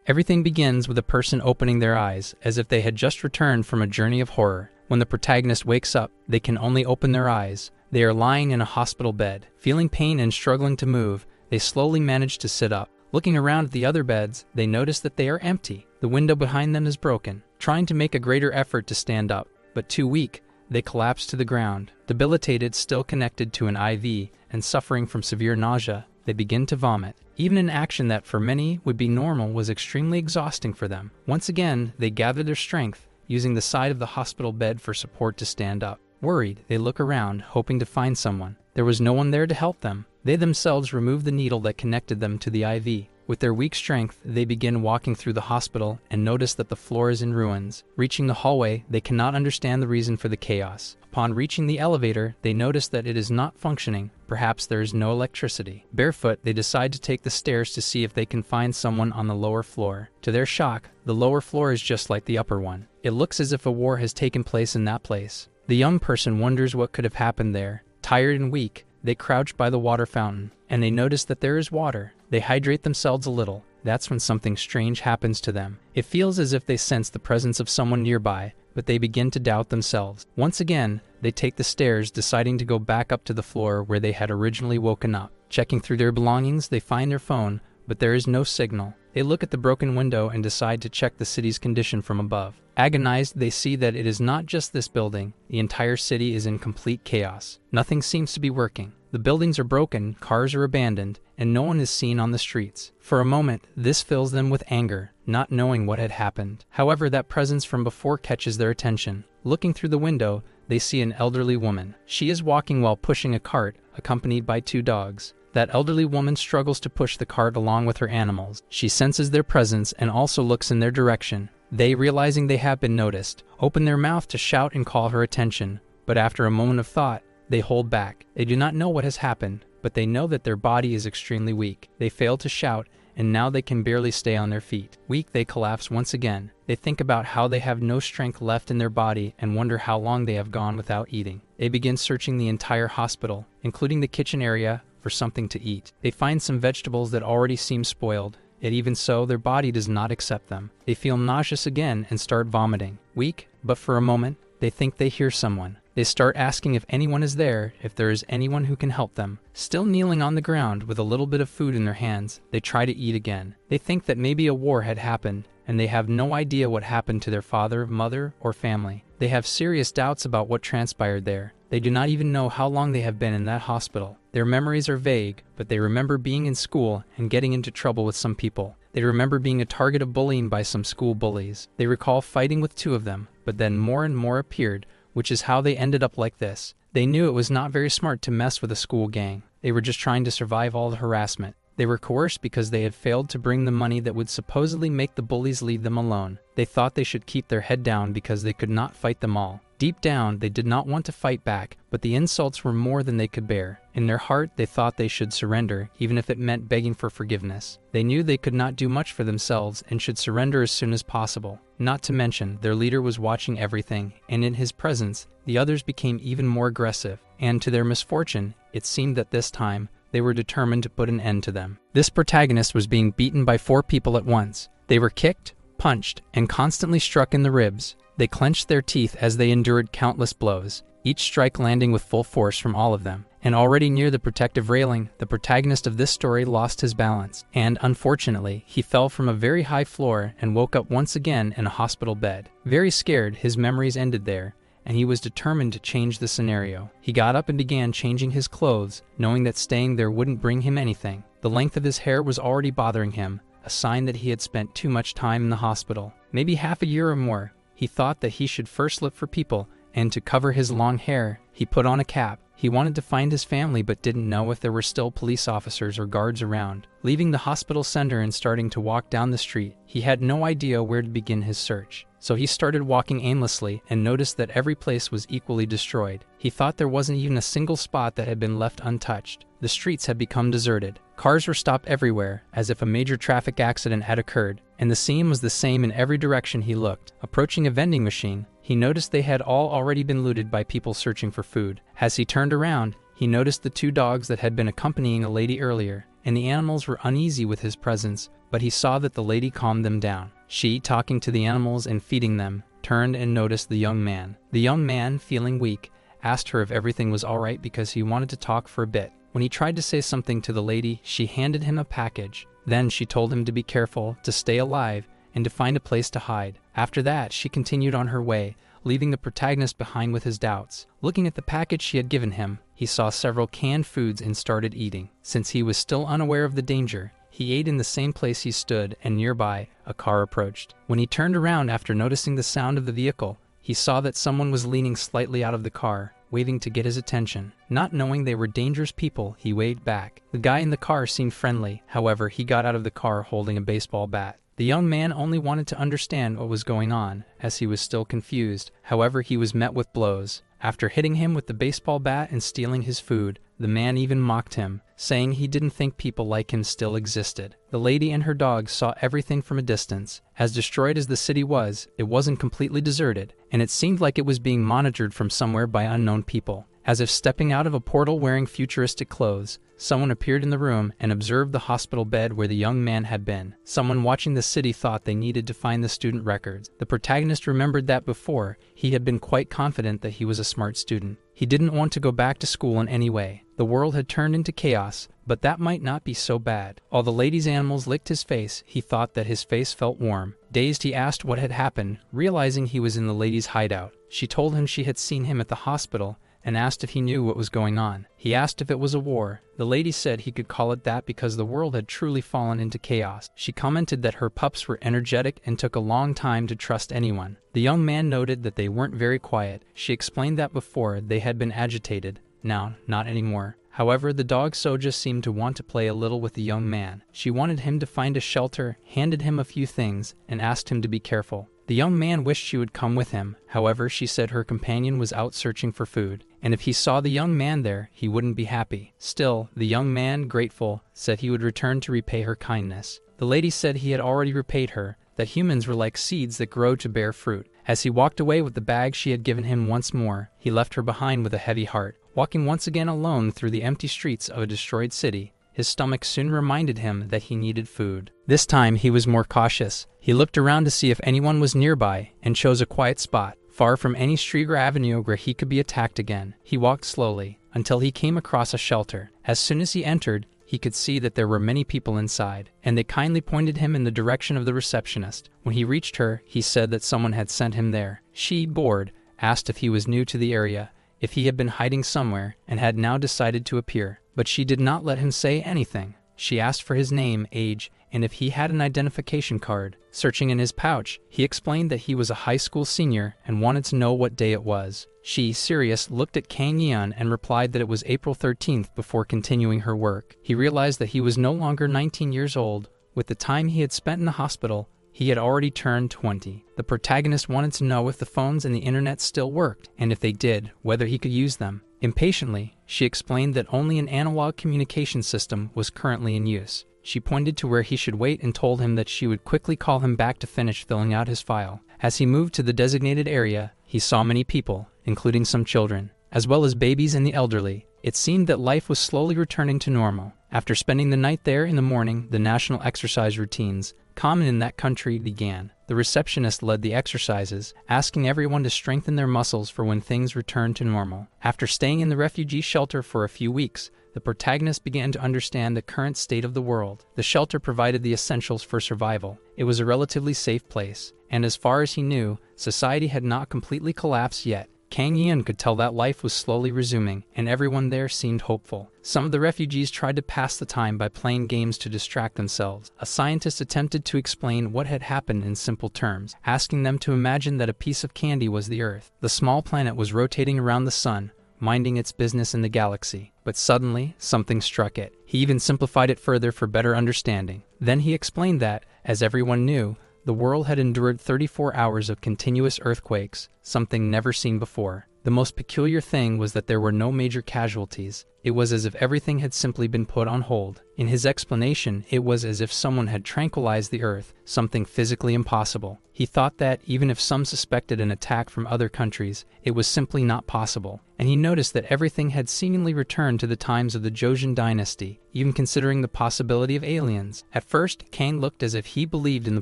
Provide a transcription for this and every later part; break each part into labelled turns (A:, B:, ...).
A: Everything begins with a person opening their eyes, as if they had just returned from a journey of horror. When the protagonist wakes up, they can only open their eyes. They are lying in a hospital bed. Feeling pain and struggling to move, they slowly manage to sit up. Looking around at the other beds, they notice that they are empty. The window behind them is broken. Trying to make a greater effort to stand up, but too weak, they collapse to the ground. Debilitated, still connected to an IV, and suffering from severe nausea, they begin to vomit. Even an action that for many would be normal was extremely exhausting for them. Once again, they gather their strength, using the side of the hospital bed for support to stand up. Worried, they look around, hoping to find someone. There was no one there to help them. They themselves remove the needle that connected them to the IV. With their weak strength, they begin walking through the hospital and notice that the floor is in ruins. Reaching the hallway, they cannot understand the reason for the chaos. Upon reaching the elevator, they notice that it is not functioning. Perhaps there is no electricity. Barefoot, they decide to take the stairs to see if they can find someone on the lower floor. To their shock, the lower floor is just like the upper one. It looks as if a war has taken place in that place. The young person wonders what could have happened there. Tired and weak, they crouch by the water fountain, and they notice that there is water. They hydrate themselves a little. That's when something strange happens to them. It feels as if they sense the presence of someone nearby, but they begin to doubt themselves. Once again, they take the stairs, deciding to go back up to the floor where they had originally woken up. Checking through their belongings, they find their phone, but there is no signal. They look at the broken window and decide to check the city's condition from above. Agonized, they see that it is not just this building. The entire city is in complete chaos. Nothing seems to be working. The buildings are broken, cars are abandoned, and no one is seen on the streets. For a moment, this fills them with anger, not knowing what had happened. However, that presence from before catches their attention. Looking through the window, they see an elderly woman. She is walking while pushing a cart, accompanied by 2 dogs. That elderly woman struggles to push the cart along with her animals. She senses their presence and also looks in their direction. They, realizing they have been noticed, open their mouth to shout and call her attention, but after a moment of thought, they hold back. They do not know what has happened, but they know that their body is extremely weak. They fail to shout, and now they can barely stay on their feet. Weak, they collapse once again. They think about how they have no strength left in their body and wonder how long they have gone without eating. They begin searching the entire hospital, including the kitchen area, for something to eat. They find some vegetables that already seem spoiled, yet even so, their body does not accept them. They feel nauseous again and start vomiting. Weak, but for a moment, they think they hear someone. They start asking if anyone is there, if there is anyone who can help them. Still kneeling on the ground with a little bit of food in their hands, they try to eat again. They think that maybe a war had happened, and they have no idea what happened to their father, mother, or family. They have serious doubts about what transpired there. They do not even know how long they have been in that hospital. Their memories are vague, but they remember being in school and getting into trouble with some people. They remember being a target of bullying by some school bullies. They recall fighting with 2 of them, but then more and more appeared, which is how they ended up like this. They knew it was not very smart to mess with a school gang. They were just trying to survive all the harassment. They were coerced because they had failed to bring the money that would supposedly make the bullies leave them alone. They thought they should keep their head down because they could not fight them all. Deep down, they did not want to fight back, but the insults were more than they could bear. In their heart, they thought they should surrender, even if it meant begging for forgiveness. They knew they could not do much for themselves and should surrender as soon as possible. Not to mention, their leader was watching everything, and in his presence, the others became even more aggressive. And to their misfortune, it seemed that this time, they were determined to put an end to them. This protagonist was being beaten by 4 people at once. They were kicked, punched, and constantly struck in the ribs. They clenched their teeth as they endured countless blows, each strike landing with full force from all of them. And already near the protective railing, the protagonist of this story lost his balance, and unfortunately, he fell from a very high floor and woke up once again in a hospital bed. Very scared, his memories ended there, and he was determined to change the scenario. He got up and began changing his clothes, knowing that staying there wouldn't bring him anything. The length of his hair was already bothering him, a sign that he had spent too much time in the hospital, maybe half a year or more. He thought that he should first look for people, and to cover his long hair, he put on a cap. He wanted to find his family but didn't know if there were still police officers or guards around. Leaving the hospital center and starting to walk down the street, he had no idea where to begin his search. So he started walking aimlessly and noticed that every place was equally destroyed. He thought there wasn't even a single spot that had been left untouched. The streets had become deserted. Cars were stopped everywhere, as if a major traffic accident had occurred, and the scene was the same in every direction he looked. Approaching a vending machine, he noticed they had all already been looted by people searching for food. As he turned around, he noticed the two dogs that had been accompanying a lady earlier, and the animals were uneasy with his presence, but he saw that the lady calmed them down. She, talking to the animals and feeding them, turned and noticed the young man. The young man, feeling weak, asked her if everything was all right because he wanted to talk for a bit. When he tried to say something to the lady, she handed him a package. Then she told him to be careful, to stay alive, and to find a place to hide. After that, she continued on her way, leaving the protagonist behind with his doubts. Looking at the package she had given him, he saw several canned foods and started eating. Since he was still unaware of the danger, he ate in the same place he stood, and nearby, a car approached. When he turned around after noticing the sound of the vehicle, he saw that someone was leaning slightly out of the car, waving to get his attention. Not knowing they were dangerous people, he waved back. The guy in the car seemed friendly, however, he got out of the car holding a baseball bat. The young man only wanted to understand what was going on, as he was still confused. However, he was met with blows. After hitting him with the baseball bat and stealing his food, the man even mocked him, saying he didn't think people like him still existed. The lady and her dog saw everything from a distance. As destroyed as the city was, it wasn't completely deserted, and it seemed like it was being monitored from somewhere by unknown people. As if stepping out of a portal wearing futuristic clothes, someone appeared in the room and observed the hospital bed where the young man had been. Someone watching the city thought they needed to find the student records. The protagonist remembered that before, he had been quite confident that he was a smart student. He didn't want to go back to school in any way. The world had turned into chaos, but that might not be so bad. While the lady's animals licked his face, he thought that his face felt warm. Dazed, he asked what had happened, realizing he was in the lady's hideout. She told him she had seen him at the hospital, and asked if he knew what was going on. He asked if it was a war. The lady said he could call it that because the world had truly fallen into chaos. She commented that her pups were energetic and took a long time to trust anyone. The young man noted that they weren't very quiet. She explained that before they had been agitated. Now, not anymore. However, the dog Soja seemed to want to play a little with the young man. She wanted him to find a shelter, handed him a few things, and asked him to be careful. The young man wished she would come with him. However, she said her companion was out searching for food, and if he saw the young man there, he wouldn't be happy. Still, the young man, grateful, said he would return to repay her kindness. The lady said he had already repaid her, that humans were like seeds that grow to bear fruit. As he walked away with the bag she had given him once more, he left her behind with a heavy heart. Walking once again alone through the empty streets of a destroyed city, his stomach soon reminded him that he needed food. This time he was more cautious. He looked around to see if anyone was nearby and chose a quiet spot, far from any street or avenue where he could be attacked again. He walked slowly until he came across a shelter. As soon as he entered, he could see that there were many people inside, and they kindly pointed him in the direction of the receptionist. When he reached her, he said that someone had sent him there. She, bored, asked if he was new to the area, if he had been hiding somewhere, and had now decided to appear. But she did not let him say anything. She asked for his name, age, and if he had an identification card. Searching in his pouch, he explained that he was a high school senior and wanted to know what day it was. She, serious, looked at Kang Yeon and replied that it was April 13th before continuing her work. He realized that he was no longer 19 years old. With the time he had spent in the hospital, he had already turned 20. The protagonist wanted to know if the phones and the internet still worked, and if they did, whether he could use them. Impatiently, she explained that only an analog communication system was currently in use. She pointed to where he should wait and told him that she would quickly call him back to finish filling out his file. As he moved to the designated area, he saw many people, including some children, as well as babies and the elderly. It seemed that life was slowly returning to normal. After spending the night there in the morning, the national exercise routines, common in that country, began. The receptionist led the exercises, asking everyone to strengthen their muscles for when things returned to normal. After staying in the refugee shelter for a few weeks, the protagonist began to understand the current state of the world. The shelter provided the essentials for survival. It was a relatively safe place, and as far as he knew, society had not completely collapsed yet. Kang Yeon could tell that life was slowly resuming, and everyone there seemed hopeful. Some of the refugees tried to pass the time by playing games to distract themselves. A scientist attempted to explain what had happened in simple terms, asking them to imagine that a piece of candy was the Earth. The small planet was rotating around the sun, minding its business in the galaxy. But suddenly, something struck it. He even simplified it further for better understanding. Then he explained that, as everyone knew, the world had endured 34 hours of continuous earthquakes, something never seen before. The most peculiar thing was that there were no major casualties. It was as if everything had simply been put on hold. In his explanation, it was as if someone had tranquilized the earth, something physically impossible. He thought that, even if some suspected an attack from other countries, it was simply not possible. And he noticed that everything had seemingly returned to the times of the Joseon dynasty, even considering the possibility of aliens. At first, Kang looked as if he believed in the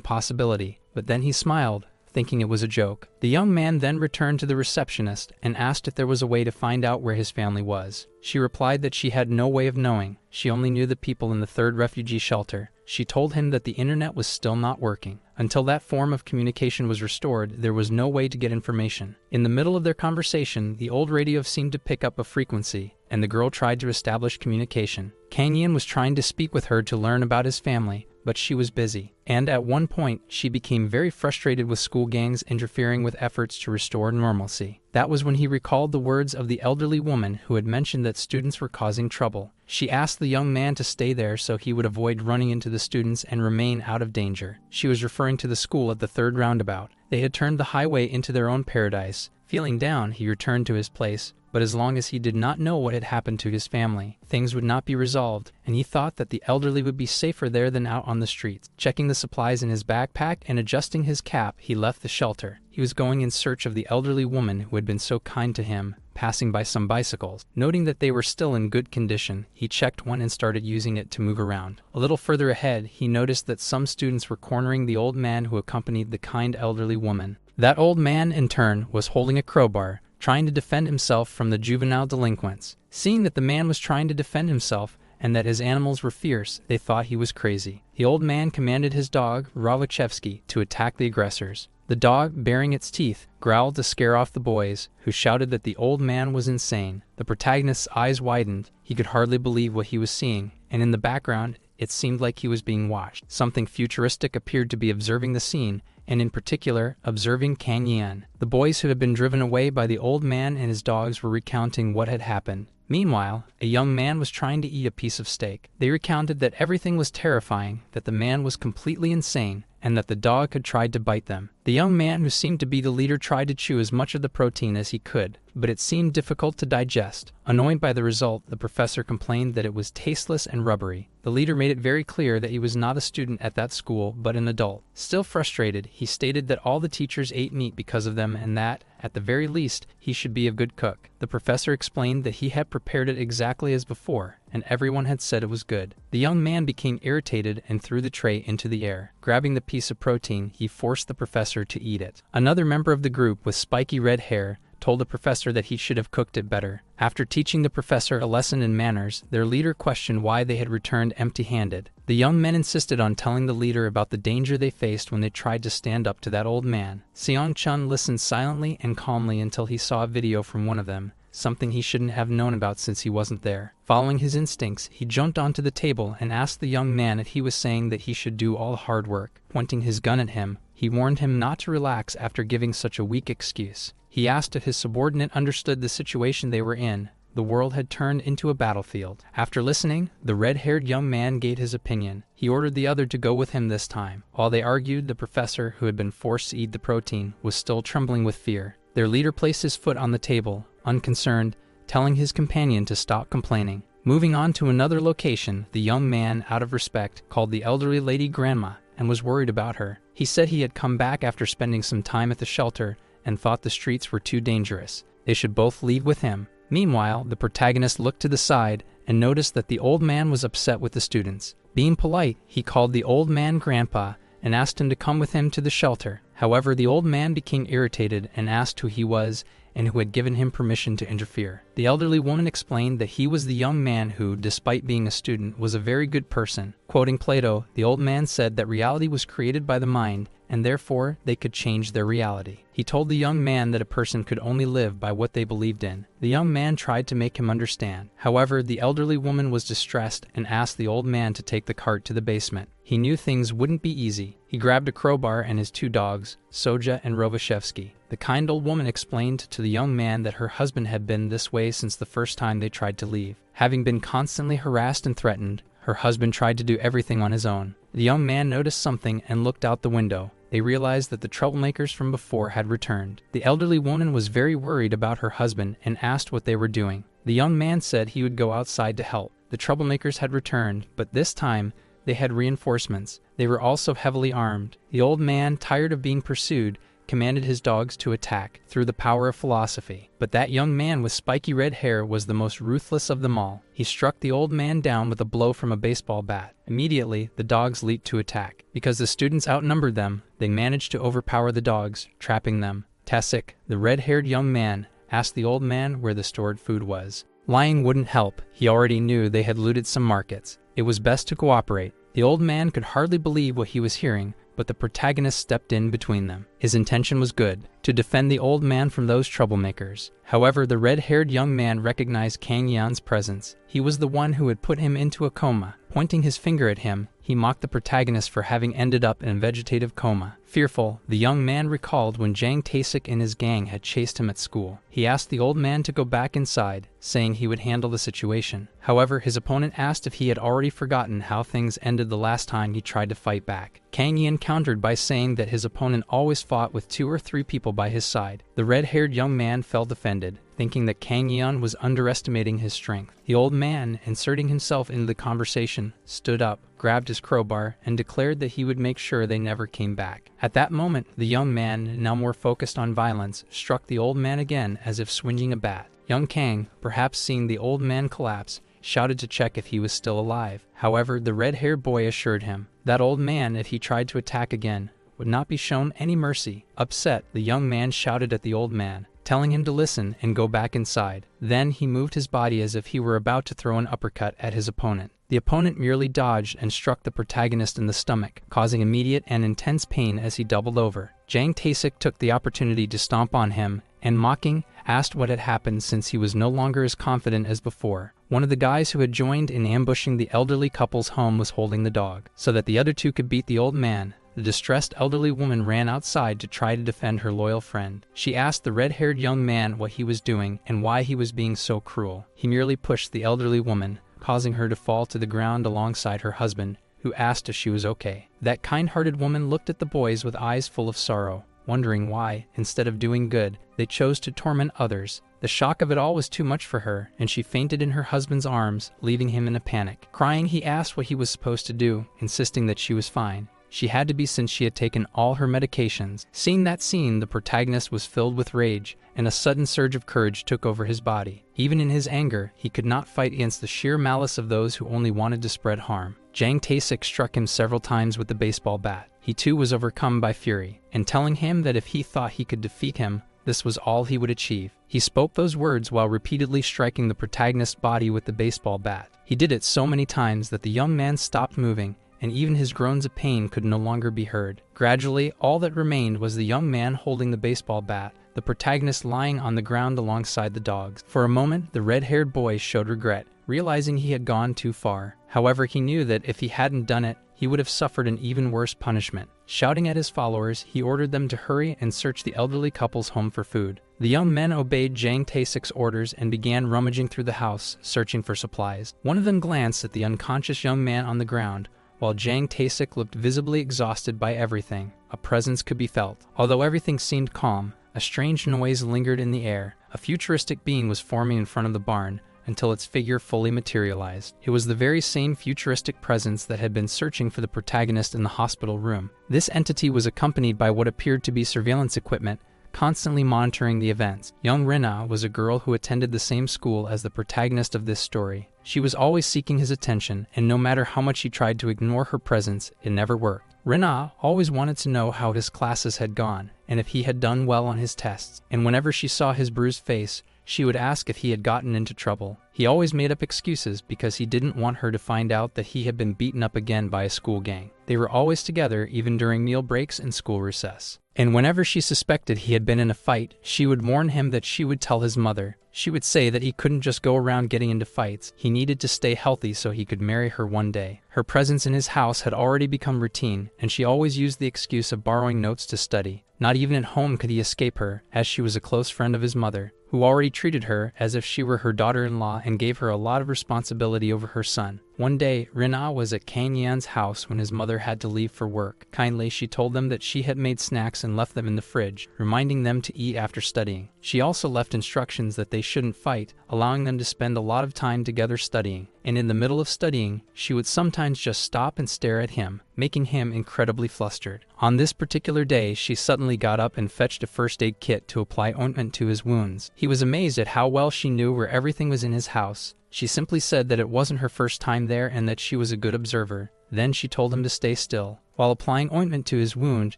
A: possibility, but then he smiled, thinking it was a joke. The young man then returned to the receptionist and asked if there was a way to find out where his family was. She replied that she had no way of knowing. She only knew the people in the third refugee shelter. She told him that the internet was still not working. Until that form of communication was restored, there was no way to get information. In the middle of their conversation, the old radio seemed to pick up a frequency, and the girl tried to establish communication. Kang Yin was trying to speak with her to learn about his family, but she was busy. And at one point, she became very frustrated with school gangs interfering with efforts to restore normalcy. That was when he recalled the words of the elderly woman who had mentioned that students were causing trouble. She asked the young man to stay there so he would avoid running into the students and remain out of danger. She was referring to the school at the third roundabout. They had turned the highway into their own paradise. Feeling down, he returned to his place, but as long as he did not know what had happened to his family, things would not be resolved, and he thought that the elderly would be safer there than out on the streets. Checking the supplies in his backpack and adjusting his cap, he left the shelter. He was going in search of the elderly woman who had been so kind to him, passing by some bicycles. Noting that they were still in good condition, he checked one and started using it to move around. A little further ahead, he noticed that some students were cornering the old man who accompanied the kind elderly woman. That old man, in turn, was holding a crowbar, trying to defend himself from the juvenile delinquents. Seeing that the man was trying to defend himself and that his animals were fierce, they thought he was crazy. The old man commanded his dog, Ravachevsky, to attack the aggressors. The dog, baring its teeth, growled to scare off the boys, who shouted that the old man was insane. The protagonist's eyes widened. He could hardly believe what he was seeing, and in the background, it seemed like he was being watched. Something futuristic appeared to be observing the scene, and in particular, observing Kang Yin. The boys who had been driven away by the old man and his dogs were recounting what had happened. Meanwhile, a young man was trying to eat a piece of steak. They recounted that everything was terrifying, that the man was completely insane, and that the dog had tried to bite them. The young man, who seemed to be the leader, tried to chew as much of the protein as he could, but it seemed difficult to digest. Annoyed by the result, the professor complained that it was tasteless and rubbery. The leader made it very clear that he was not a student at that school, but an adult. Still frustrated, he stated that all the teachers ate meat because of them and that, at the very least, he should be a good cook. The professor explained that he had prepared it exactly as before, and everyone had said it was good. The young man became irritated and threw the tray into the air. Grabbing the piece of protein, he forced the professor to eat it. Another member of the group with spiky red hair told the professor that he should have cooked it better. After teaching the professor a lesson in manners, their leader questioned why they had returned empty-handed. The young men insisted on telling the leader about the danger they faced when they tried to stand up to that old man. Seong-chun listened silently and calmly until he saw a video from one of them, something he shouldn't have known about since he wasn't there. Following his instincts, he jumped onto the table and asked the young man if he was saying that he should do all the hard work. Pointing his gun at him, he warned him not to relax after giving such a weak excuse. He asked if his subordinate understood the situation they were in. The world had turned into a battlefield. After listening, the red-haired young man gave his opinion. He ordered the other to go with him this time. While they argued, the professor, who had been forced to eat the protein, was still trembling with fear. Their leader placed his foot on the table, unconcerned, telling his companion to stop complaining. Moving on to another location, the young man, out of respect, called the elderly lady grandma and was worried about her. He said he had come back after spending some time at the shelter and thought the streets were too dangerous. They should both leave with him. Meanwhile, the protagonist looked to the side and noticed that the old man was upset with the students. Being polite, he called the old man grandpa and asked him to come with him to the shelter. However, the old man became irritated and asked who he was and who had given him permission to interfere. The elderly woman explained that he was the young man who, despite being a student, was a very good person. Quoting Plato, the old man said that reality was created by the mind, and therefore they could change their reality. He told the young man that a person could only live by what they believed in. The young man tried to make him understand. However, the elderly woman was distressed and asked the old man to take the cart to the basement. He knew things wouldn't be easy. He grabbed a crowbar and his two dogs, Soja and Rovashevsky. The kind old woman explained to the young man that her husband had been this way since the first time they tried to leave. Having been constantly harassed and threatened, her husband tried to do everything on his own. The young man noticed something and looked out the window. they realized that the troublemakers from before had returned. The elderly woman was very worried about her husband and asked what they were doing. The young man said he would go outside to help. The troublemakers had returned, but this time they had reinforcements. They were also heavily armed. The old man, tired of being pursued, commanded his dogs to attack through the power of philosophy. But that young man with spiky red hair was the most ruthless of them all. He struck the old man down with a blow from a baseball bat. Immediately, the dogs leaped to attack. Because the students outnumbered them, they managed to overpower the dogs, trapping them. Tasik, the red-haired young man, asked the old man where the stored food was. Lying wouldn't help. He already knew they had looted some markets. It was best to cooperate. The old man could hardly believe what he was hearing, but the protagonist stepped in between them. His intention was good, to defend the old man from those troublemakers. However, the red-haired young man recognized Kang Yan's presence. He was the one who had put him into a coma. Pointing his finger at him, he mocked the protagonist for having ended up in a vegetative coma. Fearful, the young man recalled when Jang Taesik and his gang had chased him at school. He asked the old man to go back inside, saying he would handle the situation. However, his opponent asked if he had already forgotten how things ended the last time he tried to fight back. Kang Yan countered by saying that his opponent always fought with 2 or 3 people by his side. The red-haired young man felt offended, thinking that Kang Yan was underestimating his strength. The old man, inserting himself into the conversation, stood up, grabbed his crowbar, and declared that he would make sure they never came back. At that moment, the young man, now more focused on violence, struck the old man again as if swinging a bat. Young Kang, perhaps seeing the old man collapse, shouted to check if he was still alive. However, the red-haired boy assured him that old man, if he tried to attack again, would not be shown any mercy. Upset, the young man shouted at the old man, telling him to listen and go back inside. Then he moved his body as if he were about to throw an uppercut at his opponent. The opponent merely dodged and struck the protagonist in the stomach, causing immediate and intense pain as he doubled over. Jang Taesik took the opportunity to stomp on him, and mocking, asked what had happened since he was no longer as confident as before. One of the guys who had joined in ambushing the elderly couple's home was holding the dog, so that the other 2 could beat the old man. The distressed elderly woman ran outside to try to defend her loyal friend. She asked the red-haired young man what he was doing and why he was being so cruel. He merely pushed the elderly woman, causing her to fall to the ground alongside her husband, who asked if she was okay. That kind-hearted woman looked at the boys with eyes full of sorrow, wondering why, instead of doing good, they chose to torment others. The shock of it all was too much for her, and she fainted in her husband's arms, leaving him in a panic. Crying, he asked what he was supposed to do, insisting that she was fine. She had to be since she had taken all her medications. Seeing that scene, the protagonist was filled with rage, and a sudden surge of courage took over his body. Even in his anger, he could not fight against the sheer malice of those who only wanted to spread harm. Jang Taesik struck him several times with the baseball bat. He too was overcome by fury, and telling him that if he thought he could defeat him, this was all he would achieve. He spoke those words while repeatedly striking the protagonist's body with the baseball bat. He did it so many times that the young man stopped moving, and even his groans of pain could no longer be heard. Gradually, all that remained was the young man holding the baseball bat, the protagonist lying on the ground alongside the dogs. For a moment, the red-haired boy showed regret, realizing he had gone too far. However, he knew that if he hadn't done it, he would have suffered an even worse punishment. Shouting at his followers, he ordered them to hurry and search the elderly couple's home for food. The young men obeyed Jang Taesik's orders and began rummaging through the house, searching for supplies. One of them glanced at the unconscious young man on the ground, while Jang Taesik looked visibly exhausted by everything. A presence could be felt. Although everything seemed calm, a strange noise lingered in the air. A futuristic being was forming in front of the barn, until its figure fully materialized. It was the very same futuristic presence that had been searching for the protagonist in the hospital room. This entity was accompanied by what appeared to be surveillance equipment, constantly monitoring the events. Young Rina was a girl who attended the same school as the protagonist of this story. She was always seeking his attention, and no matter how much he tried to ignore her presence, it never worked. Rina always wanted to know how his classes had gone, and if he had done well on his tests, and whenever she saw his bruised face, she would ask if he had gotten into trouble. He always made up excuses because he didn't want her to find out that he had been beaten up again by a school gang. They were always together, even during meal breaks and school recess. And whenever she suspected he had been in a fight, she would warn him that she would tell his mother. She would say that he couldn't just go around getting into fights. He needed to stay healthy so he could marry her one day. Her presence in his house had already become routine, and she always used the excuse of borrowing notes to study. Not even at home could he escape her, as she was a close friend of his mother, who already treated her as if she were her daughter-in-law and gave her a lot of responsibility over her son. One day, Rina was at Kang Yan's house when his mother had to leave for work. Kindly, she told them that she had made snacks and left them in the fridge, reminding them to eat after studying. She also left instructions that they shouldn't fight, allowing them to spend a lot of time together studying. And in the middle of studying, she would sometimes just stop and stare at him, making him incredibly flustered. On this particular day, she suddenly got up and fetched a first aid kit to apply ointment to his wounds. He was amazed at how well she knew where everything was in his house. She simply said that it wasn't her first time there and that she was a good observer. Then she told him to stay still. While applying ointment to his wound,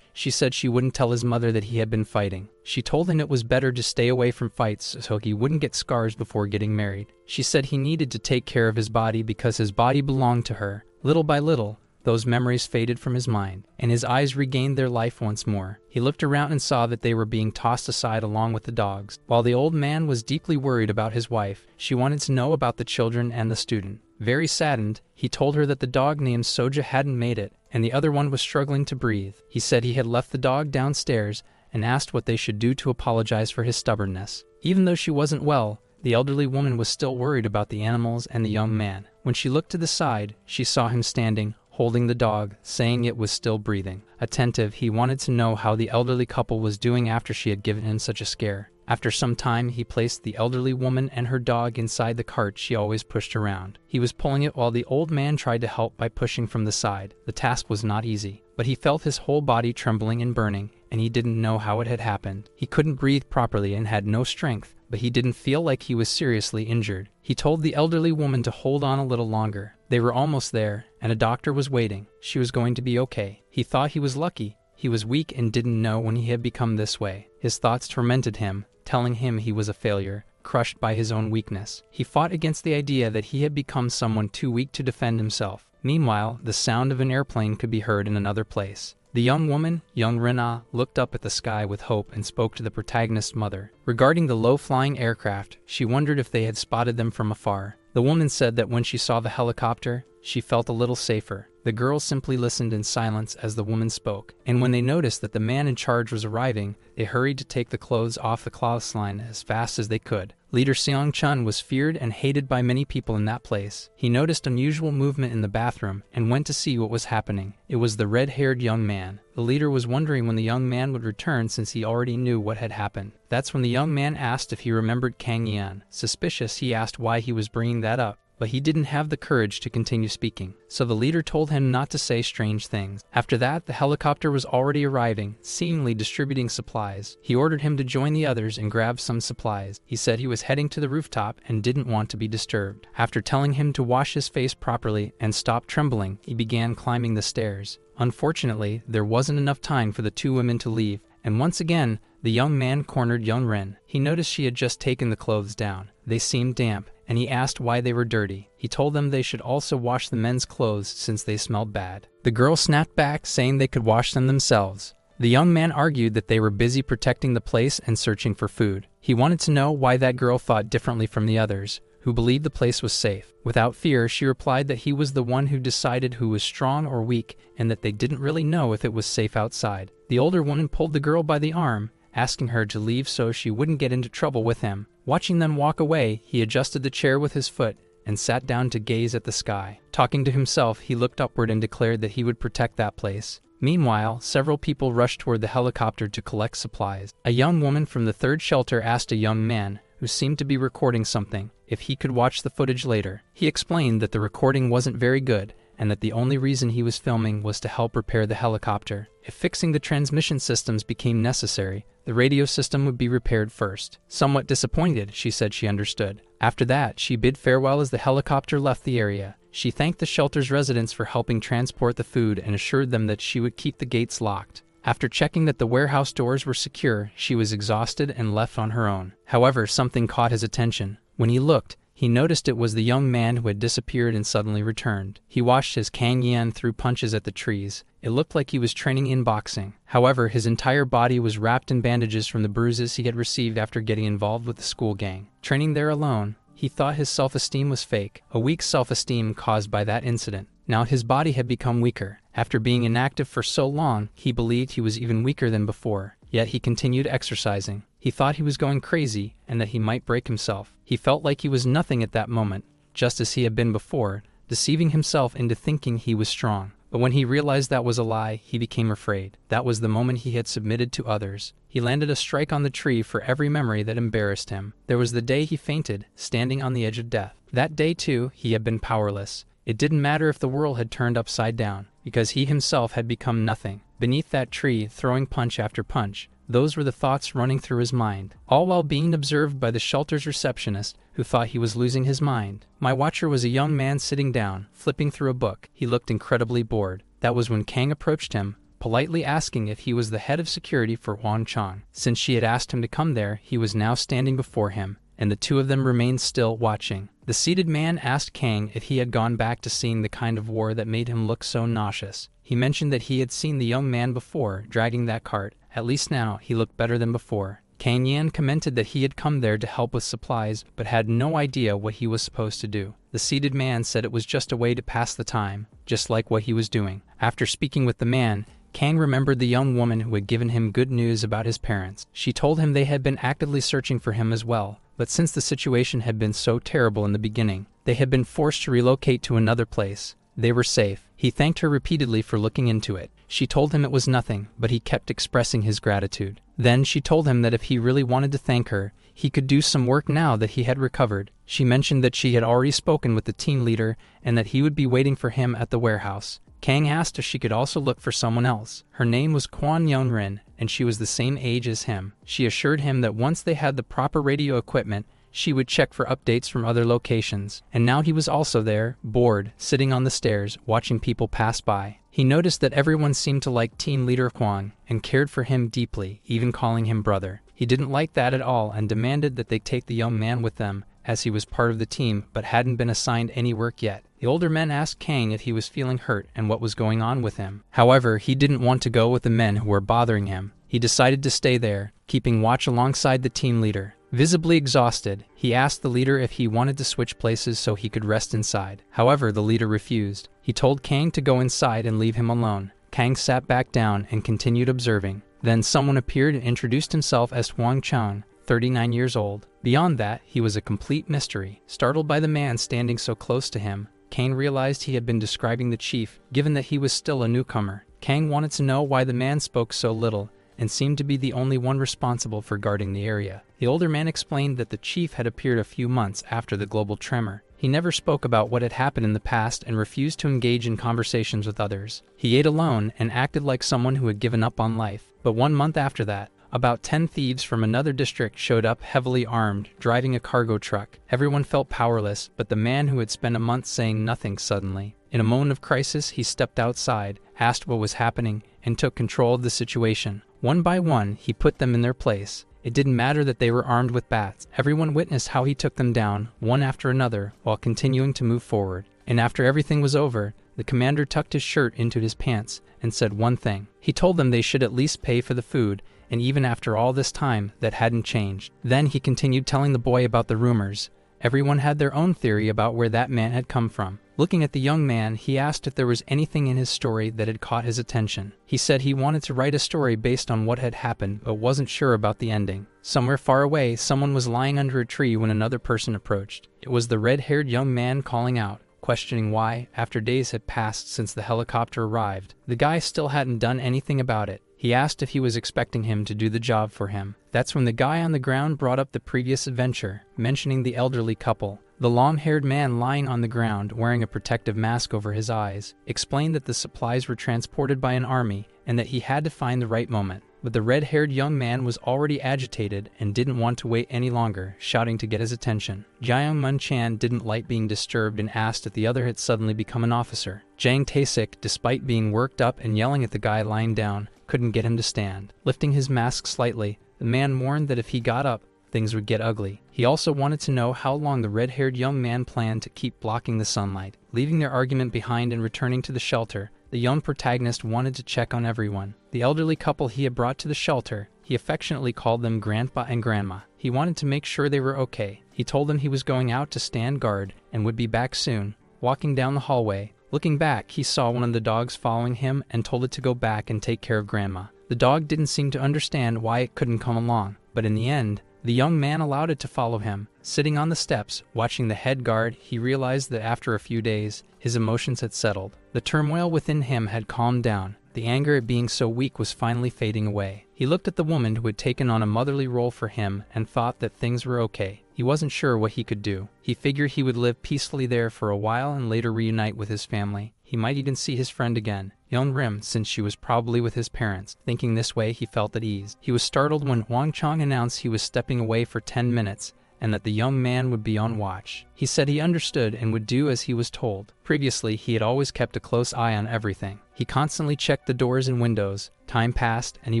A: she said she wouldn't tell his mother that he had been fighting. She told him it was better to stay away from fights so he wouldn't get scars before getting married. She said he needed to take care of his body because his body belonged to her. Little by little, those memories faded from his mind, and his eyes regained their life once more. He looked around and saw that they were being tossed aside along with the dogs. While the old man was deeply worried about his wife, she wanted to know about the children and the student. Very saddened, he told her that the dog named Soja hadn't made it, and the other one was struggling to breathe. He said he had left the dog downstairs and asked what they should do to apologize for his stubbornness. Even though she wasn't well, the elderly woman was still worried about the animals and the young man. When she looked to the side, she saw him standing, holding the dog, saying it was still breathing. Attentive, he wanted to know how the elderly couple was doing after she had given him such a scare. After some time, he placed the elderly woman and her dog inside the cart she always pushed around. He was pulling it while the old man tried to help by pushing from the side. The task was not easy, but he felt his whole body trembling and burning, and he didn't know how it had happened. He couldn't breathe properly and had no strength, but he didn't feel like he was seriously injured. He told the elderly woman to hold on a little longer. They were almost there, and a doctor was waiting. She was going to be okay. He thought he was lucky. He was weak and didn't know when he had become this way. His thoughts tormented him, telling him he was a failure, crushed by his own weakness. He fought against the idea that he had become someone too weak to defend himself. Meanwhile, the sound of an airplane could be heard in another place. The young woman, young Rina, looked up at the sky with hope and spoke to the protagonist's mother. Regarding the low-flying aircraft, she wondered if they had spotted them from afar. The woman said that when she saw the helicopter, she felt a little safer. The girls simply listened in silence as the woman spoke, and when they noticed that the man in charge was arriving, they hurried to take the clothes off the clothesline as fast as they could. Leader Seong Chun was feared and hated by many people in that place. He noticed unusual movement in the bathroom and went to see what was happening. It was the red-haired young man. The leader was wondering when the young man would return since he already knew what had happened. That's when the young man asked if he remembered Kang Yan. Suspicious, he asked why he was bringing that up, but he didn't have the courage to continue speaking, so the leader told him not to say strange things. After that, the helicopter was already arriving, seemingly distributing supplies. He ordered him to join the others and grab some supplies. He said he was heading to the rooftop and didn't want to be disturbed. After telling him to wash his face properly and stop trembling, he began climbing the stairs. Unfortunately, there wasn't enough time for the two women to leave, and once again, the young man cornered young Ren. He noticed she had just taken the clothes down. They seemed damp, and he asked why they were dirty. He told them they should also wash the men's clothes since they smelled bad. The girl snapped back, saying they could wash them themselves. The young man argued that they were busy protecting the place and searching for food. He wanted to know why that girl thought differently from the others, who believed the place was safe. Without fear, she replied that he was the one who decided who was strong or weak, and that they didn't really know if it was safe outside. The older woman pulled the girl by the arm, asking her to leave so she wouldn't get into trouble with him. Watching them walk away, he adjusted the chair with his foot and sat down to gaze at the sky. Talking to himself, he looked upward and declared that he would protect that place. Meanwhile, several people rushed toward the helicopter to collect supplies. A young woman from the third shelter asked a young man, who seemed to be recording something, if he could watch the footage later. He explained that the recording wasn't very good, and that the only reason he was filming was to help repair the helicopter. If fixing the transmission systems became necessary, the radio system would be repaired first. Somewhat disappointed, she said she understood. After that, she bid farewell as the helicopter left the area. She thanked the shelter's residents for helping transport the food and assured them that she would keep the gates locked. After checking that the warehouse doors were secure, she was exhausted and left on her own. However, something caught his attention. When he looked, he noticed it was the young man who had disappeared and suddenly returned. He watched as Kang Yan threw punches at the trees. It looked like he was training in boxing. However, his entire body was wrapped in bandages from the bruises he had received after getting involved with the school gang. Training there alone, he thought his self-esteem was fake, a weak self-esteem caused by that incident. Now his body had become weaker. After being inactive for so long, he believed he was even weaker than before. yet he continued exercising. He thought he was going crazy and that he might break himself. He felt like he was nothing at that moment, just as he had been before, deceiving himself into thinking he was strong. But when he realized that was a lie, he became afraid. That was the moment he had submitted to others. He landed a strike on the tree for every memory that embarrassed him. There was the day he fainted, standing on the edge of death. That day, too, he had been powerless. It didn't matter if the world had turned upside down, because he himself had become nothing. Beneath that tree, throwing punch after punch, those were the thoughts running through his mind, all while being observed by the shelter's receptionist, who thought he was losing his mind. My watcher was a young man sitting down, flipping through a book. He looked incredibly bored. That was when Kang approached him, politely asking if he was the head of security for Wang Chang. Since she had asked him to come there, he was now standing before him, and the two of them remained still, watching. The seated man asked Kang if he had gone back to seeing the kind of war that made him look so nauseous. He mentioned that he had seen the young man before, dragging that cart. At least now, he looked better than before. Kang Yan commented that he had come there to help with supplies, but had no idea what he was supposed to do. The seated man said it was just a way to pass the time, just like what he was doing. After speaking with the man, Kang remembered the young woman who had given him good news about his parents. She told him they had been actively searching for him as well, but since the situation had been so terrible in the beginning, they had been forced to relocate to another place. They were safe. He thanked her repeatedly for looking into it. She told him it was nothing, but he kept expressing his gratitude. Then she told him that if he really wanted to thank her, he could do some work now that he had recovered. She mentioned that she had already spoken with the team leader and that he would be waiting for him at the warehouse. Kang asked if she could also look for someone else. Her name was Kwon Young-rin, and she was the same age as him. She assured him that once they had the proper radio equipment, she would check for updates from other locations. And now he was also there, bored, sitting on the stairs, watching people pass by. He noticed that everyone seemed to like team leader Hwang and cared for him deeply, even calling him brother. He didn't like that at all and demanded that they take the young man with them, as he was part of the team but hadn't been assigned any work yet. The older men asked Kang if he was feeling hurt and what was going on with him. However, he didn't want to go with the men who were bothering him. He decided to stay there, keeping watch alongside the team leader. Visibly exhausted, he asked the leader if he wanted to switch places so he could rest inside. However, the leader refused. He told Kang to go inside and leave him alone. Kang sat back down and continued observing. Then someone appeared and introduced himself as Hwang Chang, 39 years old. Beyond that, he was a complete mystery. Startled by the man standing so close to him, Kang realized he had been describing the chief, given that he was still a newcomer. Kang wanted to know why the man spoke so little and seemed to be the only one responsible for guarding the area. The older man explained that the chief had appeared a few months after the global tremor. He never spoke about what had happened in the past and refused to engage in conversations with others. He ate alone and acted like someone who had given up on life. But 1 month after that, about 10 thieves from another district showed up heavily armed, driving a cargo truck. Everyone felt powerless, but the man who had spent a month saying nothing suddenly. In a moment of crisis, he stepped outside, asked what was happening, and took control of the situation. One by one, he put them in their place. It didn't matter that they were armed with bats. Everyone witnessed how he took them down, one after another, while continuing to move forward. And after everything was over, the commander tucked his shirt into his pants and said one thing. He told them they should at least pay for the food, and even after all this time, that hadn't changed. Then he continued telling the boy about the rumors. Everyone had their own theory about where that man had come from. Looking at the young man, he asked if there was anything in his story that had caught his attention. He said he wanted to write a story based on what had happened, but wasn't sure about the ending. Somewhere far away, someone was lying under a tree when another person approached. It was the red-haired young man calling out, questioning why, after days had passed since the helicopter arrived, the guy still hadn't done anything about it. He asked if he was expecting him to do the job for him. That's when the guy on the ground brought up the previous adventure, mentioning the elderly couple. The long-haired man lying on the ground, wearing a protective mask over his eyes, explained that the supplies were transported by an army and that he had to find the right moment. But the red-haired young man was already agitated and didn't want to wait any longer, shouting to get his attention. Jiang Mun-chan didn't like being disturbed and asked if the other had suddenly become an officer. Jang Tae-sik, despite being worked up and yelling at the guy lying down, couldn't get him to stand. Lifting his mask slightly, the man warned that if he got up, things would get ugly. He also wanted to know how long the red-haired young man planned to keep blocking the sunlight. Leaving their argument behind and returning to the shelter, the young protagonist wanted to check on everyone. The elderly couple he had brought to the shelter, he affectionately called them Grandpa and Grandma. He wanted to make sure they were okay. He told them he was going out to stand guard and would be back soon. Walking down the hallway, looking back, he saw one of the dogs following him and told it to go back and take care of Grandma. The dog didn't seem to understand why it couldn't come along, but in the end, the young man allowed it to follow him. Sitting on the steps, watching the head guard, he realized that after a few days, his emotions had settled. The turmoil within him had calmed down. The anger at being so weak was finally fading away. He looked at the woman who had taken on a motherly role for him and thought that things were okay. He wasn't sure what he could do. He figured he would live peacefully there for a while and later reunite with his family. He might even see his friend again, Yeon Rim, since she was probably with his parents. Thinking this way, he felt at ease. He was startled when Hwang Chang announced he was stepping away for 10 minutes and that the young man would be on watch. He said he understood and would do as he was told. Previously, he had always kept a close eye on everything. He constantly checked the doors and windows. Time passed, and he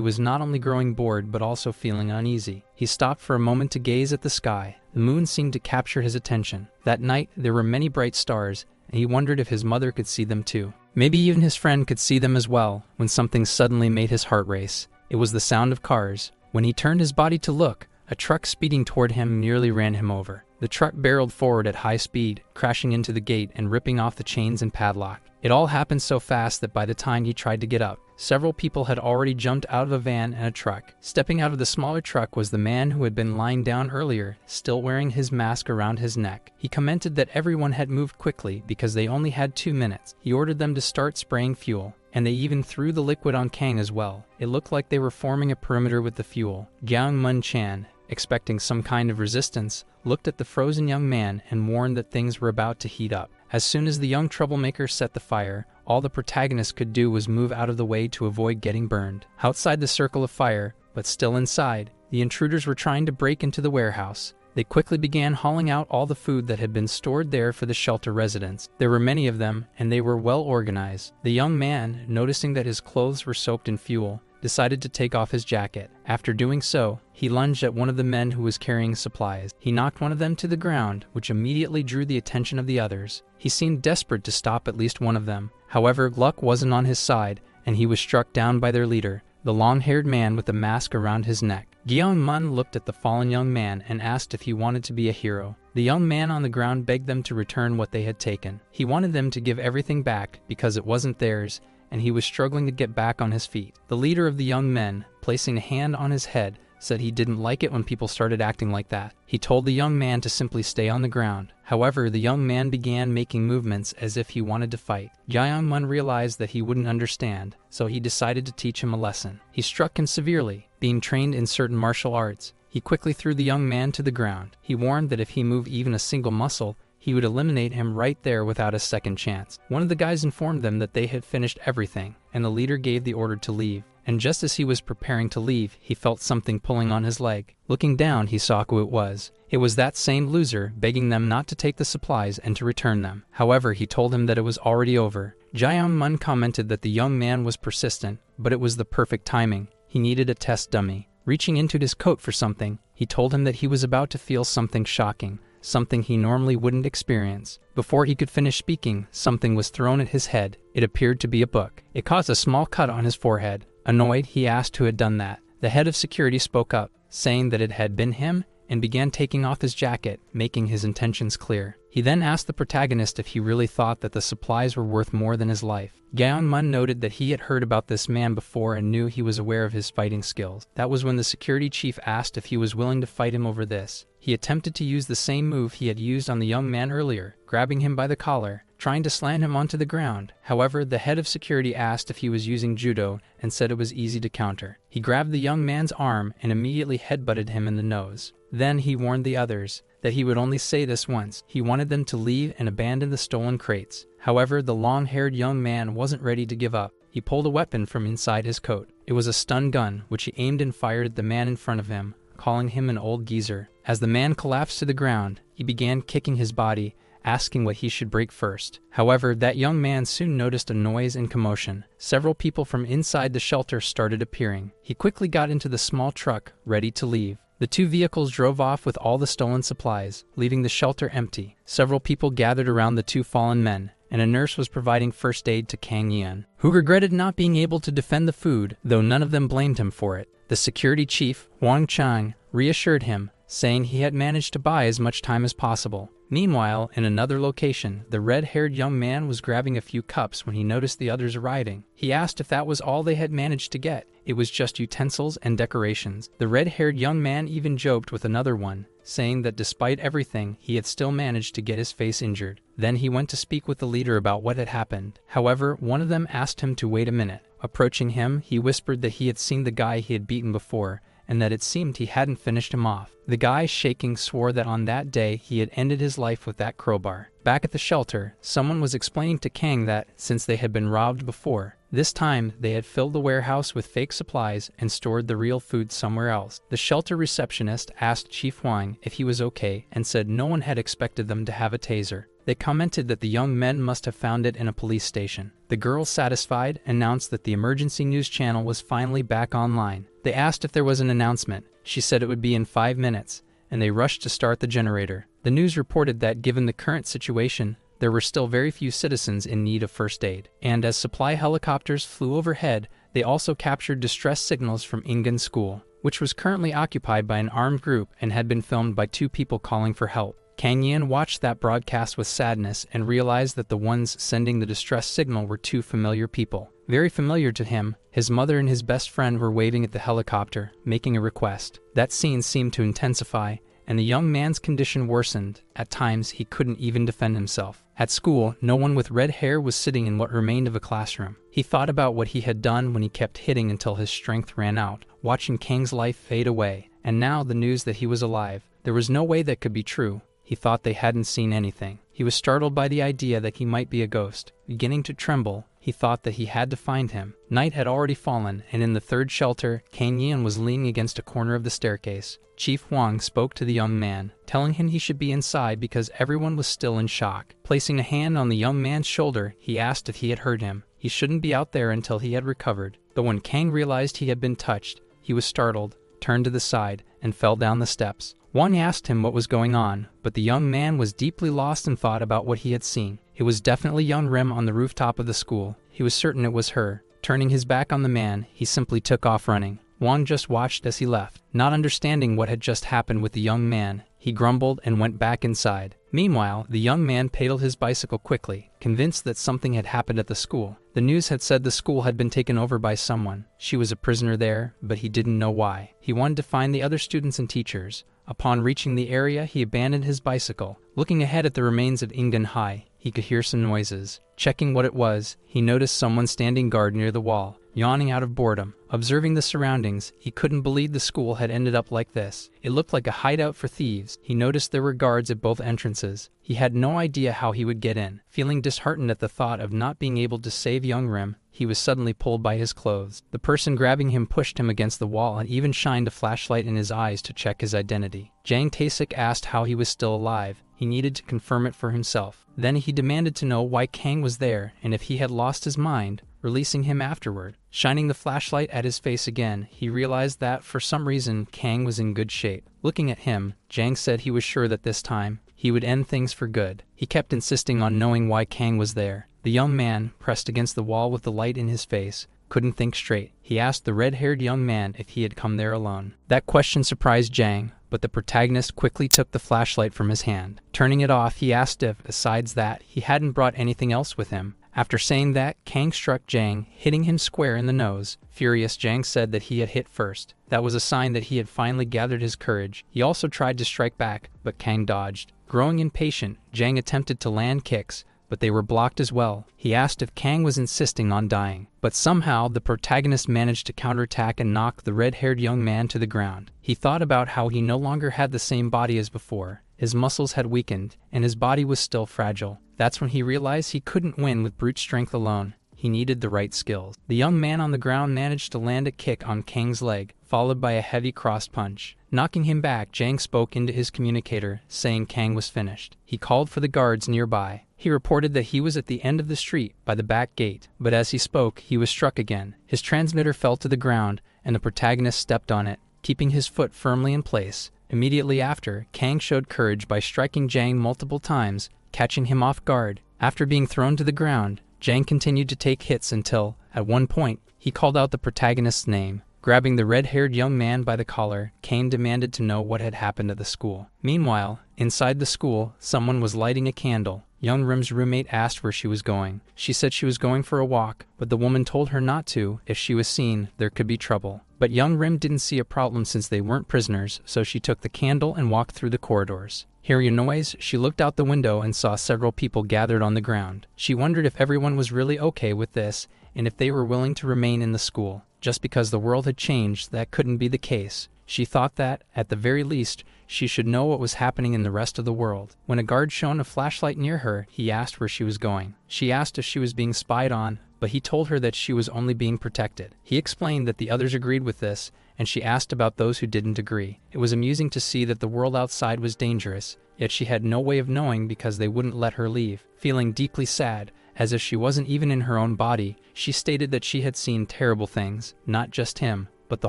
A: was not only growing bored but also feeling uneasy. He stopped for a moment to gaze at the sky. The moon seemed to capture his attention. That night, there were many bright stars, and he wondered if his mother could see them too. Maybe even his friend could see them as well, when something suddenly made his heart race. It was the sound of cars. When he turned his body to look, a truck speeding toward him nearly ran him over. The truck barreled forward at high speed, crashing into the gate and ripping off the chains and padlock. It all happened so fast that by the time he tried to get up, several people had already jumped out of a van and a truck. Stepping out of the smaller truck was the man who had been lying down earlier, still wearing his mask around his neck. He commented that everyone had moved quickly because they only had 2 minutes. He ordered them to start spraying fuel, and they even threw the liquid on Kang as well. It looked like they were forming a perimeter with the fuel. Gyang Mun Chan, expecting some kind of resistance, looked at the frozen young man and warned that things were about to heat up. As soon as the young troublemaker set the fire, all the protagonist could do was move out of the way to avoid getting burned. Outside the circle of fire, but still inside, the intruders were trying to break into the warehouse. They quickly began hauling out all the food that had been stored there for the shelter residents. There were many of them, and they were well organized. The young man, noticing that his clothes were soaked in fuel, decided to take off his jacket. After doing so, he lunged at one of the men who was carrying supplies. He knocked one of them to the ground, which immediately drew the attention of the others. He seemed desperate to stop at least one of them. However, luck wasn't on his side, and he was struck down by their leader, the long-haired man with the mask around his neck. Gyeong Mun looked at the fallen young man and asked if he wanted to be a hero. The young man on the ground begged them to return what they had taken. He wanted them to give everything back because it wasn't theirs, and he was struggling to get back on his feet. The leader of the young men, placing a hand on his head, said he didn't like it when people started acting like that. He told the young man to simply stay on the ground. However, the young man began making movements as if he wanted to fight. Gyeong Mun realized that he wouldn't understand, so he decided to teach him a lesson. He struck him severely, being trained in certain martial arts. He quickly threw the young man to the ground. He warned that if he moved even a single muscle, he would eliminate him right there without a second chance. One of the guys informed them that they had finished everything, and the leader gave the order to leave. And just as he was preparing to leave, he felt something pulling on his leg. Looking down, he saw who it was. It was that same loser, begging them not to take the supplies and to return them. However, he told him that it was already over. Gyeong Mun commented that the young man was persistent, but it was the perfect timing. He needed a test dummy. Reaching into his coat for something, he told him that he was about to feel something shocking, something he normally wouldn't experience. Before he could finish speaking, something was thrown at his head. It appeared to be a book. It caused a small cut on his forehead. Annoyed, he asked who had done that. The head of security spoke up, saying that it had been him, and began taking off his jacket, making his intentions clear. He then asked the protagonist if he really thought that the supplies were worth more than his life. Gyeong Mun noted that he had heard about this man before and knew he was aware of his fighting skills. That was when the security chief asked if he was willing to fight him over this. He attempted to use the same move he had used on the young man earlier, grabbing him by the collar, trying to slam him onto the ground. However, the head of security asked if he was using judo and said it was easy to counter. He grabbed the young man's arm and immediately headbutted him in the nose. Then he warned the others that he would only say this once. He wanted them to leave and abandon the stolen crates. However, the long-haired young man wasn't ready to give up. He pulled a weapon from inside his coat. It was a stun gun, which he aimed and fired at the man in front of him, calling him an old geezer. As the man collapsed to the ground, he began kicking his body, asking what he should break first. However, that young man soon noticed a noise and commotion. Several people from inside the shelter started appearing. He quickly got into the small truck, ready to leave. The two vehicles drove off with all the stolen supplies, leaving the shelter empty. Several people gathered around the two fallen men, and a nurse was providing first aid to Kang Yeon, who regretted not being able to defend the food, though none of them blamed him for it. The security chief, Hwang Chang, reassured him, saying he had managed to buy as much time as possible. Meanwhile, in another location, the red-haired young man was grabbing a few cups when he noticed the others arriving. He asked if that was all they had managed to get. It was just utensils and decorations. The red-haired young man even joked with another one, saying that despite everything, he had still managed to get his face injured. Then he went to speak with the leader about what had happened. However, one of them asked him to wait a minute. Approaching him, he whispered that he had seen the guy he had beaten before, and that it seemed he hadn't finished him off. The guy, shaking, swore that on that day he had ended his life with that crowbar. Back at the shelter, someone was explaining to Kang that, since they had been robbed before, this time they had filled the warehouse with fake supplies and stored the real food somewhere else. The shelter receptionist asked Chief Wang if he was okay and said no one had expected them to have a taser. They commented that the young men must have found it in a police station. The girl, satisfied, announced that the emergency news channel was finally back online. They asked if there was an announcement. She said it would be in 5 minutes, and they rushed to start the generator. The news reported that given the current situation, there were still very few citizens in need of first aid. And as supply helicopters flew overhead, they also captured distress signals from Ingan School, which was currently occupied by an armed group and had been filmed by 2 people calling for help. Kang Yin watched that broadcast with sadness and realized that the ones sending the distress signal were 2 familiar people. Very familiar to him, his mother and his best friend were waving at the helicopter, making a request. That scene seemed to intensify, and the young man's condition worsened. At times, he couldn't even defend himself. At school, no one with red hair was sitting in what remained of a classroom. He thought about what he had done when he kept hitting until his strength ran out, watching Kang's life fade away, and now the news that he was alive. There was no way that could be true. He thought they hadn't seen anything. He was startled by the idea that he might be a ghost. Beginning to tremble, he thought that he had to find him. Night had already fallen, and in the third shelter, Kang Yin was leaning against a corner of the staircase. Chief Wang spoke to the young man, telling him he should be inside because everyone was still in shock. Placing a hand on the young man's shoulder, he asked if he had hurt him. He shouldn't be out there until he had recovered. But when Kang realized he had been touched, he was startled, turned to the side, and fell down the steps. Wang asked him what was going on, but the young man was deeply lost in thought about what he had seen. It was definitely young Rim on the rooftop of the school. He was certain it was her. Turning his back on the man, he simply took off running. Wang just watched as he left. Not understanding what had just happened with the young man, he grumbled and went back inside. Meanwhile, the young man pedaled his bicycle quickly, convinced that something had happened at the school. The news had said the school had been taken over by someone. She was a prisoner there, but he didn't know why. He wanted to find the other students and teachers. Upon reaching the area, he abandoned his bicycle. Looking ahead at the remains of Ingan High, he could hear some noises. Checking what it was, he noticed someone standing guard near the wall, yawning out of boredom. Observing the surroundings, he couldn't believe the school had ended up like this. It looked like a hideout for thieves. He noticed there were guards at both entrances. He had no idea how he would get in. Feeling disheartened at the thought of not being able to save young Rim, he was suddenly pulled by his clothes. The person grabbing him pushed him against the wall and even shined a flashlight in his eyes to check his identity. Jang Taesik asked how he was still alive. He needed to confirm it for himself. Then he demanded to know why Kang was there and if he had lost his mind, releasing him afterward. Shining the flashlight at his face again, he realized that, for some reason, Kang was in good shape. Looking at him, Jang said he was sure that this time, he would end things for good. He kept insisting on knowing why Kang was there. The young man, pressed against the wall with the light in his face, couldn't think straight. He asked the red-haired young man if he had come there alone. That question surprised Jang, but the protagonist quickly took the flashlight from his hand. Turning it off, he asked if, besides that, he hadn't brought anything else with him. After saying that, Kang struck Jang, hitting him square in the nose. Furious, Jang said that he had hit first. That was a sign that he had finally gathered his courage. He also tried to strike back, but Kang dodged. Growing impatient, Jang attempted to land kicks, but they were blocked as well. He asked if Kang was insisting on dying, but somehow the protagonist managed to counterattack and knock the red-haired young man to the ground. He thought about how he no longer had the same body as before. His muscles had weakened, and his body was still fragile. That's when he realized he couldn't win with brute strength alone. He needed the right skills. The young man on the ground managed to land a kick on Kang's leg, followed by a heavy cross punch. Knocking him back, Jang spoke into his communicator, saying Kang was finished. He called for the guards nearby. He reported that he was at the end of the street, by the back gate, but as he spoke, he was struck again. His transmitter fell to the ground, and the protagonist stepped on it, keeping his foot firmly in place. Immediately after, Kang showed courage by striking Jang multiple times, catching him off guard. After being thrown to the ground, Jang continued to take hits until, at one point, he called out the protagonist's name. Grabbing the red-haired young man by the collar, Kane demanded to know what had happened at the school. Meanwhile, inside the school, someone was lighting a candle. Young Rim's roommate asked where she was going. She said she was going for a walk, but the woman told her not to. If she was seen, there could be trouble. But young Rim didn't see a problem since they weren't prisoners, so she took the candle and walked through the corridors. Hearing a noise, she looked out the window and saw several people gathered on the ground. She wondered if everyone was really okay with this, and if they were willing to remain in the school. Just because the world had changed, that couldn't be the case. She thought that, at the very least, she should know what was happening in the rest of the world. When a guard shone a flashlight near her, he asked where she was going. She asked if she was being spied on, but he told her that she was only being protected. He explained that the others agreed with this, and she asked about those who didn't agree. It was amusing to see that the world outside was dangerous, yet she had no way of knowing because they wouldn't let her leave. Feeling deeply sad, as if she wasn't even in her own body, she stated that she had seen terrible things, not just him, but the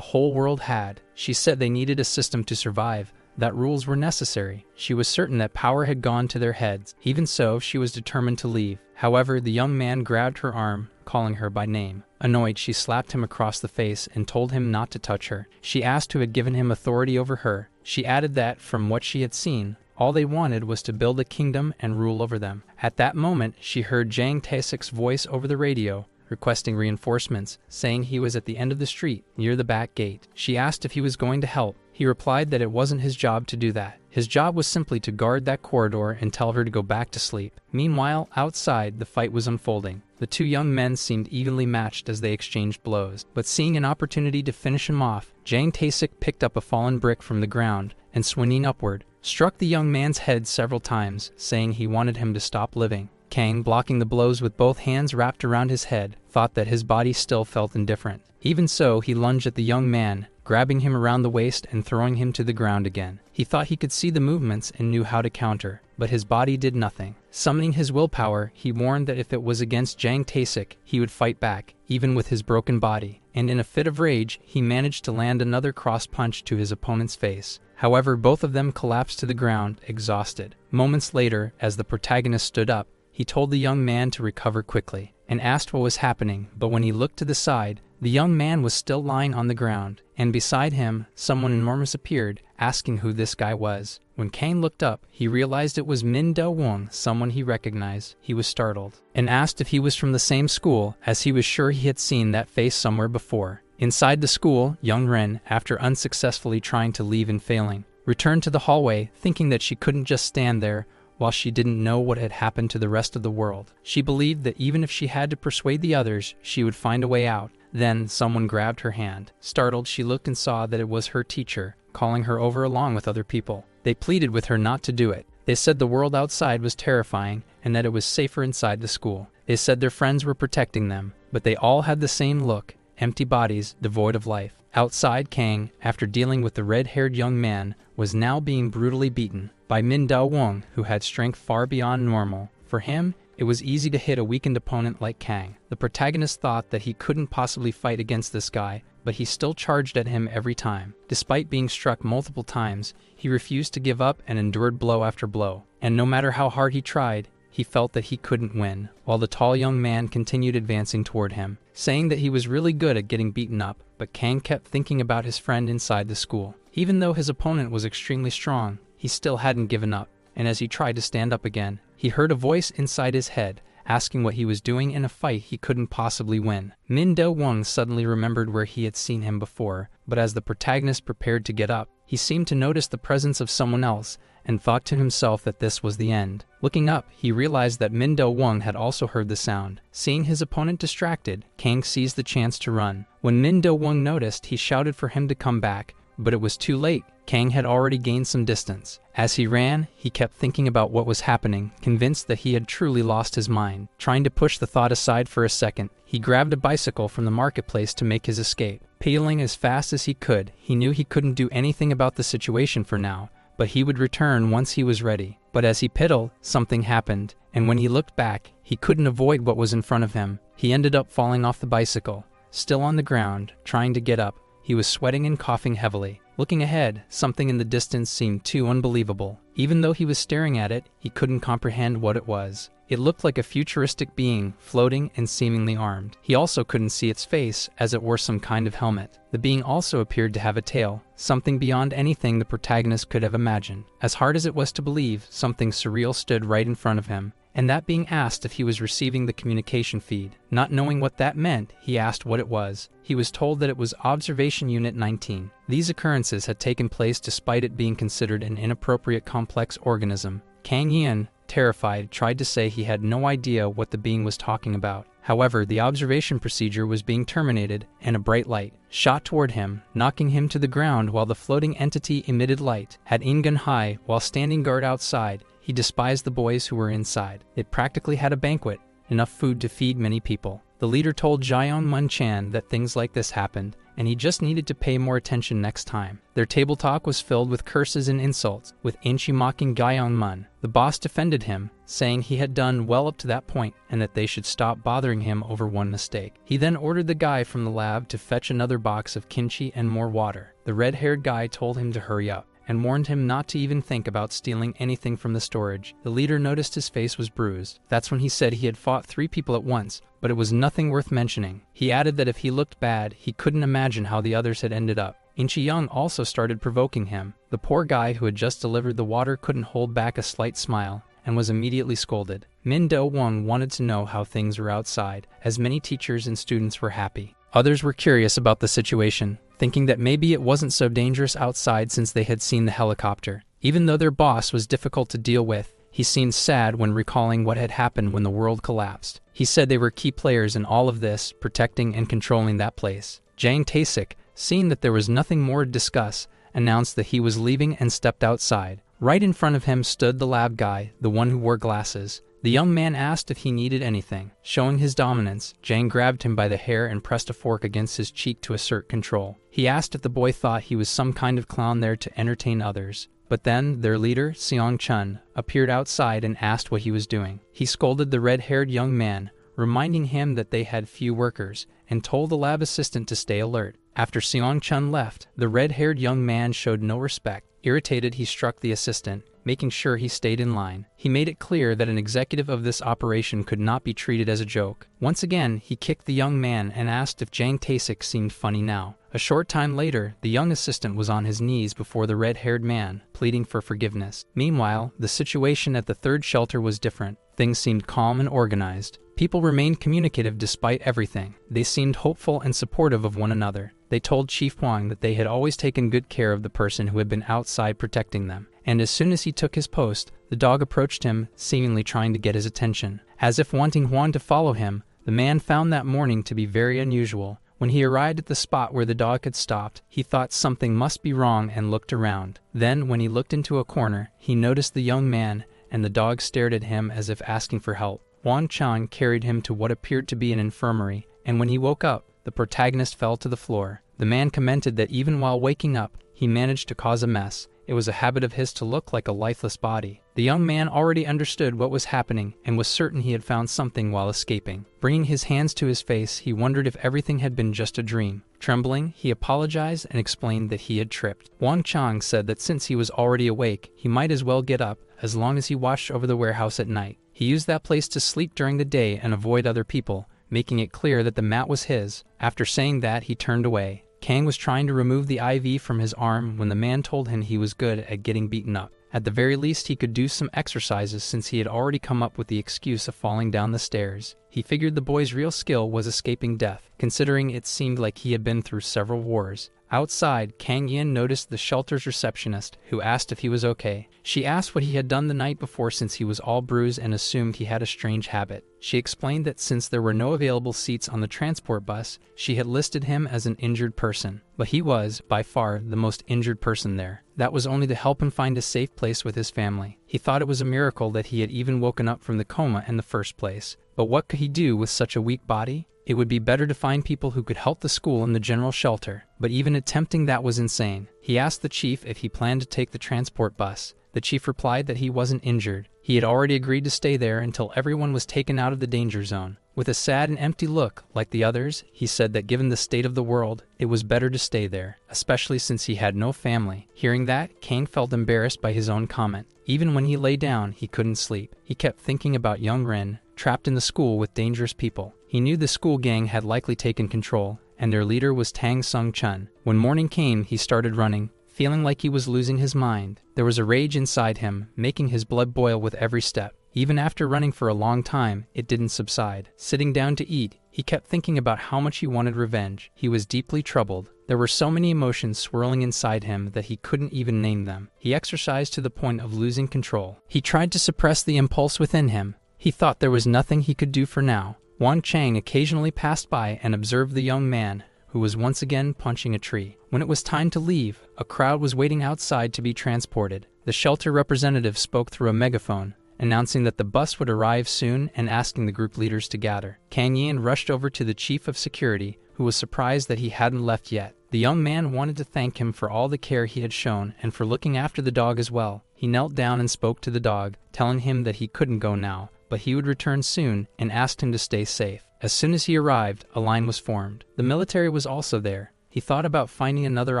A: whole world had. She said they needed a system to survive, that rules were necessary. She was certain that power had gone to their heads. Even so, she was determined to leave. However, the young man grabbed her arm, calling her by name. Annoyed, she slapped him across the face and told him not to touch her. She asked who had given him authority over her. She added that, from what she had seen, all they wanted was to build a kingdom and rule over them. At that moment, she heard Jang Tae-sik's voice over the radio, requesting reinforcements, saying he was at the end of the street, near the back gate. She asked if he was going to help. He replied that it wasn't his job to do that. His job was simply to guard that corridor and tell her to go back to sleep. Meanwhile, outside, the fight was unfolding. The two young men seemed evenly matched as they exchanged blows, but seeing an opportunity to finish him off, Jang Tae-sik picked up a fallen brick from the ground and, swinging upward, struck the young man's head several times, saying he wanted him to stop living. Kang, blocking the blows with both hands wrapped around his head, thought that his body still felt indifferent. Even so, he lunged at the young man, grabbing him around the waist and throwing him to the ground again. He thought he could see the movements and knew how to counter, but his body did nothing. Summoning his willpower, he warned that if it was against Jang Tae-sik, he would fight back, even with his broken body. And in a fit of rage, he managed to land another cross punch to his opponent's face. However, both of them collapsed to the ground, exhausted. Moments later, as the protagonist stood up, he told the young man to recover quickly, and asked what was happening, but when he looked to the side, the young man was still lying on the ground, and beside him, someone enormous appeared, asking who this guy was. When Kang looked up, he realized it was Min Do-won, someone he recognized. He was startled, and asked if he was from the same school, as he was sure he had seen that face somewhere before. Inside the school, young Ren, after unsuccessfully trying to leave and failing, returned to the hallway, thinking that she couldn't just stand there, while she didn't know what had happened to the rest of the world. She believed that even if she had to persuade the others, she would find a way out. Then, someone grabbed her hand. Startled, she looked and saw that it was her teacher, calling her over along with other people. They pleaded with her not to do it. They said the world outside was terrifying, and that it was safer inside the school. They said their friends were protecting them, but they all had the same look, empty bodies, devoid of life. Outside, Kang, after dealing with the red-haired young man, was now being brutally beaten by Min Do-won, who had strength far beyond normal. For him, it was easy to hit a weakened opponent like Kang. The protagonist thought that he couldn't possibly fight against this guy, but he still charged at him every time. Despite being struck multiple times, he refused to give up and endured blow after blow. And no matter how hard he tried, he felt that he couldn't win, while the tall young man continued advancing toward him, saying that he was really good at getting beaten up, but Kang kept thinking about his friend inside the school. Even though his opponent was extremely strong, he still hadn't given up, and as he tried to stand up again, he heard a voice inside his head, asking what he was doing in a fight he couldn't possibly win. Min Do-won suddenly remembered where he had seen him before, but as the protagonist prepared to get up, he seemed to notice the presence of someone else, and thought to himself that this was the end. Looking up, he realized that Min Do-won had also heard the sound. Seeing his opponent distracted, Kang seized the chance to run. When Min Do-won noticed, he shouted for him to come back, but it was too late. Kang had already gained some distance. As he ran, he kept thinking about what was happening, convinced that he had truly lost his mind. Trying to push the thought aside for a second, he grabbed a bicycle from the marketplace to make his escape. Pedaling as fast as he could, he knew he couldn't do anything about the situation for now, but he would return once he was ready. But as he pedaled, something happened, and when he looked back, he couldn't avoid what was in front of him. He ended up falling off the bicycle. Still on the ground, trying to get up, he was sweating and coughing heavily. Looking ahead, something in the distance seemed too unbelievable. Even though he was staring at it, he couldn't comprehend what it was. It looked like a futuristic being, floating and seemingly armed. He also couldn't see its face, as it wore some kind of helmet. The being also appeared to have a tail, something beyond anything the protagonist could have imagined. As hard as it was to believe, something surreal stood right in front of him, and that being asked if he was receiving the communication feed. Not knowing what that meant, he asked what it was. He was told that it was Observation Unit 19. These occurrences had taken place despite it being considered an inappropriate complex organism. Kang Yin, terrified, tried to say he had no idea what the being was talking about. However, the observation procedure was being terminated, and a bright light shot toward him, knocking him to the ground while the floating entity emitted light. Had Ingun high, while standing guard outside, he despised the boys who were inside. It practically had a banquet, enough food to feed many people. The leader told Jion Mun-chan that things like this happened, and he just needed to pay more attention next time. Their table talk was filled with curses and insults, with Inchi mocking Jion Mun. The boss defended him, saying he had done well up to that point and that they should stop bothering him over one mistake. He then ordered the guy from the lab to fetch another box of kimchi and more water. The red-haired guy told him to hurry up, and warned him not to even think about stealing anything from the storage. The leader noticed his face was bruised. That's when he said he had fought 3 people at once, but it was nothing worth mentioning. He added that if he looked bad, he couldn't imagine how the others had ended up. Inchi Young also started provoking him. The poor guy who had just delivered the water couldn't hold back a slight smile, and was immediately scolded. Min Do Won wanted to know how things were outside, as many teachers and students were happy. Others were curious about the situation, thinking that maybe it wasn't so dangerous outside since they had seen the helicopter. Even though their boss was difficult to deal with, he seemed sad when recalling what had happened when the world collapsed. He said they were key players in all of this, protecting and controlling that place. Jang Tae-sik, seeing that there was nothing more to discuss, announced that he was leaving and stepped outside. Right in front of him stood the lab guy, the one who wore glasses. The young man asked if he needed anything. Showing his dominance, Jang grabbed him by the hair and pressed a fork against his cheek to assert control. He asked if the boy thought he was some kind of clown there to entertain others. But then, their leader, Seong Chun, appeared outside and asked what he was doing. He scolded the red-haired young man, reminding him that they had few workers, and told the lab assistant to stay alert. After Seong Chun left, the red-haired young man showed no respect. Irritated, he struck the assistant, making sure he stayed in line. He made it clear that an executive of this operation could not be treated as a joke. Once again, he kicked the young man and asked if Jang Tae-sik seemed funny now. A short time later, the young assistant was on his knees before the red-haired man, pleading for forgiveness. Meanwhile, the situation at the third shelter was different. Things seemed calm and organized. People remained communicative despite everything. They seemed hopeful and supportive of one another. They told Chief Huang that they had always taken good care of the person who had been outside protecting them. And as soon as he took his post, the dog approached him, seemingly trying to get his attention. As if wanting Huang to follow him, the man found that morning to be very unusual. When he arrived at the spot where the dog had stopped, he thought something must be wrong and looked around. Then, when he looked into a corner, he noticed the young man, and the dog stared at him as if asking for help. Huang Chang carried him to what appeared to be an infirmary, and when he woke up, the protagonist fell to the floor. The man commented that even while waking up, he managed to cause a mess. It was a habit of his to look like a lifeless body. The young man already understood what was happening and was certain he had found something while escaping. Bringing his hands to his face, he wondered if everything had been just a dream. Trembling, he apologized and explained that he had tripped. Wang Chang said that since he was already awake, he might as well get up, as long as he watched over the warehouse at night. He used that place to sleep during the day and avoid other people, making it clear that the mat was his. After saying that, he turned away. Kang was trying to remove the IV from his arm when the man told him he was good at getting beaten up. At the very least, he could do some exercises since he had already come up with the excuse of falling down the stairs. He figured the boy's real skill was escaping death, considering it seemed like he had been through several wars. Outside, Kang Yin noticed the shelter's receptionist, who asked if he was okay. She asked what he had done the night before since he was all bruised and assumed he had a strange habit. She explained that since there were no available seats on the transport bus, she had listed him as an injured person. But he was, by far, the most injured person there. That was only to help him find a safe place with his family. He thought it was a miracle that he had even woken up from the coma in the first place. But what could he do with such a weak body? It would be better to find people who could help the school in the general shelter, but even attempting that was insane. He asked the chief if he planned to take the transport bus. The chief replied that he wasn't injured. He had already agreed to stay there until everyone was taken out of the danger zone. With a sad and empty look, like the others, he said that given the state of the world, it was better to stay there, especially since he had no family. Hearing that, Kang felt embarrassed by his own comment. Even when he lay down, he couldn't sleep. He kept thinking about young Ren, trapped in the school with dangerous people. He knew the school gang had likely taken control, and their leader was Tang Sung Chun. When morning came, he started running, feeling like he was losing his mind. There was a rage inside him, making his blood boil with every step. Even after running for a long time, it didn't subside. Sitting down to eat, he kept thinking about how much he wanted revenge. He was deeply troubled. There were so many emotions swirling inside him that he couldn't even name them. He exercised to the point of losing control. He tried to suppress the impulse within him. He thought there was nothing he could do for now. Wang Chang occasionally passed by and observed the young man, who was once again punching a tree. When it was time to leave, a crowd was waiting outside to be transported. The shelter representative spoke through a megaphone, announcing that the bus would arrive soon and asking the group leaders to gather. Kang Yin rushed over to the chief of security, who was surprised that he hadn't left yet. The young man wanted to thank him for all the care he had shown and for looking after the dog as well. He knelt down and spoke to the dog, telling him that he couldn't go now, but he would return soon, and asked him to stay safe. As soon as he arrived, a line was formed. The military was also there. He thought about finding another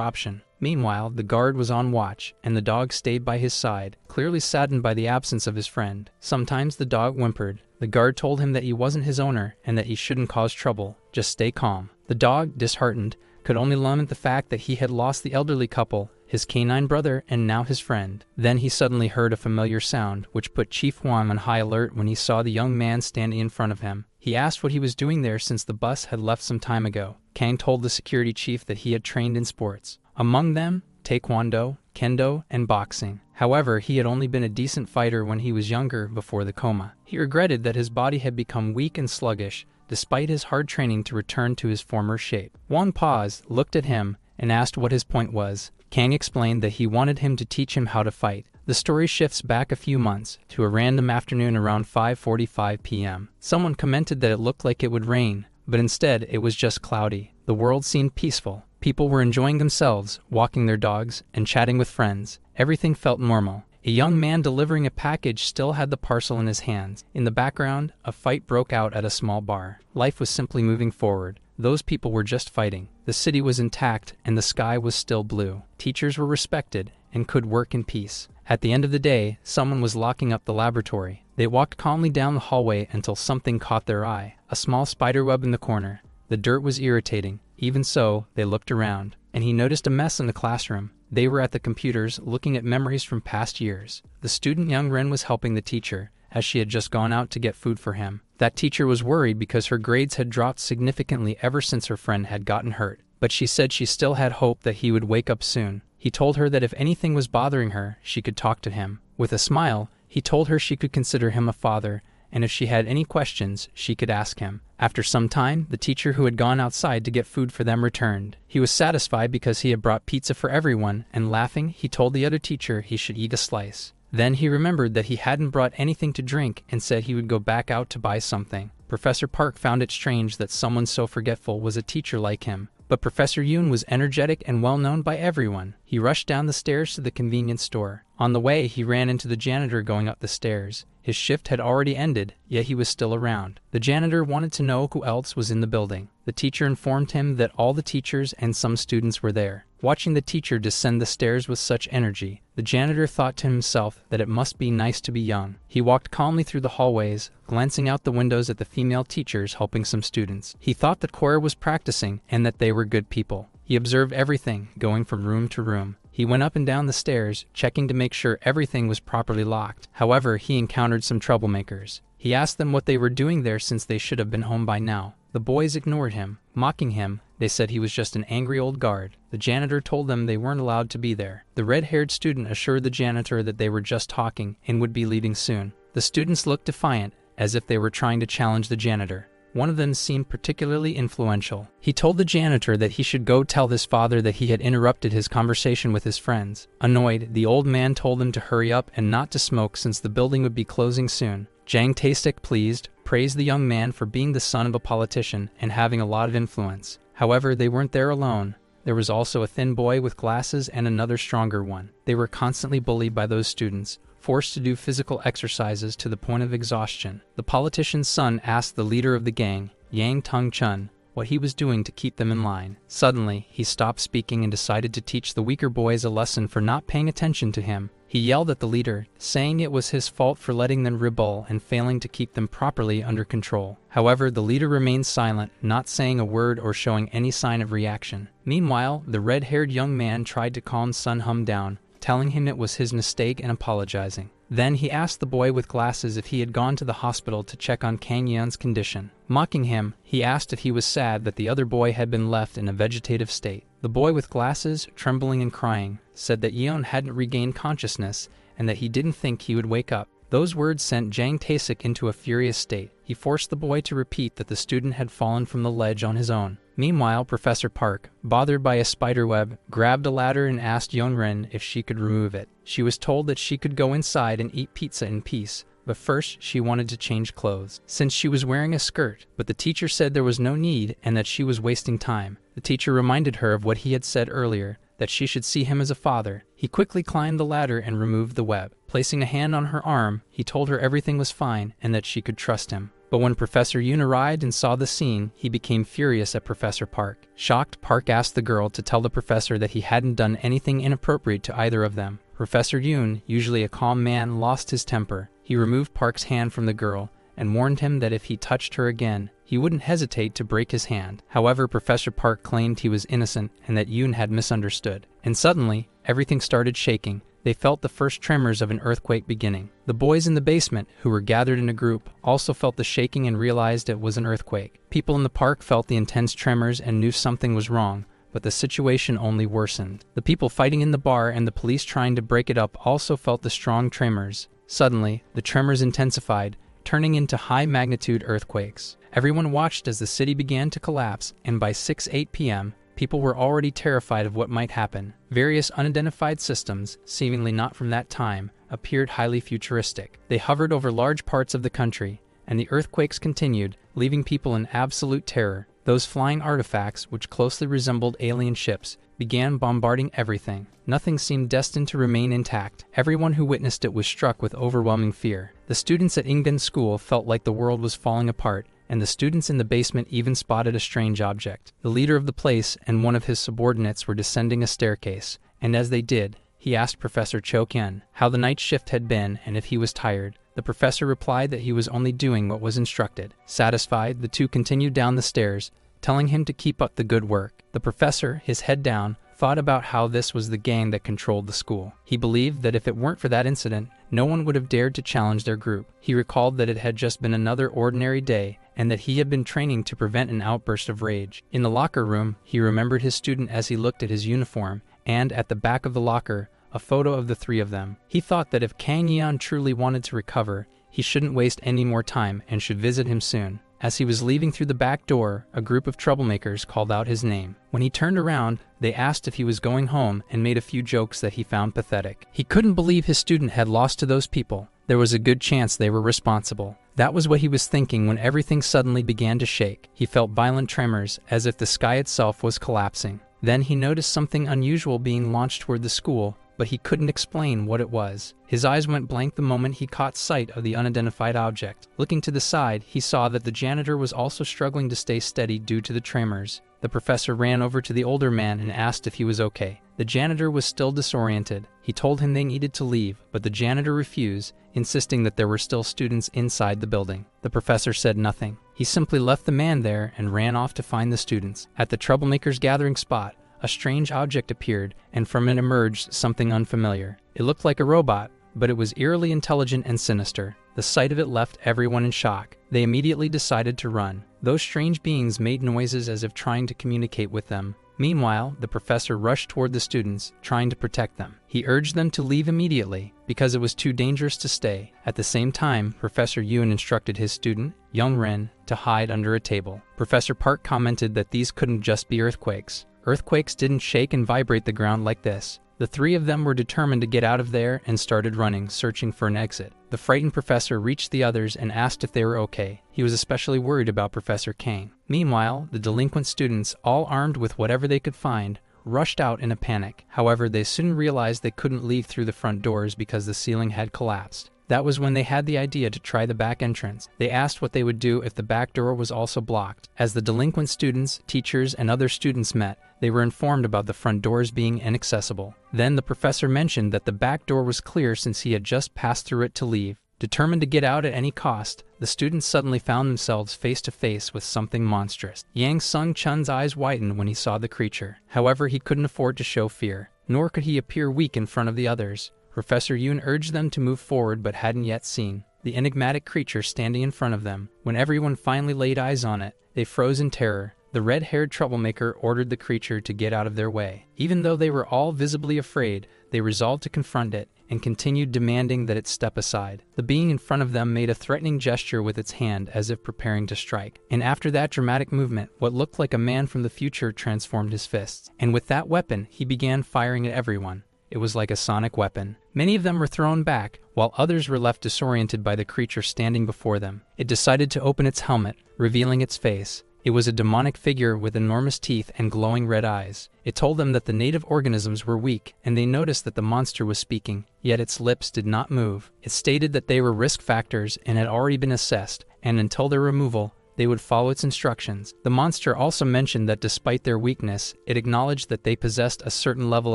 A: option. Meanwhile, the guard was on watch, and the dog stayed by his side, clearly saddened by the absence of his friend. Sometimes the dog whimpered. The guard told him that he wasn't his owner and that he shouldn't cause trouble. Just stay calm. The dog, disheartened, could only lament the fact that he had lost the elderly couple, his canine brother, and now his friend. Then he suddenly heard a familiar sound, which put Chief Huang on high alert when he saw the young man standing in front of him. He asked what he was doing there since the bus had left some time ago. Kang told the security chief that he had trained in sports. Among them, taekwondo, kendo, and boxing. However, he had only been a decent fighter when he was younger before the coma. He regretted that his body had become weak and sluggish, despite his hard training to return to his former shape. Wang paused, looked at him, and asked what his point was. Kang explained that he wanted him to teach him how to fight. The story shifts back a few months, to a random afternoon around 5:45 p.m. Someone commented that it looked like it would rain, but instead it was just cloudy. The world seemed peaceful. People were enjoying themselves, walking their dogs, and chatting with friends. Everything felt normal. A young man delivering a package still had the parcel in his hands. In the background, a fight broke out at a small bar. Life was simply moving forward. Those people were just fighting. The city was intact, and the sky was still blue. Teachers were respected and could work in peace. At the end of the day, someone was locking up the laboratory. They walked calmly down the hallway until something caught their eye. A small spider web in the corner. The dirt was irritating. Even so, they looked around, and he noticed a mess in the classroom. They were at the computers, looking at memories from past years. The student young Ren was helping the teacher, as she had just gone out to get food for him. That teacher was worried because her grades had dropped significantly ever since her friend had gotten hurt, but she said she still had hope that he would wake up soon. He told her that if anything was bothering her, she could talk to him. With a smile, he told her she could consider him a father, and if she had any questions, she could ask him. After some time, the teacher who had gone outside to get food for them returned. He was satisfied because he had brought pizza for everyone, and laughing, he told the other teacher he should eat a slice. Then he remembered that he hadn't brought anything to drink and said he would go back out to buy something. Professor Park found it strange that someone so forgetful was a teacher like him. But Professor Yoon was energetic and well known by everyone. He rushed down the stairs to the convenience store. On the way, he ran into the janitor going up the stairs. His shift had already ended, yet he was still around. The janitor wanted to know who else was in the building. The teacher informed him that all the teachers and some students were there. Watching the teacher descend the stairs with such energy, the janitor thought to himself that it must be nice to be young. He walked calmly through the hallways, glancing out the windows at the female teachers helping some students. He thought that Cora was practicing and that they were good people. He observed everything, going from room to room. He went up and down the stairs, checking to make sure everything was properly locked. However, he encountered some troublemakers. He asked them what they were doing there since they should have been home by now. The boys ignored him, mocking him. They said he was just an angry old guard. The janitor told them they weren't allowed to be there. The red-haired student assured the janitor that they were just talking and would be leaving soon. The students looked defiant, as if they were trying to challenge the janitor. One of them seemed particularly influential. He told the janitor that he should go tell his father that he had interrupted his conversation with his friends. Annoyed, the old man told them to hurry up and not to smoke since the building would be closing soon. Jang Taestek, pleased, praised the young man for being the son of a politician and having a lot of influence. However, they weren't there alone. there was also a thin boy with glasses and another stronger one. They were constantly bullied by those students, forced to do physical exercises to the point of exhaustion. The politician's son asked the leader of the gang, Yang Tong-chun, what he was doing to keep them in line. Suddenly, he stopped speaking and decided to teach the weaker boys a lesson for not paying attention to him. He yelled at the leader, saying it was his fault for letting them rebel and failing to keep them properly under control. However, the leader remained silent, not saying a word or showing any sign of reaction. Meanwhile, the red-haired young man tried to calm Sun Hum down, telling him it was his mistake and apologizing. Then he asked the boy with glasses if he had gone to the hospital to check on Kang Yeon's condition. Mocking him, he asked if he was sad that the other boy had been left in a vegetative state. The boy with glasses, trembling and crying, said that Yeon hadn't regained consciousness and that he didn't think he would wake up. Those words sent Jang Tae-sik into a furious state. He forced the boy to repeat that the student had fallen from the ledge on his own. Meanwhile, Professor Park, bothered by a spiderweb, grabbed a ladder and asked Yeonren if she could remove it. She was told that she could go inside and eat pizza in peace, but first she wanted to change clothes, since she was wearing a skirt. But the teacher said there was no need and that she was wasting time. The teacher reminded her of what he had said earlier, that she should see him as a father. He quickly climbed the ladder and removed the web. Placing a hand on her arm, he told her everything was fine and that she could trust him. But when Professor Yoon arrived and saw the scene, he became furious at Professor Park. Shocked, Park asked the girl to tell the professor that he hadn't done anything inappropriate to either of them. Professor Yoon, usually a calm man, lost his temper. He removed Park's hand from the girl and warned him that if he touched her again, he wouldn't hesitate to break his hand. However, Professor Park claimed he was innocent and that Yoon had misunderstood. And suddenly, everything started shaking. They felt the first tremors of an earthquake beginning. The boys in the basement, who were gathered in a group, also felt the shaking and realized it was an earthquake. People in the park felt the intense tremors and knew something was wrong, but the situation only worsened. The people fighting in the bar and the police trying to break it up also felt the strong tremors. Suddenly, the tremors intensified, turning into high-magnitude earthquakes. Everyone watched as the city began to collapse, and by 6-8 p.m., people were already terrified of what might happen. Various unidentified systems, seemingly not from that time, appeared highly futuristic. They hovered over large parts of the country, and the earthquakes continued, leaving people in absolute terror. Those flying artifacts, which closely resembled alien ships, began bombarding everything. Nothing seemed destined to remain intact. Everyone who witnessed it was struck with overwhelming fear. The students at Ingden School felt like the world was falling apart, and the students in the basement even spotted a strange object. The leader of the place and one of his subordinates were descending a staircase, and as they did, he asked Professor Cho Kyun how the night shift had been and if he was tired. The professor replied that he was only doing what was instructed. Satisfied, the two continued down the stairs, telling him to keep up the good work. The professor, his head down, thought about how this was the gang that controlled the school. He believed that if it weren't for that incident, no one would have dared to challenge their group. He recalled that it had just been another ordinary day, and that he had been training to prevent an outburst of rage. In the locker room, he remembered his student as he looked at his uniform, and at the back of the locker, a photo of the three of them. He thought that if Kang Yeon truly wanted to recover, he shouldn't waste any more time and should visit him soon. As he was leaving through the back door, a group of troublemakers called out his name. When he turned around, they asked if he was going home and made a few jokes that he found pathetic. He couldn't believe his student had lost to those people. There was a good chance they were responsible. That was what he was thinking when everything suddenly began to shake. He felt violent tremors, as if the sky itself was collapsing. Then he noticed something unusual being launched toward the school, but he couldn't explain what it was. His eyes went blank the moment he caught sight of the unidentified object. Looking to the side, he saw that the janitor was also struggling to stay steady due to the tremors. The professor ran over to the older man and asked if he was okay. The janitor was still disoriented. He told him they needed to leave, but the janitor refused, insisting that there were still students inside the building. The professor said nothing. He simply left the man there and ran off to find the students. At the troublemakers' gathering spot, a strange object appeared, and from it emerged something unfamiliar. It looked like a robot, but it was eerily intelligent and sinister. The sight of it left everyone in shock. They immediately decided to run. Those strange beings made noises as if trying to communicate with them. Meanwhile, the professor rushed toward the students, trying to protect them. He urged them to leave immediately, because it was too dangerous to stay. At the same time, Professor Yoon instructed his student, Young-ren, to hide under a table. Professor Park commented that these couldn't just be earthquakes. Earthquakes didn't shake and vibrate the ground like this. The three of them were determined to get out of there and started running, searching for an exit. The frightened professor reached the others and asked if they were okay. He was especially worried about Professor Kang. Meanwhile, the delinquent students, all armed with whatever they could find, rushed out in a panic. However, they soon realized they couldn't leave through the front doors because the ceiling had collapsed. That was when they had the idea to try the back entrance. They asked what they would do if the back door was also blocked. As the delinquent students, teachers, and other students met, they were informed about the front doors being inaccessible. Then the professor mentioned that the back door was clear since he had just passed through it to leave. Determined to get out at any cost, the students suddenly found themselves face to face with something monstrous. Yang Sung-chun's eyes widened when he saw the creature. However, he couldn't afford to show fear, nor could he appear weak in front of the others. Professor Yoon urged them to move forward but hadn't yet seen the enigmatic creature standing in front of them. When everyone finally laid eyes on it, they froze in terror. The red-haired troublemaker ordered the creature to get out of their way. Even though they were all visibly afraid, they resolved to confront it and continued demanding that it step aside. The being in front of them made a threatening gesture with its hand as if preparing to strike. And after that dramatic movement, what looked like a man from the future transformed his fists. And with that weapon, he began firing at everyone. It was like a sonic weapon. Many of them were thrown back, while others were left disoriented by the creature standing before them. It decided to open its helmet, revealing its face. It was a demonic figure with enormous teeth and glowing red eyes. It told them that the native organisms were weak, and they noticed that the monster was speaking, yet its lips did not move. It stated that they were risk factors and had already been assessed, and until their removal, they would follow its instructions. The monster also mentioned that despite their weakness, it acknowledged that they possessed a certain level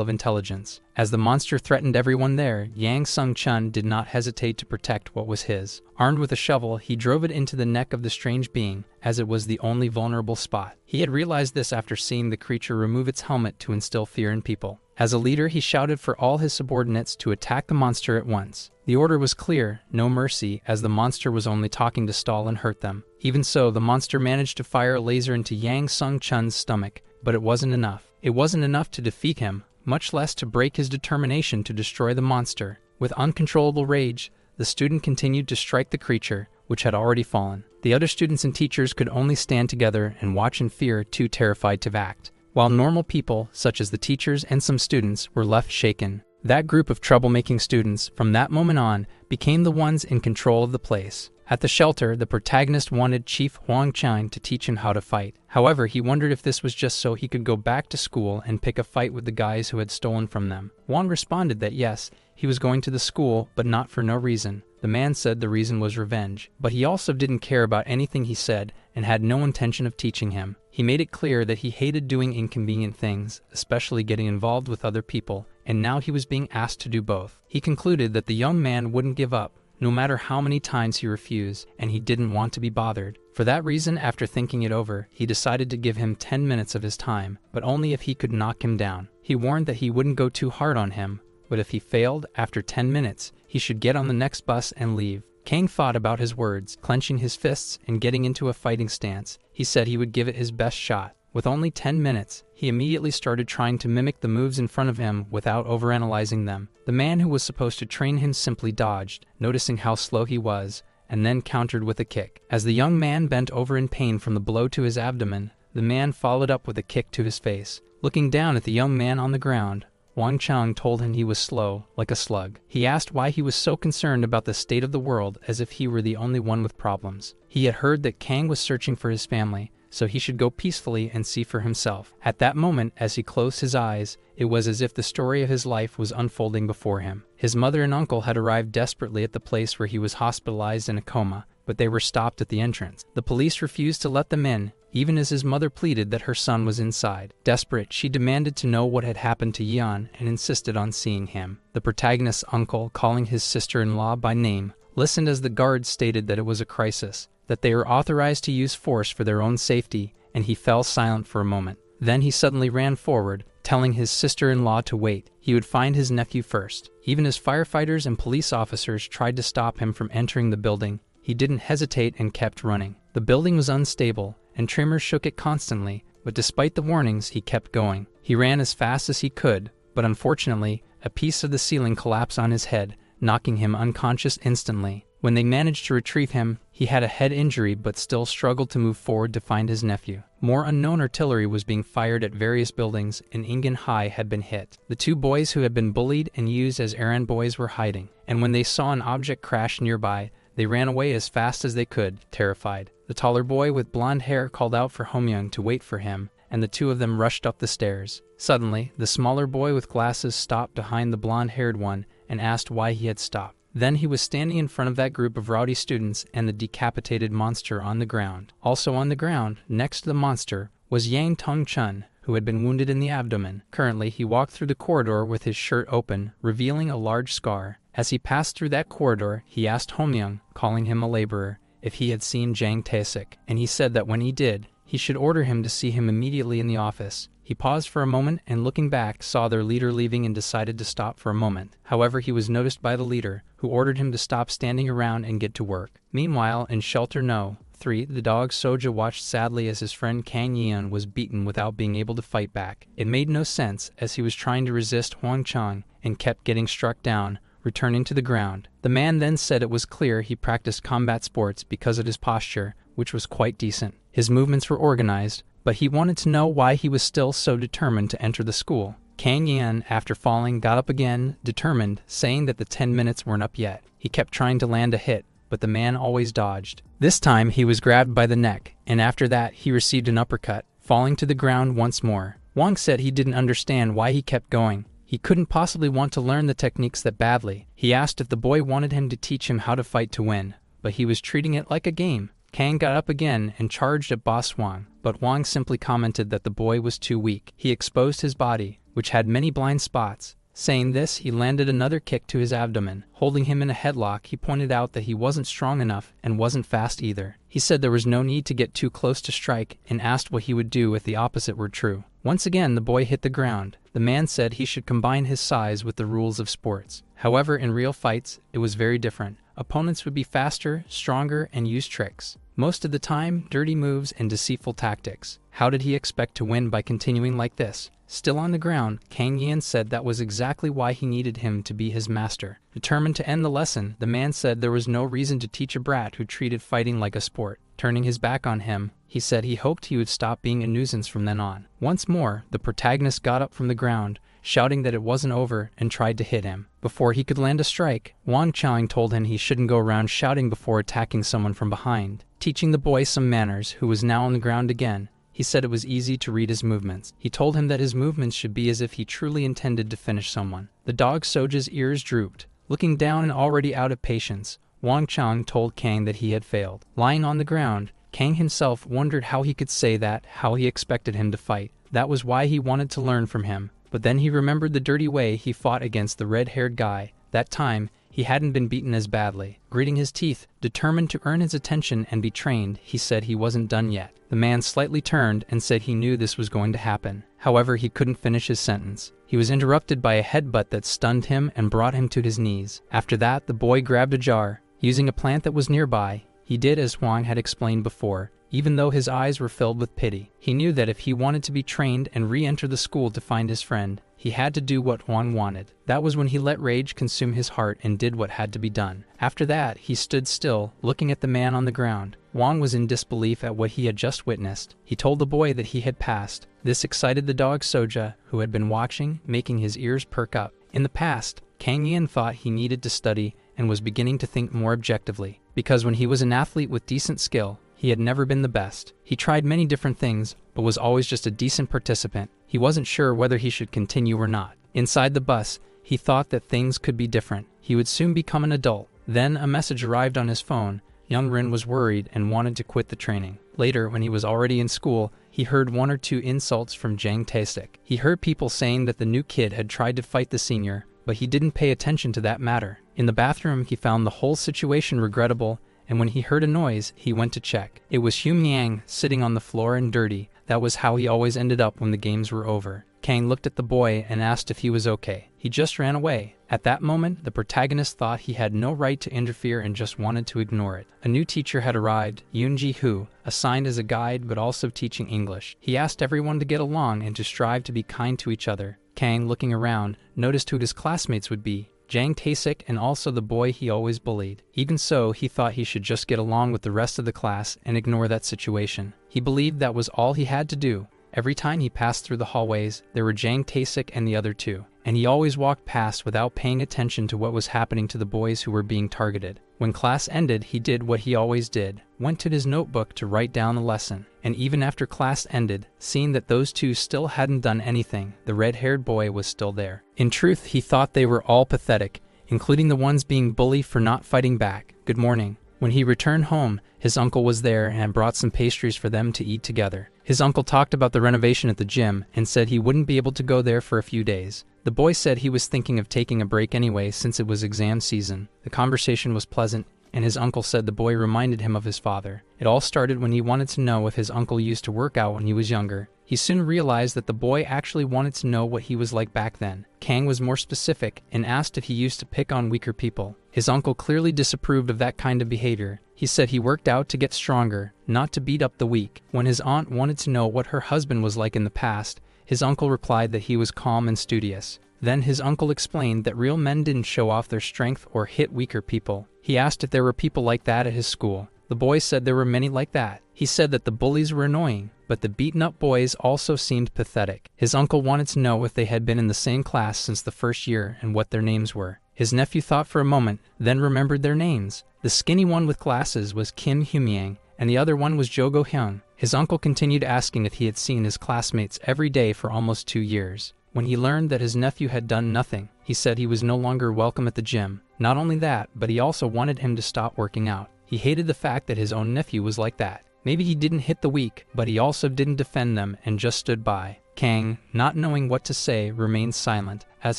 A: of intelligence. As the monster threatened everyone there, Yang Sung-chun did not hesitate to protect what was his. Armed with a shovel, he drove it into the neck of the strange being, as it was the only vulnerable spot. He had realized this after seeing the creature remove its helmet to instill fear in people. As a leader, he shouted for all his subordinates to attack the monster at once. The order was clear, no mercy, as the monster was only talking to stall and hurt them. Even so, the monster managed to fire a laser into Yang Sung-chun's stomach, but it wasn't enough. It wasn't enough to defeat him, much less to break his determination to destroy the monster. With uncontrollable rage, the student continued to strike the creature, which had already fallen. The other students and teachers could only stand together and watch in fear, too terrified to act, while normal people, such as the teachers and some students, were left shaken. That group of troublemaking students, from that moment on, became the ones in control of the place. At the shelter, the protagonist wanted Chief Huang Chang to teach him how to fight. However, he wondered if this was just so he could go back to school and pick a fight with the guys who had stolen from them. Huang responded that yes, he was going to the school, but not for no reason. The man said the reason was revenge, but he also didn't care about anything he said and had no intention of teaching him. He made it clear that he hated doing inconvenient things, especially getting involved with other people, and now he was being asked to do both. He concluded that the young man wouldn't give up, no matter how many times he refused, and he didn't want to be bothered. For that reason, after thinking it over, he decided to give him 10 minutes of his time, but only if he could knock him down. He warned that he wouldn't go too hard on him, but if he failed after 10 minutes, he should get on the next bus and leave. Kang thought about his words, clenching his fists and getting into a fighting stance. He said he would give it his best shot. With only 10 minutes, he immediately started trying to mimic the moves in front of him without overanalyzing them. The man who was supposed to train him simply dodged, noticing how slow he was, and then countered with a kick. As the young man bent over in pain from the blow to his abdomen, the man followed up with a kick to his face. Looking down at the young man on the ground, Wang Chang told him he was slow, like a slug. He asked why he was so concerned about the state of the world, as if he were the only one with problems. He had heard that Kang was searching for his family, so he should go peacefully and see for himself. At that moment, as he closed his eyes, it was as if the story of his life was unfolding before him. His mother and uncle had arrived desperately at the place where he was hospitalized in a coma, but they were stopped at the entrance. The police refused to let them in, even as his mother pleaded that her son was inside. Desperate, she demanded to know what had happened to Yeon and insisted on seeing him. The protagonist's uncle, calling his sister-in-law by name, listened as the guards stated that it was a crisis, that they were authorized to use force for their own safety, and he fell silent for a moment. Then he suddenly ran forward, telling his sister-in-law to wait. He would find his nephew first. Even as firefighters and police officers tried to stop him from entering the building, he didn't hesitate and kept running. The building was unstable, and tremors shook it constantly, but despite the warnings, he kept going. He ran as fast as he could, but unfortunately, a piece of the ceiling collapsed on his head, knocking him unconscious instantly. When they managed to retrieve him, he had a head injury but still struggled to move forward to find his nephew. More unknown artillery was being fired at various buildings, and Ingen High had been hit. The two boys who had been bullied and used as errand boys were hiding, and when they saw an object crash nearby, they ran away as fast as they could, terrified. The taller boy with blonde hair called out for Homyoung to wait for him, and the two of them rushed up the stairs. Suddenly, the smaller boy with glasses stopped behind the blonde-haired one and asked why he had stopped. Then he was standing in front of that group of rowdy students and the decapitated monster on the ground. Also on the ground, next to the monster, was Yang Tong-chun, who had been wounded in the abdomen. Currently, he walked through the corridor with his shirt open, revealing a large scar. As he passed through that corridor, he asked Homyoung, calling him a laborer, if he had seen Jang Tae-sik, and he said that when he did, he should order him to see him immediately in the office. He paused for a moment and, looking back, saw their leader leaving and decided to stop for a moment. However, he was noticed by the leader, who ordered him to stop standing around and get to work. Meanwhile, in Shelter No. 3, the dog Soja watched sadly as his friend Kang Yeon was beaten without being able to fight back. It made no sense, as he was trying to resist Hwang Chang and kept getting struck down, returning to the ground. The man then said it was clear he practiced combat sports because of his posture, which was quite decent. His movements were organized, but he wanted to know why he was still so determined to enter the school. Kang Yeon, after falling, got up again, determined, saying that the 10 minutes weren't up yet. He kept trying to land a hit, but the man always dodged. This time he was grabbed by the neck, and after that he received an uppercut, falling to the ground once more. Wang said he didn't understand why he kept going. He couldn't possibly want to learn the techniques that badly. He asked if the boy wanted him to teach him how to fight to win, but he was treating it like a game. Kang got up again and charged at Boss Wang, but Wang simply commented that the boy was too weak. He exposed his body, which had many blind spots. Saying this, he landed another kick to his abdomen. Holding him in a headlock, he pointed out that he wasn't strong enough and wasn't fast either. He said there was no need to get too close to strike and asked what he would do if the opposite were true. Once again, the boy hit the ground. The man said he should combine his size with the rules of sports. However, in real fights, it was very different. Opponents would be faster, stronger, and use tricks. Most of the time, dirty moves and deceitful tactics. How did he expect to win by continuing like this? Still on the ground, Kang Yeon said that was exactly why he needed him to be his master. Determined to end the lesson, the man said there was no reason to teach a brat who treated fighting like a sport. Turning his back on him, he said he hoped he would stop being a nuisance from then on. Once more, the protagonist got up from the ground, shouting that it wasn't over, and tried to hit him. Before he could land a strike, Wang Chang told him he shouldn't go around shouting before attacking someone from behind. Teaching the boy some manners, who was now on the ground again, he said it was easy to read his movements. He told him that his movements should be as if he truly intended to finish someone. The dog Soja's ears drooped. Looking down and already out of patience, Wang Chang told Kang that he had failed. Lying on the ground, Kang himself wondered how he could say that, how he expected him to fight. That was why he wanted to learn from him. But then he remembered the dirty way he fought against the red-haired guy. That time, he hadn't been beaten as badly. Gritting his teeth, determined to earn his attention and be trained, he said he wasn't done yet. The man slightly turned and said he knew this was going to happen. However, he couldn't finish his sentence. He was interrupted by a headbutt that stunned him and brought him to his knees. After that, the boy grabbed a jar. Using a plant that was nearby, he did as Hwang had explained before. Even though his eyes were filled with pity, he knew that if he wanted to be trained and re-enter the school to find his friend, he had to do what Hwang wanted. That was when he let rage consume his heart and did what had to be done. After that, he stood still, looking at the man on the ground. Hwang was in disbelief at what he had just witnessed. He told the boy that he had passed. This excited the dog Soja, who had been watching, making his ears perk up. In the past, Kang Yeon thought he needed to study and was beginning to think more objectively, because when he was an athlete with decent skill, he had never been the best. He tried many different things, but was always just a decent participant. He wasn't sure whether he should continue or not. Inside the bus, he thought that things could be different. He would soon become an adult. Then a message arrived on his phone. Young Rin was worried and wanted to quit the training. Later, when he was already in school, he heard one or two insults from Jang Tae-sik. He heard people saying that the new kid had tried to fight the senior, but he didn't pay attention to that matter. In the bathroom, he found the whole situation regrettable, and when he heard a noise, he went to check. It was Hum Yang sitting on the floor and dirty. That was how he always ended up when the games were over. Kang looked at the boy and asked if he was okay. He just ran away. At that moment, the protagonist thought he had no right to interfere and just wanted to ignore it. A new teacher had arrived, Yoon Ji-hoo, assigned as a guide but also teaching English. He asked everyone to get along and to strive to be kind to each other. Kang, looking around, noticed who his classmates would be. Jang Tae-sik and also the boy he always bullied. Even so, he thought he should just get along with the rest of the class and ignore that situation. He believed that was all he had to do. Every time he passed through the hallways, there were Jang Taesik and the other two, and he always walked past without paying attention to what was happening to the boys who were being targeted. When class ended, he did what he always did, went to his notebook to write down the lesson. And even after class ended, seeing that those two still hadn't done anything, the red-haired boy was still there. In truth, he thought they were all pathetic, including the ones being bullied for not fighting back. Good morning. When he returned home, his uncle was there and brought some pastries for them to eat together. His uncle talked about the renovation at the gym and said he wouldn't be able to go there for a few days. The boy said he was thinking of taking a break anyway since it was exam season. The conversation was pleasant, and his uncle said the boy reminded him of his father. It all started when he wanted to know if his uncle used to work out when he was younger. He soon realized that the boy actually wanted to know what he was like back then. Kang was more specific and asked if he used to pick on weaker people. His uncle clearly disapproved of that kind of behavior. He said he worked out to get stronger, not to beat up the weak. When his aunt wanted to know what her husband was like in the past, his uncle replied that he was calm and studious. Then his uncle explained that real men didn't show off their strength or hit weaker people. He asked if there were people like that at his school. The boy said there were many like that. He said that the bullies were annoying, but the beaten-up boys also seemed pathetic. His uncle wanted to know if they had been in the same class since the first year and what their names were. His nephew thought for a moment, then remembered their names. The skinny one with glasses was Kim Hyumyang, and the other one was Jo Go Hyun. His uncle continued asking if he had seen his classmates every day for almost 2 years. When he learned that his nephew had done nothing, he said he was no longer welcome at the gym. Not only that, but he also wanted him to stop working out. He hated the fact that his own nephew was like that. Maybe he didn't hit the weak, but he also didn't defend them and just stood by. Kang, not knowing what to say, remained silent, as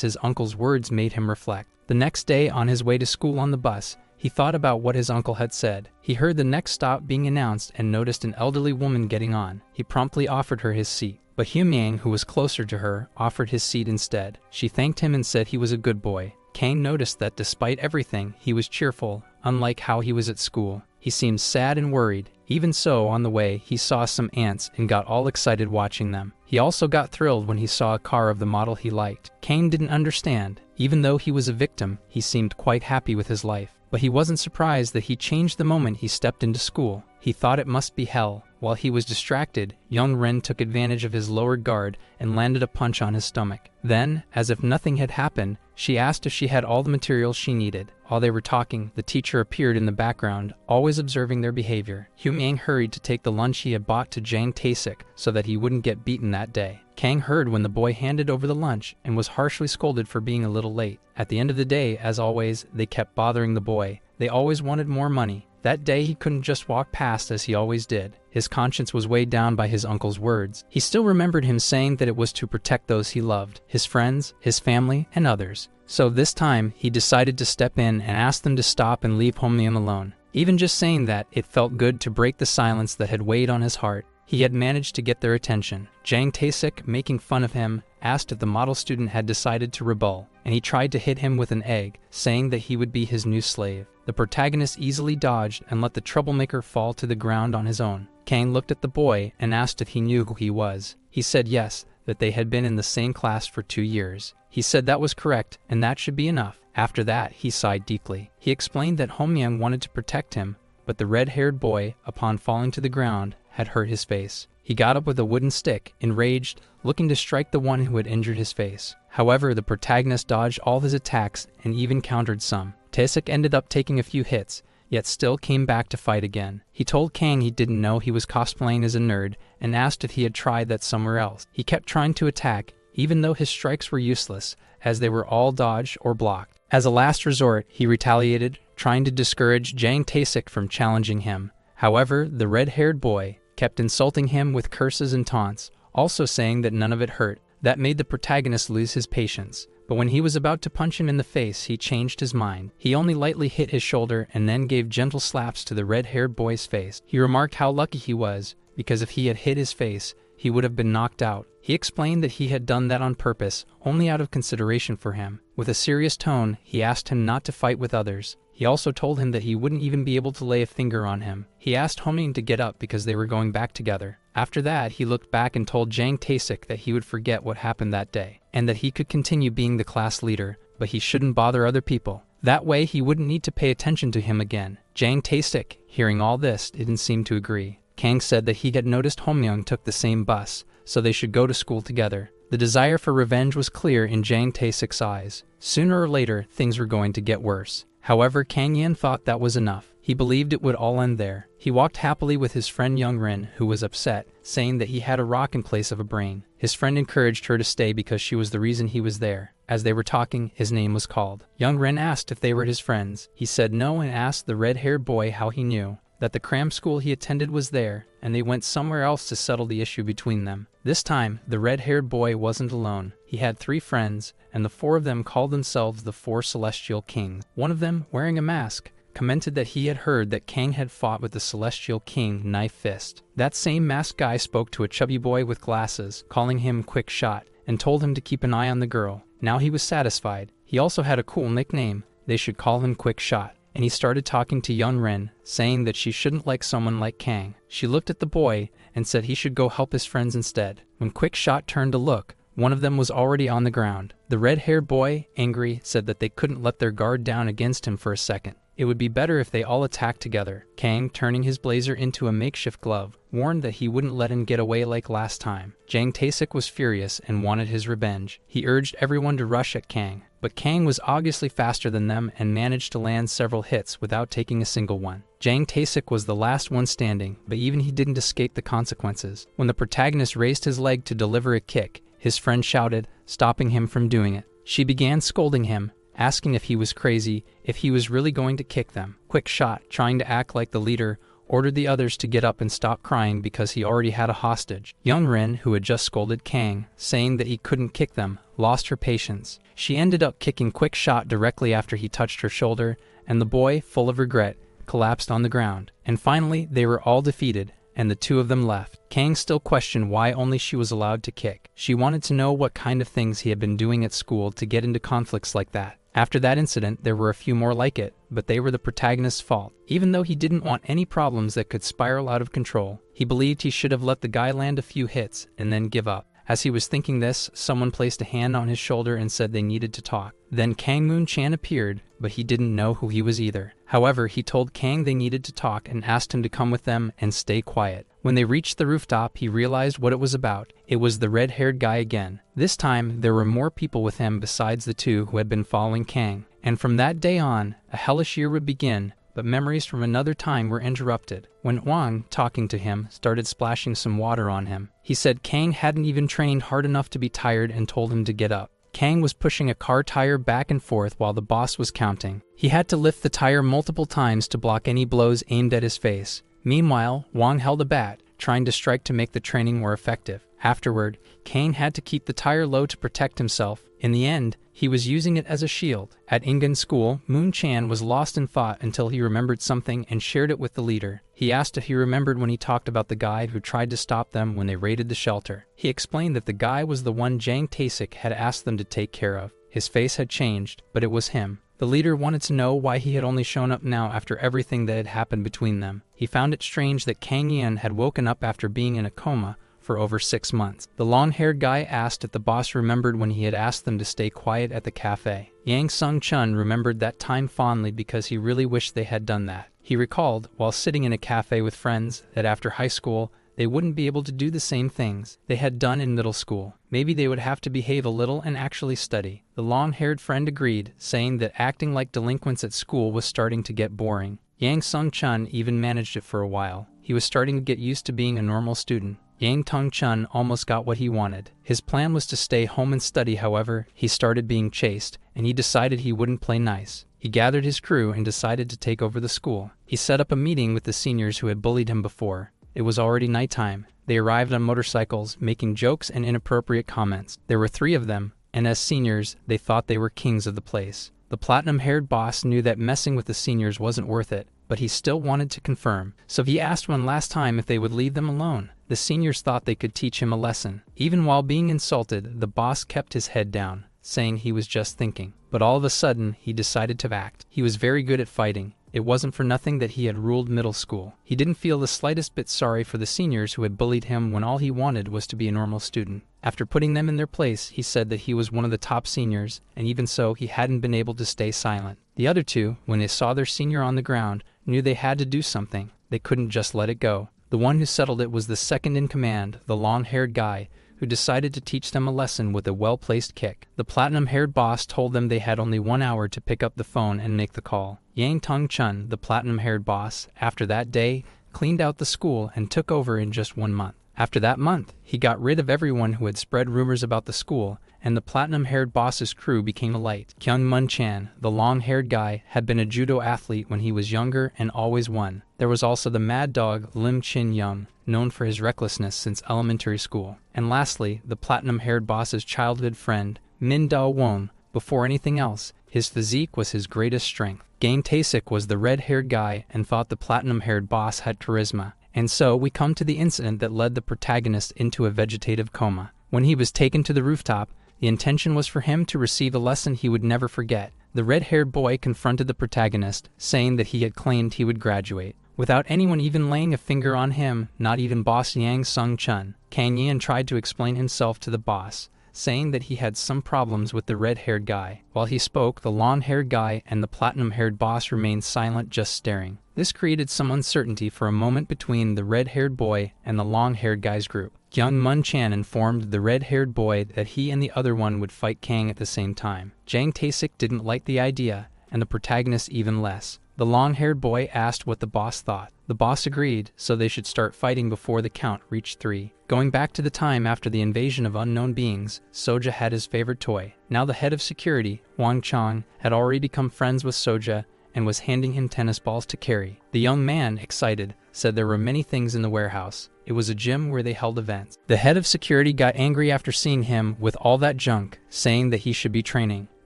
A: his uncle's words made him reflect. The next day, on his way to school on the bus, he thought about what his uncle had said. He heard the next stop being announced and noticed an elderly woman getting on. He promptly offered her his seat. But Hyumyang, who was closer to her, offered his seat instead. She thanked him and said he was a good boy. Kang noticed that despite everything, he was cheerful, unlike how he was at school. He seemed sad and worried. Even so, on the way, he saw some ants and got all excited watching them. He also got thrilled when he saw a car of the model he liked. Kang didn't understand. Even though he was a victim, he seemed quite happy with his life. But he wasn't surprised that he changed the moment he stepped into school. He thought it must be hell. While he was distracted, young Ren took advantage of his lowered guard and landed a punch on his stomach. Then, as if nothing had happened, she asked if she had all the materials she needed. While they were talking, the teacher appeared in the background, always observing their behavior. Hyumyang hurried to take the lunch he had bought to Jang Taesik so that he wouldn't get beaten that day. Kang heard when the boy handed over the lunch and was harshly scolded for being a little late. At the end of the day, as always, they kept bothering the boy. They always wanted more money. That day he couldn't just walk past as he always did. His conscience was weighed down by his uncle's words. He still remembered him saying that it was to protect those he loved, his friends, his family, and others. So this time, he decided to step in and ask them to stop and leave Hyumyang alone. Even just saying that, it felt good to break the silence that had weighed on his heart. He had managed to get their attention. Jang Taesik, making fun of him, asked if the model student had decided to rebel, and he tried to hit him with an egg, saying that he would be his new slave. The protagonist easily dodged and let the troublemaker fall to the ground on his own. Kang looked at the boy and asked if he knew who he was. He said yes, that they had been in the same class for 2 years. He said that was correct, and that should be enough. After that, he sighed deeply. He explained that Hyumyang wanted to protect him, but the red-haired boy, upon falling to the ground, had hurt his face. He got up with a wooden stick, enraged, looking to strike the one who had injured his face. However, the protagonist dodged all his attacks and even countered some. Taesik ended up taking a few hits, yet still came back to fight again. He told Kang he didn't know he was cosplaying as a nerd and asked if he had tried that somewhere else. He kept trying to attack, even though his strikes were useless, as they were all dodged or blocked. As a last resort, he retaliated, trying to discourage Jang Taesik from challenging him. However, the red-haired boy kept insulting him with curses and taunts, also saying that none of it hurt. That made the protagonist lose his patience. But when he was about to punch him in the face, he changed his mind. He only lightly hit his shoulder and then gave gentle slaps to the red-haired boy's face. He remarked how lucky he was, because if he had hit his face, he would have been knocked out. He explained that he had done that on purpose, only out of consideration for him. With a serious tone, he asked him not to fight with others. He also told him that he wouldn't even be able to lay a finger on him. He asked Hyumyang to get up because they were going back together. After that, he looked back and told Jang Taesik that he would forget what happened that day, and that he could continue being the class leader, but he shouldn't bother other people. That way, he wouldn't need to pay attention to him again. Jang Taesik, hearing all this, didn't seem to agree. Kang said that he had noticed Hyumyang took the same bus, so they should go to school together. The desire for revenge was clear in Jang Tae-sik's eyes. Sooner or later, things were going to get worse. However, Kang Yin thought that was enough. He believed it would all end there. He walked happily with his friend Young Rin, who was upset, saying that he had a rock in place of a brain. His friend encouraged her to stay because she was the reason he was there. As they were talking, his name was called. Young Rin asked if they were his friends. He said no and asked the red-haired boy how he knew that the cram school he attended was there, and they went somewhere else to settle the issue between them. This time, the red-haired boy wasn't alone. He had 3 friends, and the 4 of them called themselves the 4 Celestial Kings. One of them, wearing a mask, commented that he had heard that Kang had fought with the Celestial King Knife Fist. That same masked guy spoke to a chubby boy with glasses, calling him Quick Shot, and told him to keep an eye on the girl. Now he was satisfied. He also had a cool nickname. They should call him Quick Shot. And he started talking to Young Rin, saying that she shouldn't like someone like Kang. She looked at the boy and said he should go help his friends instead. When Quick Shot turned to look, one of them was already on the ground. The red-haired boy, angry, said that they couldn't let their guard down against him for a second. It would be better if they all attacked together. Kang, turning his blazer into a makeshift glove, warned that he wouldn't let him get away like last time. Jang Tae-sik was furious and wanted his revenge. He urged everyone to rush at Kang, but Kang was obviously faster than them and managed to land several hits without taking a single one. Jang Tae-sik was the last one standing, but even he didn't escape the consequences. When the protagonist raised his leg to deliver a kick, his friend shouted, stopping him from doing it. She began scolding him, asking if he was crazy, if he was really going to kick them. Quick Shot, trying to act like the leader, ordered the others to get up and stop crying because he already had a hostage. Young Rin, who had just scolded Kang, saying that he couldn't kick them, lost her patience. She ended up kicking Quick Shot directly after he touched her shoulder, and the boy, full of regret, collapsed on the ground. And finally, they were all defeated, and the 2 of them left. Kang still questioned why only she was allowed to kick. She wanted to know what kind of things he had been doing at school to get into conflicts like that. After that incident, there were a few more like it, but they were the protagonist's fault. Even though he didn't want any problems that could spiral out of control, he believed he should have let the guy land a few hits and then give up. As he was thinking this, someone placed a hand on his shoulder and said they needed to talk. Then Kang Moon-chan appeared, but he didn't know who he was either. However, he told Kang they needed to talk and asked him to come with them and stay quiet. When they reached the rooftop, he realized what it was about. It was the red-haired guy again. This time, there were more people with him besides the 2 who had been following Kang. And from that day on, a hellish year would begin, but memories from another time were interrupted. When Wang, talking to him, started splashing some water on him, he said Kang hadn't even trained hard enough to be tired and told him to get up. Kang was pushing a car tire back and forth while the boss was counting. He had to lift the tire multiple times to block any blows aimed at his face. Meanwhile, Wang held a bat, trying to strike to make the training more effective. Afterward, Kang had to keep the tire low to protect himself. In the end, he was using it as a shield. At Ingan School, Moon-chan was lost in thought until he remembered something and shared it with the leader. He asked if he remembered when he talked about the guy who tried to stop them when they raided the shelter. He explained that the guy was the one Jang Tae-sik had asked them to take care of. His face had changed, but it was him. The leader wanted to know why he had only shown up now after everything that had happened between them. He found it strange that Kang Yin had woken up after being in a coma for over 6 months. The long-haired guy asked if the boss remembered when he had asked them to stay quiet at the cafe. Yang Sung-chun remembered that time fondly because he really wished they had done that. He recalled, while sitting in a cafe with friends, that after high school, they wouldn't be able to do the same things they had done in middle school. Maybe they would have to behave a little and actually study. The long-haired friend agreed, saying that acting like delinquents at school was starting to get boring. Yang Sung-chun even managed it for a while. He was starting to get used to being a normal student. Yang Tong-chun almost got what he wanted. His plan was to stay home and study, however, he started being chased, and he decided he wouldn't play nice. He gathered his crew and decided to take over the school. He set up a meeting with the seniors who had bullied him before. It was already nighttime. They arrived on motorcycles, making jokes and inappropriate comments. There were 3 of them, and as seniors, they thought they were kings of the place. The platinum-haired boss knew that messing with the seniors wasn't worth it, but he still wanted to confirm, so he asked one last time if they would leave them alone. The seniors thought they could teach him a lesson. Even while being insulted, the boss kept his head down, saying he was just thinking. But all of a sudden, he decided to act. He was very good at fighting. It wasn't for nothing that he had ruled middle school. He didn't feel the slightest bit sorry for the seniors who had bullied him when all he wanted was to be a normal student. After putting them in their place, he said that he was one of the top seniors, and even so, he hadn't been able to stay silent. The other 2, when they saw their senior on the ground, knew they had to do something. They couldn't just let it go. The one who settled it was the second in command, the long-haired guy, who decided to teach them a lesson with a well-placed kick. The platinum-haired boss told them they had only 1 hour to pick up the phone and make the call. Yang Tong-chun, the platinum-haired boss, after that day, cleaned out the school and took over in just 1 month. After that month, he got rid of everyone who had spread rumors about the school, and the platinum-haired boss's crew became a light. Kyung Mun-chan, the long-haired guy, had been a judo athlete when he was younger and always won. There was also the mad dog Lim Chin-young, known for his recklessness since elementary school. And lastly, the platinum-haired boss's childhood friend, Min Da-won. Before anything else, his physique was his greatest strength. Gang Tae-sik was the red-haired guy and thought the platinum-haired boss had charisma. And so we come to the incident that led the protagonist into a vegetative coma. When he was taken to the rooftop, the intention was for him to receive a lesson he would never forget. The red-haired boy confronted the protagonist, saying that he had claimed he would graduate. Without anyone even laying a finger on him, not even boss Yang Sung-chun, Kang Yin tried to explain himself to the boss, saying that he had some problems with the red-haired guy. While he spoke, the long-haired guy and the platinum-haired boss remained silent, just staring. This created some uncertainty for a moment between the red-haired boy and the long-haired guy's group. Kyung Mun-chan informed the red-haired boy that he and the other one would fight Kang at the same time. Jang Tae-sik didn't like the idea, and the protagonist even less. The long-haired boy asked what the boss thought. The boss agreed, so they should start fighting before the count reached 3. Going back to the time after the invasion of unknown beings, Soja had his favorite toy. Now the head of security, Wang Chong, had already become friends with Soja and was handing him tennis balls to carry. The young man, excited, said there were many things in the warehouse. It was a gym where they held events. The head of security got angry after seeing him with all that junk, saying that he should be training,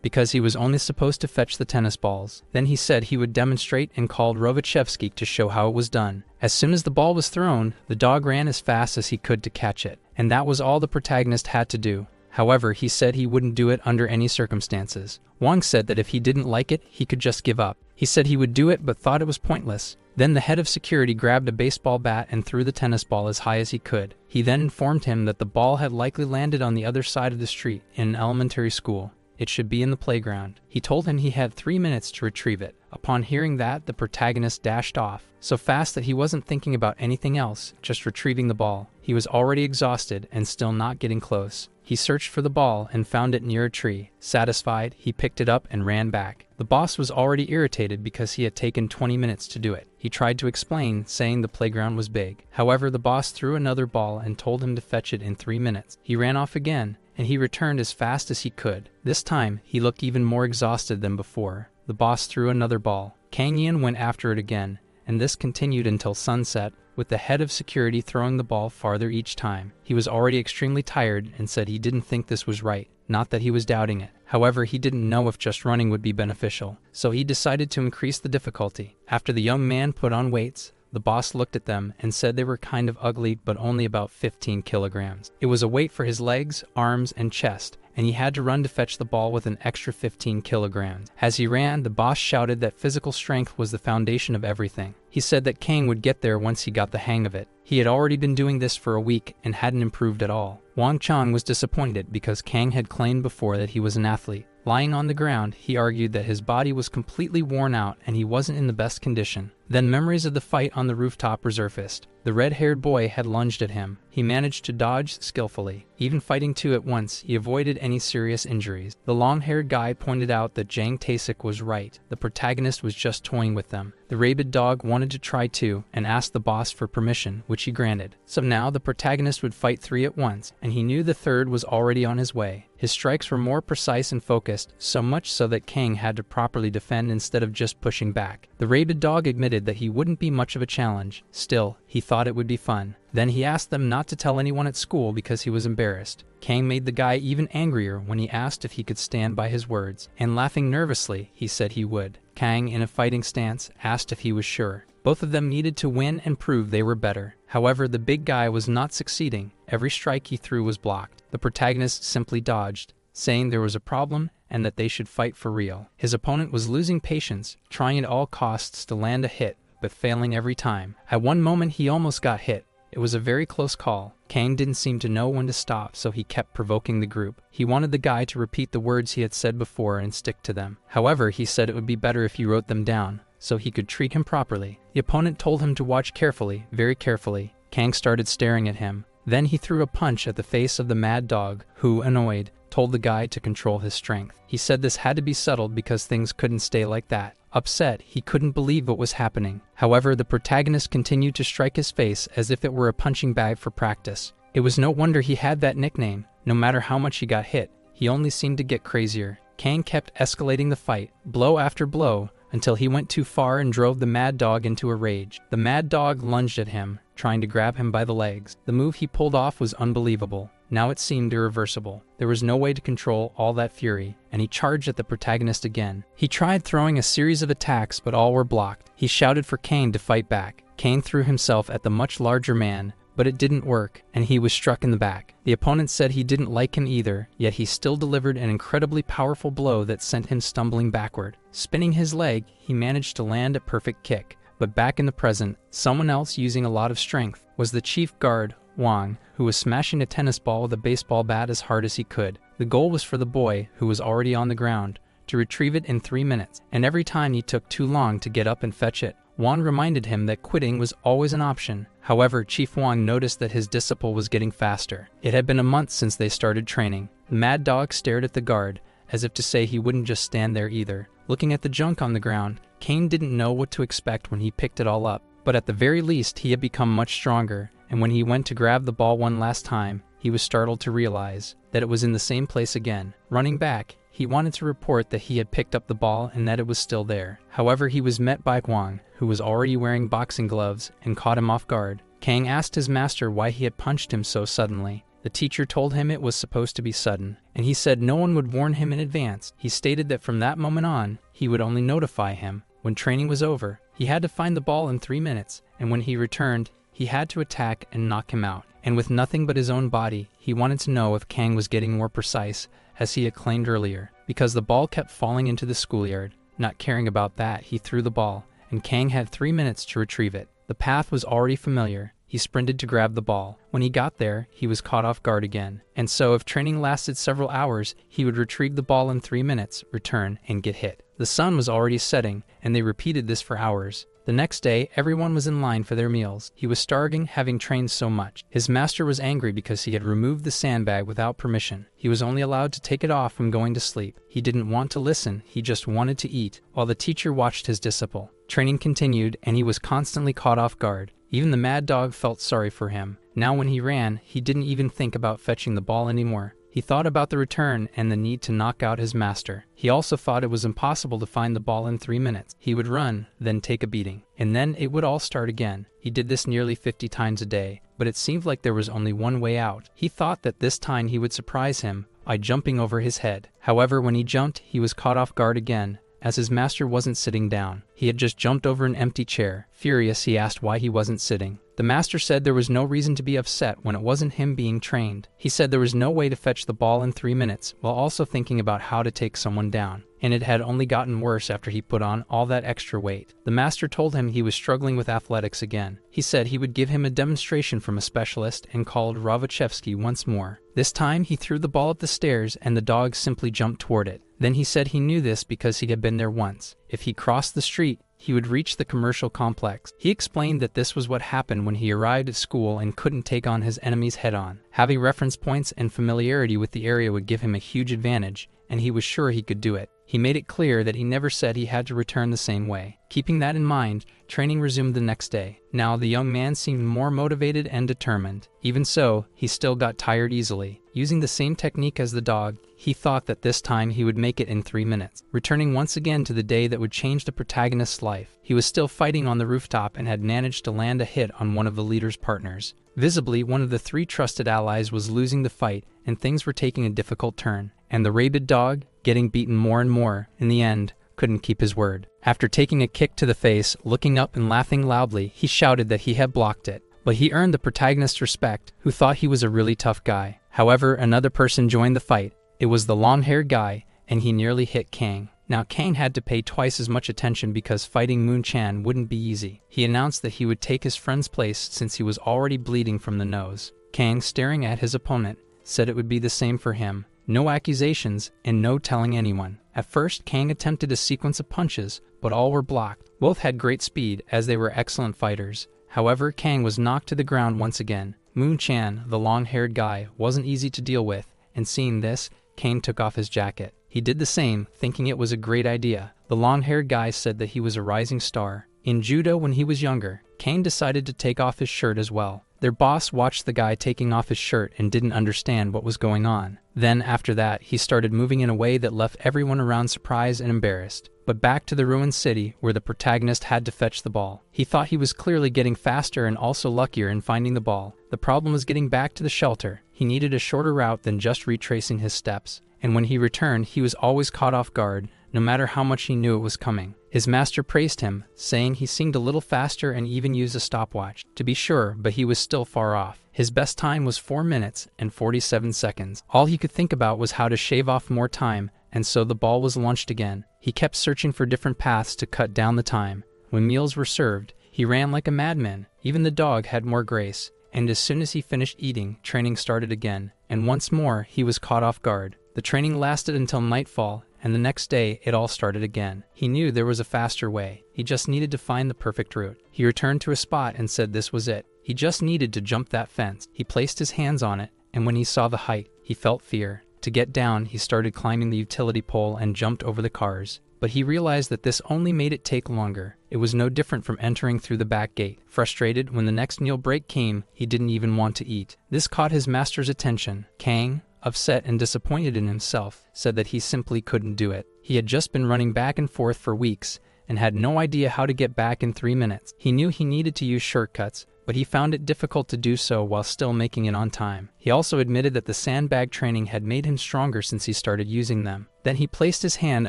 A: because he was only supposed to fetch the tennis balls. Then he said he would demonstrate and called Rovachevsky to show how it was done. As soon as the ball was thrown, the dog ran as fast as he could to catch it, and that was all the protagonist had to do. However, he said he wouldn't do it under any circumstances. Wang said that if he didn't like it, he could just give up. He said he would do it but thought it was pointless. Then the head of security grabbed a baseball bat and threw the tennis ball as high as he could. He then informed him that the ball had likely landed on the other side of the street in an elementary school. It should be in the playground. He told him he had 3 minutes to retrieve it. Upon hearing that, the protagonist dashed off, so fast that he wasn't thinking about anything else, just retrieving the ball. He was already exhausted and still not getting close. He searched for the ball and found it near a tree. Satisfied, he picked it up and ran back. The boss was already irritated because he had taken 20 minutes to do it. He tried to explain, saying the playground was big. However, the boss threw another ball and told him to fetch it in 3 minutes. He ran off again, and he returned as fast as he could. This time, he looked even more exhausted than before. The boss threw another ball. Kang Yin went after it again, and this continued until sunset, with the head of security throwing the ball farther each time. He was already extremely tired and said he didn't think this was right, not that he was doubting it. However, he didn't know if just running would be beneficial, so he decided to increase the difficulty. After the young man put on weights, the boss looked at them and said they were kind of ugly but only about 15 kilograms. It was a weight for his legs, arms, and chest, and he had to run to fetch the ball with an extra 15 kilograms. As he ran, the boss shouted that physical strength was the foundation of everything. He said that Kang would get there once he got the hang of it. He had already been doing this for a week and hadn't improved at all. Wang Chong was disappointed because Kang had claimed before that he was an athlete. Lying on the ground, he argued that his body was completely worn out and he wasn't in the best condition. Then memories of the fight on the rooftop resurfaced. The red-haired boy had lunged at him. He managed to dodge skillfully. Even fighting 2 at once, he avoided any serious injuries. The long-haired guy pointed out that Jang Tae-sik was right. The protagonist was just toying with them. The rabid dog wanted to try too and asked the boss for permission, which he granted. So now the protagonist would fight 3 at once, and he knew the third was already on his way. His strikes were more precise and focused, so much so that Kang had to properly defend instead of just pushing back. The rabid dog admitted that he wouldn't be much of a challenge. Still, he thought it would be fun. Then he asked them not to tell anyone at school because he was embarrassed. Kang made the guy even angrier when he asked if he could stand by his words, and laughing nervously, he said he would. Kang, in a fighting stance, asked if he was sure. Both of them needed to win and prove they were better. However, the big guy was not succeeding. Every strike he threw was blocked. The protagonist simply dodged, saying there was a problem and that they should fight for real. His opponent was losing patience, trying at all costs to land a hit, but failing every time. At one moment he almost got hit. It was a very close call. Kang didn't seem to know when to stop, so he kept provoking the group. He wanted the guy to repeat the words he had said before and stick to them. However, he said it would be better if he wrote them down, so he could treat him properly. The opponent told him to watch carefully, very carefully. Kang started staring at him. Then he threw a punch at the face of the mad dog, who, annoyed, told the guy to control his strength. He said this had to be settled because things couldn't stay like that. Upset, he couldn't believe what was happening. However, the protagonist continued to strike his face as if it were a punching bag for practice. It was no wonder he had that nickname. No matter how much he got hit, he only seemed to get crazier. Kang kept escalating the fight, blow after blow, until he went too far and drove the mad dog into a rage. The mad dog lunged at him, trying to grab him by the legs. The move he pulled off was unbelievable. Now it seemed irreversible. There was no way to control all that fury, and he charged at the protagonist again. He tried throwing a series of attacks, but all were blocked. He shouted for Kang to fight back. Kang threw himself at the much larger man, but it didn't work, and he was struck in the back. The opponent said he didn't like him either, yet he still delivered an incredibly powerful blow that sent him stumbling backward. Spinning his leg, he managed to land a perfect kick. But back in the present, someone else using a lot of strength was the chief guard, Wang, who was smashing a tennis ball with a baseball bat as hard as he could. The goal was for the boy, who was already on the ground, to retrieve it in 3 minutes, and every time he took too long to get up and fetch it. Wang reminded him that quitting was always an option. However, Chief Wang noticed that his disciple was getting faster. It had been a month since they started training. The mad dog stared at the guard, as if to say he wouldn't just stand there either. Looking at the junk on the ground, Kang didn't know what to expect when he picked it all up. But at the very least, he had become much stronger, and when he went to grab the ball one last time, he was startled to realize that it was in the same place again. Running back, he wanted to report that he had picked up the ball and that it was still there. However, he was met by Wang, who was already wearing boxing gloves, and caught him off guard. Kang asked his master why he had punched him so suddenly. The teacher told him it was supposed to be sudden, and he said no one would warn him in advance. He stated that from that moment on, he would only notify him when training was over. He had to find the ball in 3 minutes, and when he returned, he had to attack and knock him out. And with nothing but his own body, he wanted to know if Kang was getting more precise, as he had claimed earlier, because the ball kept falling into the schoolyard. Not caring about that, he threw the ball, and Kang had 3 minutes to retrieve it. The path was already familiar. He sprinted to grab the ball. When he got there, he was caught off guard again. And so if training lasted several hours, he would retrieve the ball in 3 minutes, return, and get hit. The sun was already setting, and they repeated this for hours. The next day, everyone was in line for their meals. He was starving, having trained so much. His master was angry because he had removed the sandbag without permission. He was only allowed to take it off when going to sleep. He didn't want to listen, he just wanted to eat, while the teacher watched his disciple. Training continued, and he was constantly caught off guard. Even the mad dog felt sorry for him. Now when he ran, he didn't even think about fetching the ball anymore. He thought about the return and the need to knock out his master. He also thought it was impossible to find the ball in 3 minutes. He would run, then take a beating, and then it would all start again. He did this nearly 50 times a day, but it seemed like there was only one way out. He thought that this time he would surprise him by jumping over his head. However, when he jumped, he was caught off guard again, as his master wasn't sitting down. He had just jumped over an empty chair. Furious, he asked why he wasn't sitting. The master said there was no reason to be upset when it wasn't him being trained. He said there was no way to fetch the ball in 3 minutes, while also thinking about how to take someone down. And it had only gotten worse after he put on all that extra weight. The master told him he was struggling with athletics again. He said he would give him a demonstration from a specialist and called Ravachevsky once more. This time he threw the ball up the stairs and the dog simply jumped toward it. Then he said he knew this because he had been there once. If he crossed the street, he would reach the commercial complex. He explained that this was what happened when he arrived at school and couldn't take on his enemies head-on. Having reference points and familiarity with the area would give him a huge advantage, and he was sure he could do it. He made it clear that he never said he had to return the same way. Keeping that in mind, training resumed the next day. Now the young man seemed more motivated and determined. Even so, he still got tired easily. Using the same technique as the dog, he thought that this time he would make it in 3 minutes. Returning once again to the day that would change the protagonist's life, he was still fighting on the rooftop and had managed to land a hit on one of the leader's partners. Visibly, one of the 3 trusted allies was losing the fight, and things were taking a difficult turn. And the rabid dog, getting beaten more and more, in the end, couldn't keep his word. After taking a kick to the face, looking up and laughing loudly, he shouted that he had blocked it. But he earned the protagonist's respect, who thought he was a really tough guy. However, another person joined the fight. It was the long-haired guy, and he nearly hit Kang. Now Kang had to pay twice as much attention because fighting Moon Chan wouldn't be easy. He announced that he would take his friend's place since he was already bleeding from the nose. Kang, staring at his opponent, said it would be the same for him. no accusations, and no telling anyone. At first, Kang attempted a sequence of punches, but all were blocked. Both had great speed, as they were excellent fighters. However, Kang was knocked to the ground once again. Moon Chan, the long-haired guy, wasn't easy to deal with, and seeing this, Kang took off his jacket. He did the same, thinking it was a great idea. The long-haired guy said that he was a rising star. In judo when he was younger, Kang decided to take off his shirt as well. Their boss watched the guy taking off his shirt and didn't understand what was going on. Then, after that, he started moving in a way that left everyone around surprised and embarrassed. But back to the ruined city, where the protagonist had to fetch the ball. He thought he was clearly getting faster and also luckier in finding the ball. The problem was getting back to the shelter. He needed a shorter route than just retracing his steps. And when he returned, he was always caught off guard, no matter how much he knew it was coming. His master praised him, saying he seemed a little faster and even used a stopwatch to be sure, but he was still far off. His best time was 4 minutes and 47 seconds. All he could think about was how to shave off more time, and so the ball was launched again. He kept searching for different paths to cut down the time. When meals were served, he ran like a madman. Even the dog had more grace. And as soon as he finished eating, training started again. And once more, he was caught off guard. The training lasted until nightfall, and the next day, it all started again. He knew there was a faster way. He just needed to find the perfect route. He returned to a spot and said this was it. He just needed to jump that fence. He placed his hands on it, and when he saw the height, he felt fear. To get down, he started climbing the utility pole and jumped over the cars. But he realized that this only made it take longer. It was no different from entering through the back gate. Frustrated, when the next meal break came, he didn't even want to eat. This caught his master's attention. Kang, upset and disappointed in himself, said that he simply couldn't do it. He had just been running back and forth for weeks and had no idea how to get back in 3 minutes. He knew he needed to use shortcuts, but he found it difficult to do so while still making it on time. He also admitted that the sandbag training had made him stronger since he started using them. Then he placed his hand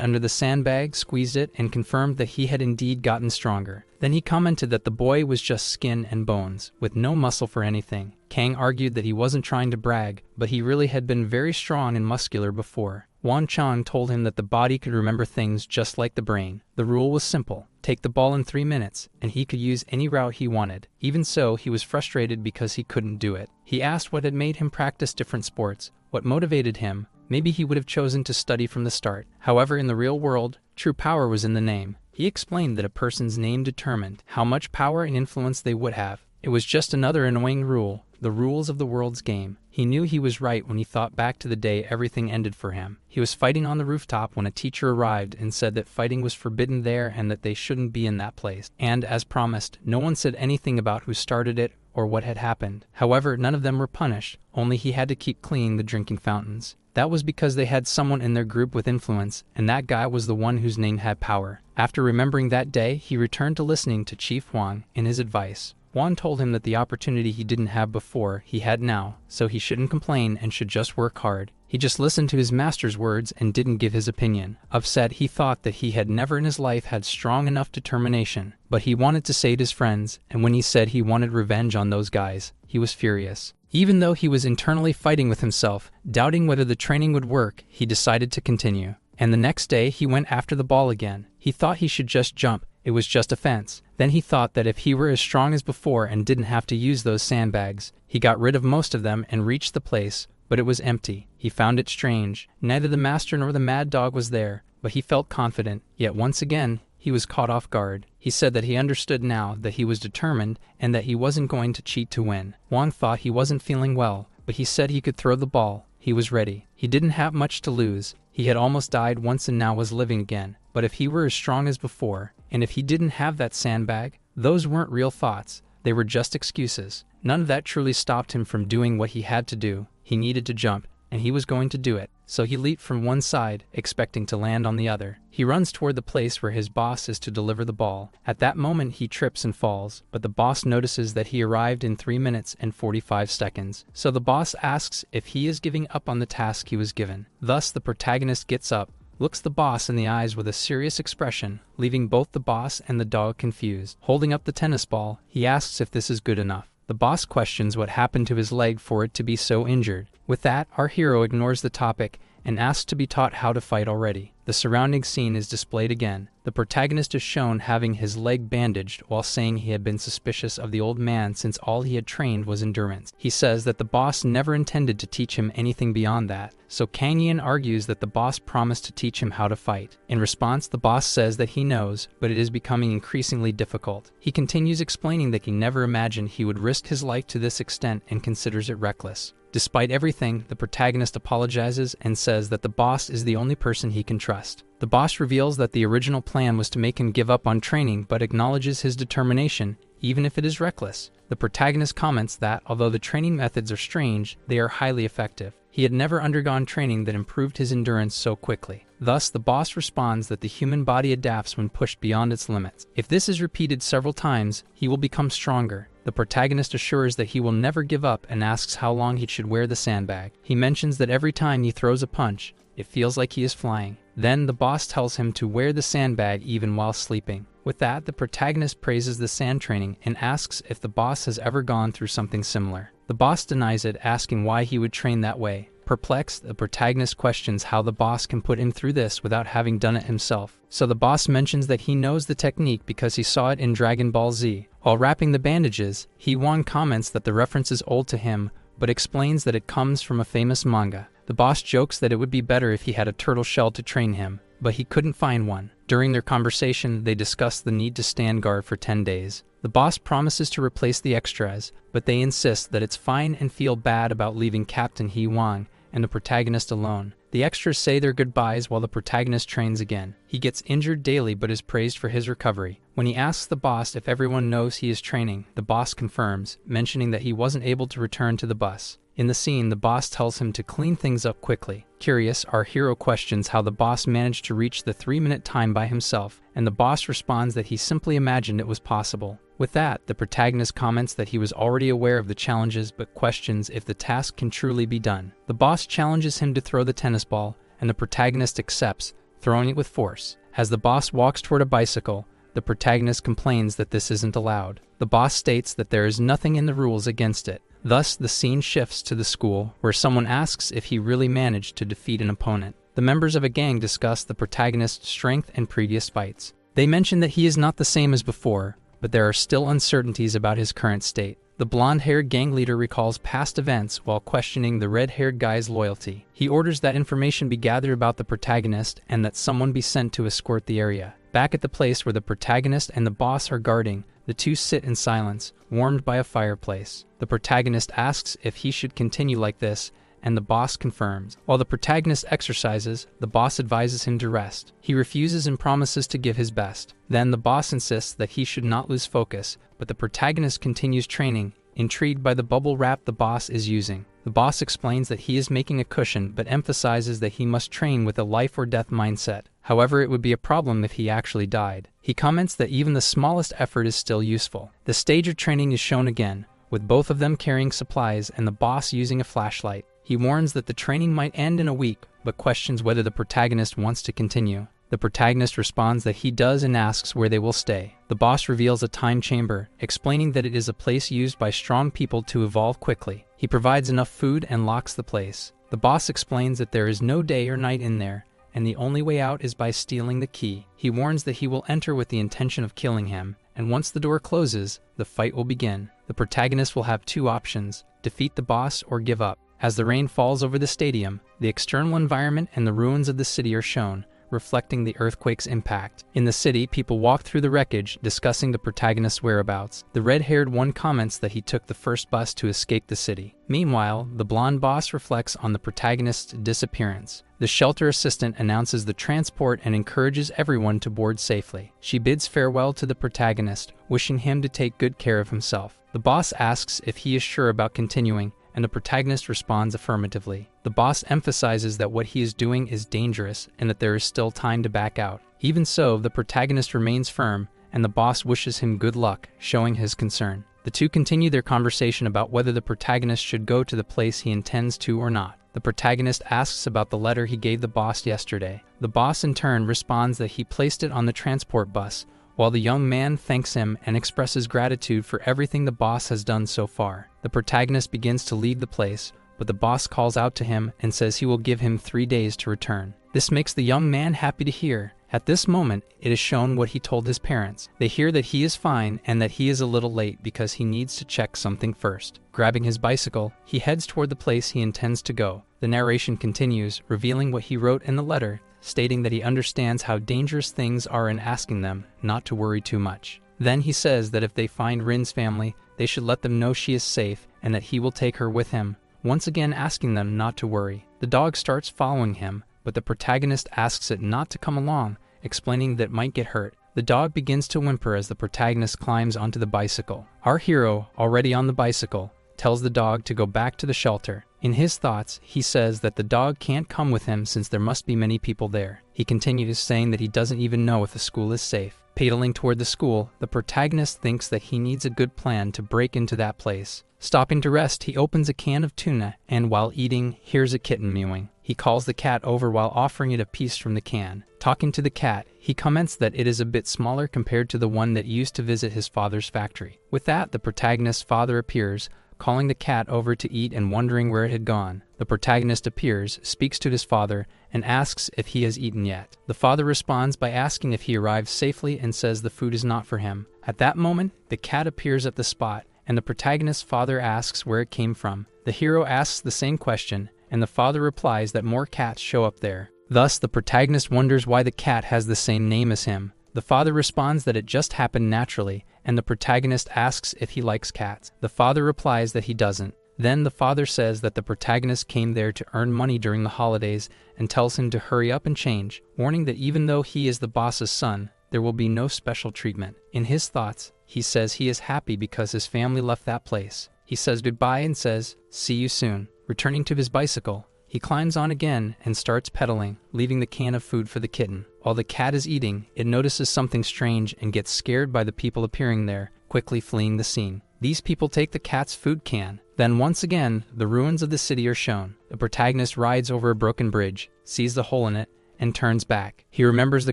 A: under the sandbag, squeezed it, and confirmed that he had indeed gotten stronger. Then he commented that the boy was just skin and bones, with no muscle for anything. Kang argued that he wasn't trying to brag, but he really had been very strong and muscular before. Wan Chan told him that the body could remember things just like the brain. The rule was simple. Take the ball in 3 minutes, and he could use any route he wanted. Even so, he was frustrated because he couldn't do it. He asked what had made him practice different sports, what motivated him. Maybe he would have chosen to study from the start. However, in the real world, true power was in the name. He explained that a person's name determined how much power and influence they would have. It was just another annoying rule, the rules of the world's game. He knew he was right when he thought back to the day everything ended for him. He was fighting on the rooftop when a teacher arrived and said that fighting was forbidden there and that they shouldn't be in that place. And, as promised, no one said anything about who started it or what had happened. However, none of them were punished, only he had to keep cleaning the drinking fountains. That was because they had someone in their group with influence, and that guy was the one whose name had power. After remembering that day, he returned to listening to Chief Wang and his advice. Wan told him that the opportunity he didn't have before, he had now, so he shouldn't complain and should just work hard. He just listened to his master's words and didn't give his opinion. Upset, he thought that he had never in his life had strong enough determination, but he wanted to save his friends, and when he said he wanted revenge on those guys, he was furious. Even though he was internally fighting with himself, doubting whether the training would work, he decided to continue. And the next day, he went after the ball again. He thought he should just jump. It was just a fence. Then he thought that if he were as strong as before and didn't have to use those sandbags, he got rid of most of them and reached the place, but it was empty. He found it strange. Neither the master nor the mad dog was there, but he felt confident. Yet once again, he was caught off guard. He said that he understood now that he was determined and that he wasn't going to cheat to win. Wang thought he wasn't feeling well, but he said he could throw the ball. He was ready. He didn't have much to lose. He had almost died once and now was living again. But if he were as strong as before, and if he didn't have that sandbag, those weren't real thoughts. They were just excuses. None of that truly stopped him from doing what he had to do. He needed to jump, and he was going to do it. So he leaped from one side, expecting to land on the other. He runs toward the place where his boss is to deliver the ball. At that moment, he trips and falls, but the boss notices that he arrived in 3 minutes and 45 seconds. So the boss asks if he is giving up on the task he was given. Thus, the protagonist gets up, looks the boss in the eyes with a serious expression, leaving both the boss and the dog confused. Holding up the tennis ball, he asks if this is good enough. The boss questions what happened to his leg for it to be so injured. With that, our hero ignores the topic and asks to be taught how to fight already. The surrounding scene is displayed again. The protagonist is shown having his leg bandaged while saying he had been suspicious of the old man since all he had trained was endurance. He says that the boss never intended to teach him anything beyond that, so Kang Yin argues that the boss promised to teach him how to fight. In response, the boss says that he knows, but it is becoming increasingly difficult. He continues explaining that he never imagined he would risk his life to this extent and considers it reckless. Despite everything, the protagonist apologizes and says that the boss is the only person he can trust. The boss reveals that the original plan was to make him give up on training but acknowledges his determination, even if it is reckless. The protagonist comments that, although the training methods are strange, they are highly effective. He had never undergone training that improved his endurance so quickly. Thus, the boss responds that the human body adapts when pushed beyond its limits. If this is repeated several times, he will become stronger. The protagonist assures that he will never give up and asks how long he should wear the sandbag. He mentions that every time he throws a punch, it feels like he is flying. Then the boss tells him to wear the sandbag even while sleeping. With that, the protagonist praises the sand training and asks if the boss has ever gone through something similar. The boss denies it, asking why he would train that way. Perplexed, the protagonist questions how the boss can put him through this without having done it himself. So the boss mentions that he knows the technique because he saw it in Dragon Ball Z. While wrapping the bandages, Whnen comments that the reference is old to him, but explains that it comes from a famous manga. The boss jokes that it would be better if he had a turtle shell to train him, but he couldn't find one. During their conversation, they discuss the need to stand guard for 10 days. The boss promises to replace the extras, but they insist that it's fine and feel bad about leaving Captain Whnen and the protagonist alone. The extras say their goodbyes while the protagonist trains again. He gets injured daily but is praised for his recovery. When he asks the boss if everyone knows he is training, the boss confirms, mentioning that he wasn't able to return to the bus. In the scene, the boss tells him to clean things up quickly. Curious, our hero questions how the boss managed to reach the 3-minute time by himself, and the boss responds that he simply imagined it was possible. With that, the protagonist comments that he was already aware of the challenges but questions if the task can truly be done. The boss challenges him to throw the tennis ball, and the protagonist accepts, throwing it with force. As the boss walks toward a bicycle, the protagonist complains that this isn't allowed. The boss states that there is nothing in the rules against it. Thus, the scene shifts to the school, where someone asks if he really managed to defeat an opponent. The members of a gang discuss the protagonist's strength and previous fights. They mention that he is not the same as before, but there are still uncertainties about his current state. The blonde-haired gang leader recalls past events while questioning the red-haired guy's loyalty. He orders that information be gathered about the protagonist and that someone be sent to escort the area. Back at the place where the protagonist and the boss are guarding, the two sit in silence, warmed by a fireplace. The protagonist asks if he should continue like this, and the boss confirms. While the protagonist exercises, the boss advises him to rest. He refuses and promises to give his best. Then the boss insists that he should not lose focus, but the protagonist continues training, intrigued by the bubble wrap the boss is using. The boss explains that he is making a cushion but emphasizes that he must train with a life or death mindset. However, it would be a problem if he actually died. He comments that even the smallest effort is still useful. The stage of training is shown again, with both of them carrying supplies and the boss using a flashlight. He warns that the training might end in a week, but questions whether the protagonist wants to continue. The protagonist responds that he does and asks where they will stay. The boss reveals a time chamber, explaining that it is a place used by strong people to evolve quickly. He provides enough food and locks the place. The boss explains that there is no day or night in there, and the only way out is by stealing the key. He warns that he will enter with the intention of killing him, and once the door closes, the fight will begin. The protagonist will have two options: defeat the boss or give up. As the rain falls over the stadium, the external environment and the ruins of the city are shown, reflecting the earthquake's impact. In the city, people walk through the wreckage, discussing the protagonist's whereabouts. The red-haired one comments that he took the first bus to escape the city. Meanwhile, the blonde boss reflects on the protagonist's disappearance. The shelter assistant announces the transport and encourages everyone to board safely. She bids farewell to the protagonist, wishing him to take good care of himself. The boss asks if he is sure about continuing, and the protagonist responds affirmatively. The boss emphasizes that what he is doing is dangerous and that there is still time to back out. Even so, the protagonist remains firm, and the boss wishes him good luck, showing his concern. The two continue their conversation about whether the protagonist should go to the place he intends to or not. The protagonist asks about the letter he gave the boss yesterday. The boss in turn responds that he placed it on the transport bus, while the young man thanks him and expresses gratitude for everything the boss has done so far. The protagonist begins to leave the place, but the boss calls out to him and says he will give him 3 days to return. This makes the young man happy to hear. At this moment, it is shown what he told his parents. They hear that he is fine and that he is a little late because he needs to check something first. Grabbing his bicycle, he heads toward the place he intends to go. The narration continues, revealing what he wrote in the letter, stating that he understands how dangerous things are and asking them not to worry too much. Then he says that if they find Rin's family, they should let them know she is safe and that he will take her with him, once again asking them not to worry. The dog starts following him, but the protagonist asks it not to come along, explaining that it might get hurt. The dog begins to whimper as the protagonist climbs onto the bicycle. Our hero, already on the bicycle, tells the dog to go back to the shelter. In his thoughts, he says that the dog can't come with him since there must be many people there. He continues saying that he doesn't even know if the school is safe. Pedaling toward the school, the protagonist thinks that he needs a good plan to break into that place. Stopping to rest, he opens a can of tuna and, while eating, hears a kitten mewing. He calls the cat over while offering it a piece from the can. Talking to the cat, he comments that it is a bit smaller compared to the one that used to visit his father's factory. With that, the protagonist's father appears, calling the cat over to eat and wondering where it had gone. The protagonist appears, speaks to his father, and asks if he has eaten yet. The father responds by asking if he arrived safely and says the food is not for him. At that moment, the cat appears at the spot, and the protagonist's father asks where it came from. The hero asks the same question, and the father replies that more cats show up there. Thus, the protagonist wonders why the cat has the same name as him. The father responds that it just happened naturally, and the protagonist asks if he likes cats. The father replies that he doesn't. Then the father says that the protagonist came there to earn money during the holidays and tells him to hurry up and change, warning that even though he is the boss's son, there will be no special treatment. In his thoughts, he says he is happy because his family left that place. He says goodbye and says, "See you soon." Returning to his bicycle, he climbs on again and starts pedaling, leaving the can of food for the kitten. While the cat is eating, it notices something strange and gets scared by the people appearing there, quickly fleeing the scene. These people take the cat's food can. Then once again, the ruins of the city are shown. The protagonist rides over a broken bridge, sees the hole in it, and turns back. He remembers the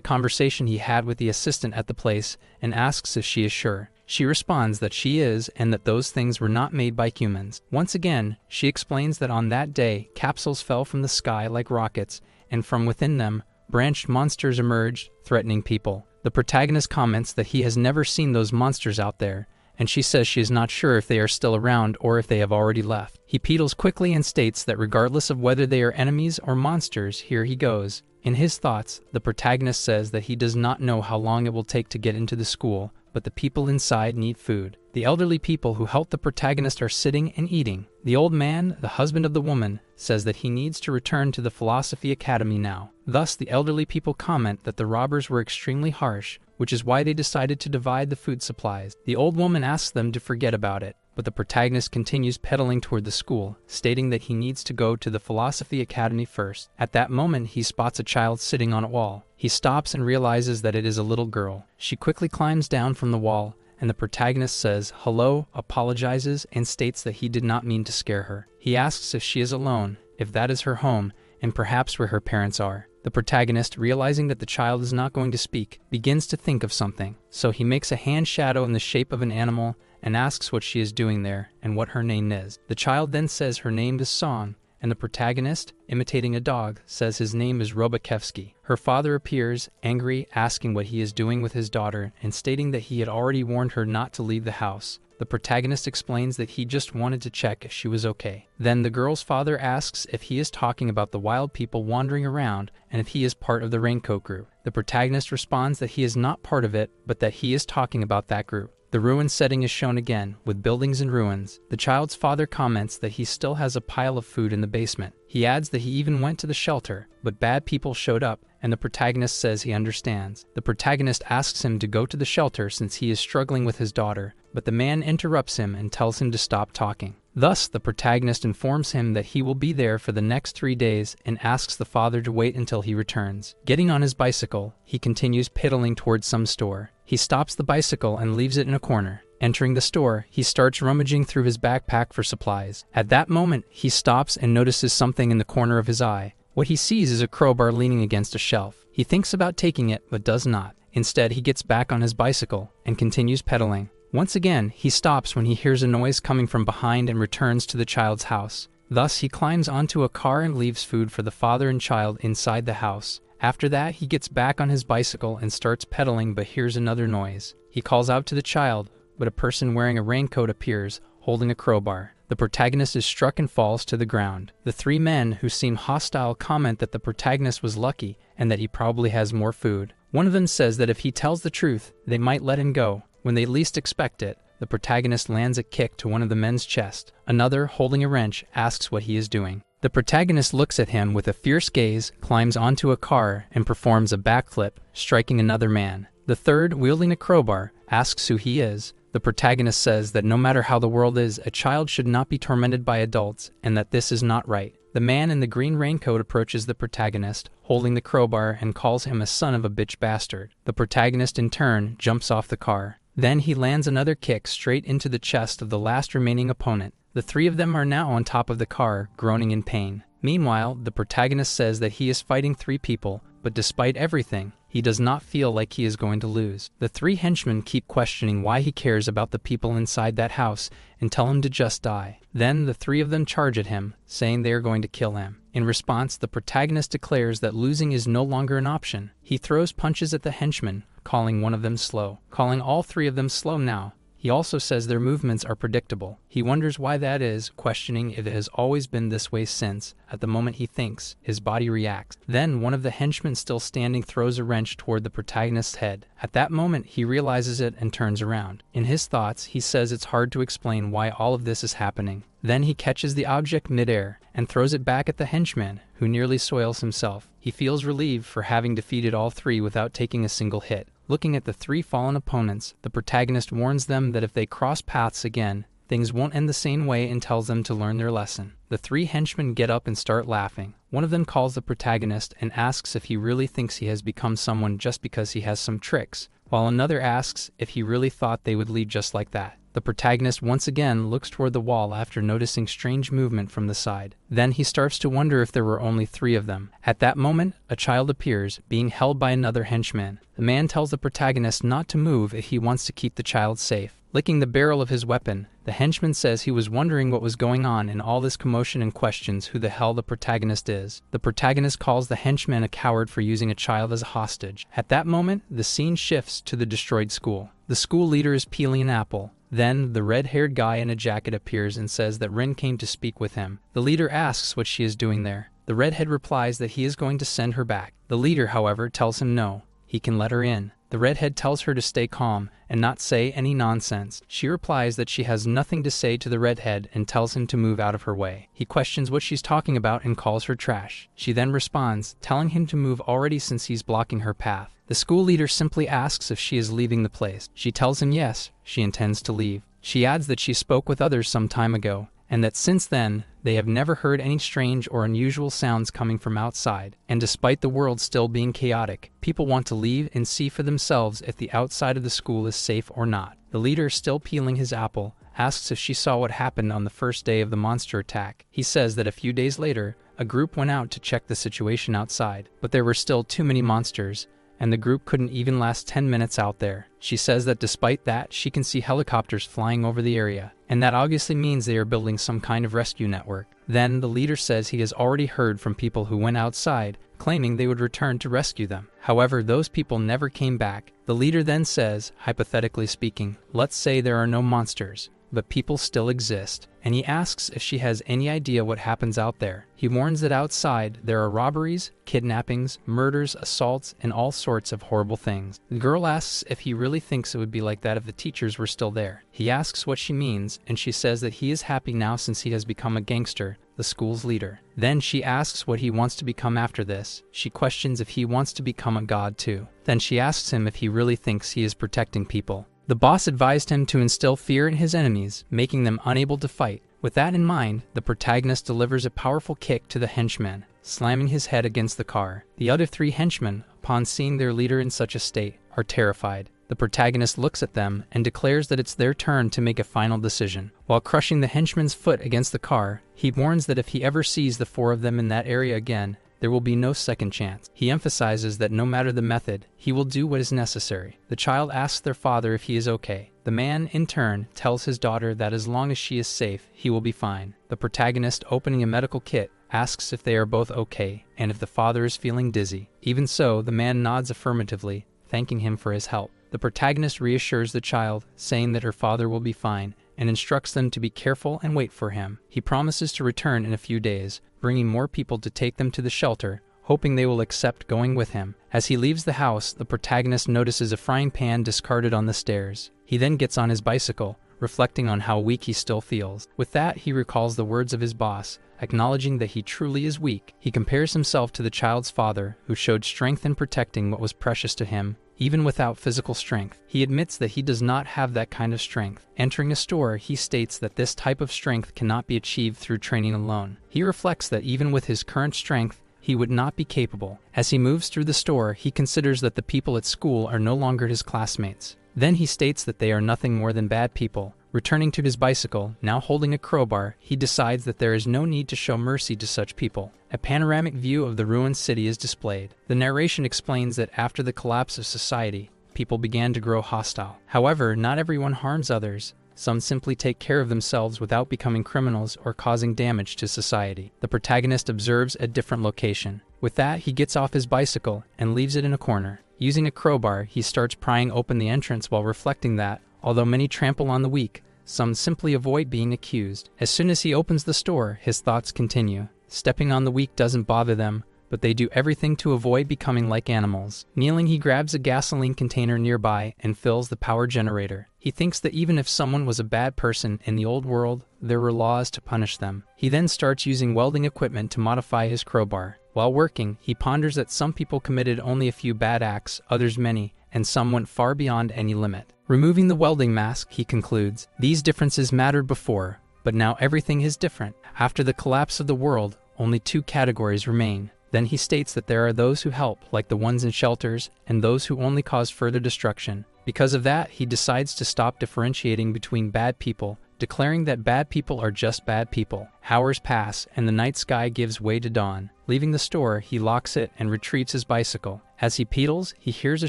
A: conversation he had with the assistant at the place and asks if she is sure. She responds that she is and that those things were not made by humans. Once again, she explains that on that day, capsules fell from the sky like rockets, and from within them, branched monsters emerged, threatening people. The protagonist comments that he has never seen those monsters out there, and she says she is not sure if they are still around or if they have already left. He pedals quickly and states that regardless of whether they are enemies or monsters, here he goes. In his thoughts, the protagonist says that he does not know how long it will take to get into the school, but the people inside need food. The elderly people who help the protagonist are sitting and eating. The old man, the husband of the woman, says that he needs to return to the Philosophy Academy now. Thus, the elderly people comment that the robbers were extremely harsh, which is why they decided to divide the food supplies. The old woman asks them to forget about it, but the protagonist continues pedaling toward the school, stating that he needs to go to the Philosophy Academy first. At that moment, he spots a child sitting on a wall. He stops and realizes that it is a little girl. She quickly climbs down from the wall, and the protagonist says hello, apologizes, and states that he did not mean to scare her. He asks if she is alone, if that is her home, and perhaps where her parents are. The protagonist, realizing that the child is not going to speak, begins to think of something. So he makes a hand shadow in the shape of an animal and asks what she is doing there and what her name is. The child then says her name is Song, and the protagonist, imitating a dog, says his name is Robakevsky. Her father appears, angry, asking what he is doing with his daughter and stating that he had already warned her not to leave the house. The protagonist explains that he just wanted to check if she was okay. Then the girl's father asks if he is talking about the wild people wandering around and if he is part of the Raincoat group. The protagonist responds that he is not part of it, but that he is talking about that group. The ruined setting is shown again, with buildings and ruins. The child's father comments that he still has a pile of food in the basement. He adds that he even went to the shelter, but bad people showed up, and the protagonist says he understands. The protagonist asks him to go to the shelter since he is struggling with his daughter, but the man interrupts him and tells him to stop talking. Thus, the protagonist informs him that he will be there for the next 3 days and asks the father to wait until he returns. Getting on his bicycle, he continues pedaling towards some store. He stops the bicycle and leaves it in a corner. Entering the store, he starts rummaging through his backpack for supplies. At that moment, he stops and notices something in the corner of his eye. What he sees is a crowbar leaning against a shelf. He thinks about taking it, but does not. Instead, he gets back on his bicycle and continues pedaling. Once again, he stops when he hears a noise coming from behind and returns to the child's house. Thus, he climbs onto a car and leaves food for the father and child inside the house. After that, he gets back on his bicycle and starts pedaling, but hears another noise. He calls out to the child, but a person wearing a raincoat appears, holding a crowbar. The protagonist is struck and falls to the ground. The three men, who seem hostile, comment that the protagonist was lucky and that he probably has more food. One of them says that if he tells the truth, they might let him go. When they least expect it, the protagonist lands a kick to one of the men's chest. Another, holding a wrench, asks what he is doing. The protagonist looks at him with a fierce gaze, climbs onto a car, and performs a backflip, striking another man. The third, wielding a crowbar, asks who he is. The protagonist says that no matter how the world is, a child should not be tormented by adults, and that this is not right. The man in the green raincoat approaches the protagonist, holding the crowbar, and calls him a son of a bitch bastard. The protagonist, in turn, jumps off the car. Then he lands another kick straight into the chest of the last remaining opponent. The three of them are now on top of the car, groaning in pain. Meanwhile, the protagonist says that he is fighting three people, but despite everything, he does not feel like he is going to lose. The three henchmen keep questioning why he cares about the people inside that house and tell him to just die. Then the three of them charge at him, saying they are going to kill him. In response, the protagonist declares that losing is no longer an option. He throws punches at the henchmen, calling one of them slow, calling all three of them slow now. He also says their movements are predictable. He wonders why that is, questioning if it has always been this way since, at the moment he thinks, his body reacts. Then one of the henchmen still standing throws a wrench toward the protagonist's head. At that moment, he realizes it and turns around. In his thoughts, he says it's hard to explain why all of this is happening. Then he catches the object midair and throws it back at the henchman, who nearly soils himself. He feels relieved for having defeated all three without taking a single hit. Looking at the three fallen opponents, the protagonist warns them that if they cross paths again, things won't end the same way, and tells them to learn their lesson. The three henchmen get up and start laughing. One of them calls the protagonist and asks if he really thinks he has become someone just because he has some tricks, while another asks if he really thought they would leave just like that. The protagonist once again looks toward the wall after noticing strange movement from the side. Then he starts to wonder if there were only three of them. At that moment, a child appears, being held by another henchman. The man tells the protagonist not to move if he wants to keep the child safe. Licking the barrel of his weapon, the henchman says he was wondering what was going on in all this commotion and questions who the hell the protagonist is. The protagonist calls the henchman a coward for using a child as a hostage. At that moment, the scene shifts to the destroyed school. The school leader is peeling an apple. Then, the red-haired guy in a jacket appears and says that Rin came to speak with him. The leader asks what she is doing there. The redhead replies that he is going to send her back. The leader, however, tells him no, he can let her in. The redhead tells her to stay calm and not say any nonsense. She replies that she has nothing to say to the redhead and tells him to move out of her way. He questions what she's talking about and calls her trash. She then responds, telling him to move already since he's blocking her path. The school leader simply asks if she is leaving the place. She tells him yes, she intends to leave. She adds that she spoke with others some time ago, and that since then, they have never heard any strange or unusual sounds coming from outside. And despite the world still being chaotic, people want to leave and see for themselves if the outside of the school is safe or not. The leader, still peeling his apple, asks if she saw what happened on the first day of the monster attack. He says that a few days later, a group went out to check the situation outside, but there were still too many monsters, and the group couldn't even last 10 minutes out there. She says that despite that, she can see helicopters flying over the area, and that obviously means they are building some kind of rescue network. Then the leader says he has already heard from people who went outside, claiming they would return to rescue them. However, those people never came back. The leader then says, hypothetically speaking, let's say there are no monsters, but people still exist, and he asks if she has any idea what happens out there. He warns that outside there are robberies, kidnappings, murders, assaults, and all sorts of horrible things. The girl asks if he really thinks it would be like that if the teachers were still there. He asks what she means, and she says that he is happy now since he has become a gangster, the school's leader. Then she asks what he wants to become after this. She questions if he wants to become a god too. Then she asks him if he really thinks he is protecting people. The boss advised him to instill fear in his enemies, making them unable to fight. With that in mind, the protagonist delivers a powerful kick to the henchman, slamming his head against the car. The other three henchmen, upon seeing their leader in such a state, are terrified. The protagonist looks at them and declares that it's their turn to make a final decision. While crushing the henchman's foot against the car, he warns that if he ever sees the four of them in that area again, there will be no second chance. He emphasizes that no matter the method, he will do what is necessary. The child asks their father if he is okay. The man, in turn, tells his daughter that as long as she is safe, he will be fine. The protagonist, opening a medical kit, asks if they are both okay and if the father is feeling dizzy. Even so, the man nods affirmatively, thanking him for his help. The protagonist reassures the child, saying that her father will be fine, and instructs them to be careful and wait for him. He promises to return in a few days, bringing more people to take them to the shelter, hoping they will accept going with him. As he leaves the house, the protagonist notices a frying pan discarded on the stairs. He then gets on his bicycle, reflecting on how weak he still feels. With that, he recalls the words of his boss, acknowledging that he truly is weak. He compares himself to the child's father, who showed strength in protecting what was precious to him, even without physical strength. He admits that he does not have that kind of strength. Entering a store, he states that this type of strength cannot be achieved through training alone. He reflects that even with his current strength, he would not be capable. As he moves through the store, he considers that the people at school are no longer his classmates. Then he states that they are nothing more than bad people. Returning to his bicycle, now holding a crowbar, he decides that there is no need to show mercy to such people. A panoramic view of the ruined city is displayed. The narration explains that after the collapse of society, people began to grow hostile. However, not everyone harms others. Some simply take care of themselves without becoming criminals or causing damage to society. The protagonist observes a different location. With that, he gets off his bicycle and leaves it in a corner. Using a crowbar, he starts prying open the entrance while reflecting that, although many trample on the weak, some simply avoid being accused. As soon as he opens the store, his thoughts continue. Stepping on the weak doesn't bother them, but they do everything to avoid becoming like animals. Kneeling, he grabs a gasoline container nearby and fills the power generator. He thinks that even if someone was a bad person in the old world, there were laws to punish them. He then starts using welding equipment to modify his crowbar. While working, he ponders that some people committed only a few bad acts, others many, and some went far beyond any limit. Removing the welding mask, he concludes, these differences mattered before, but now everything is different. After the collapse of the world, only two categories remain. Then he states that there are those who help, like the ones in shelters, and those who only cause further destruction. Because of that, he decides to stop differentiating between bad people, declaring that bad people are just bad people. Hours pass, and the night sky gives way to dawn. Leaving the store, he locks it and retrieves his bicycle. As he pedals, he hears a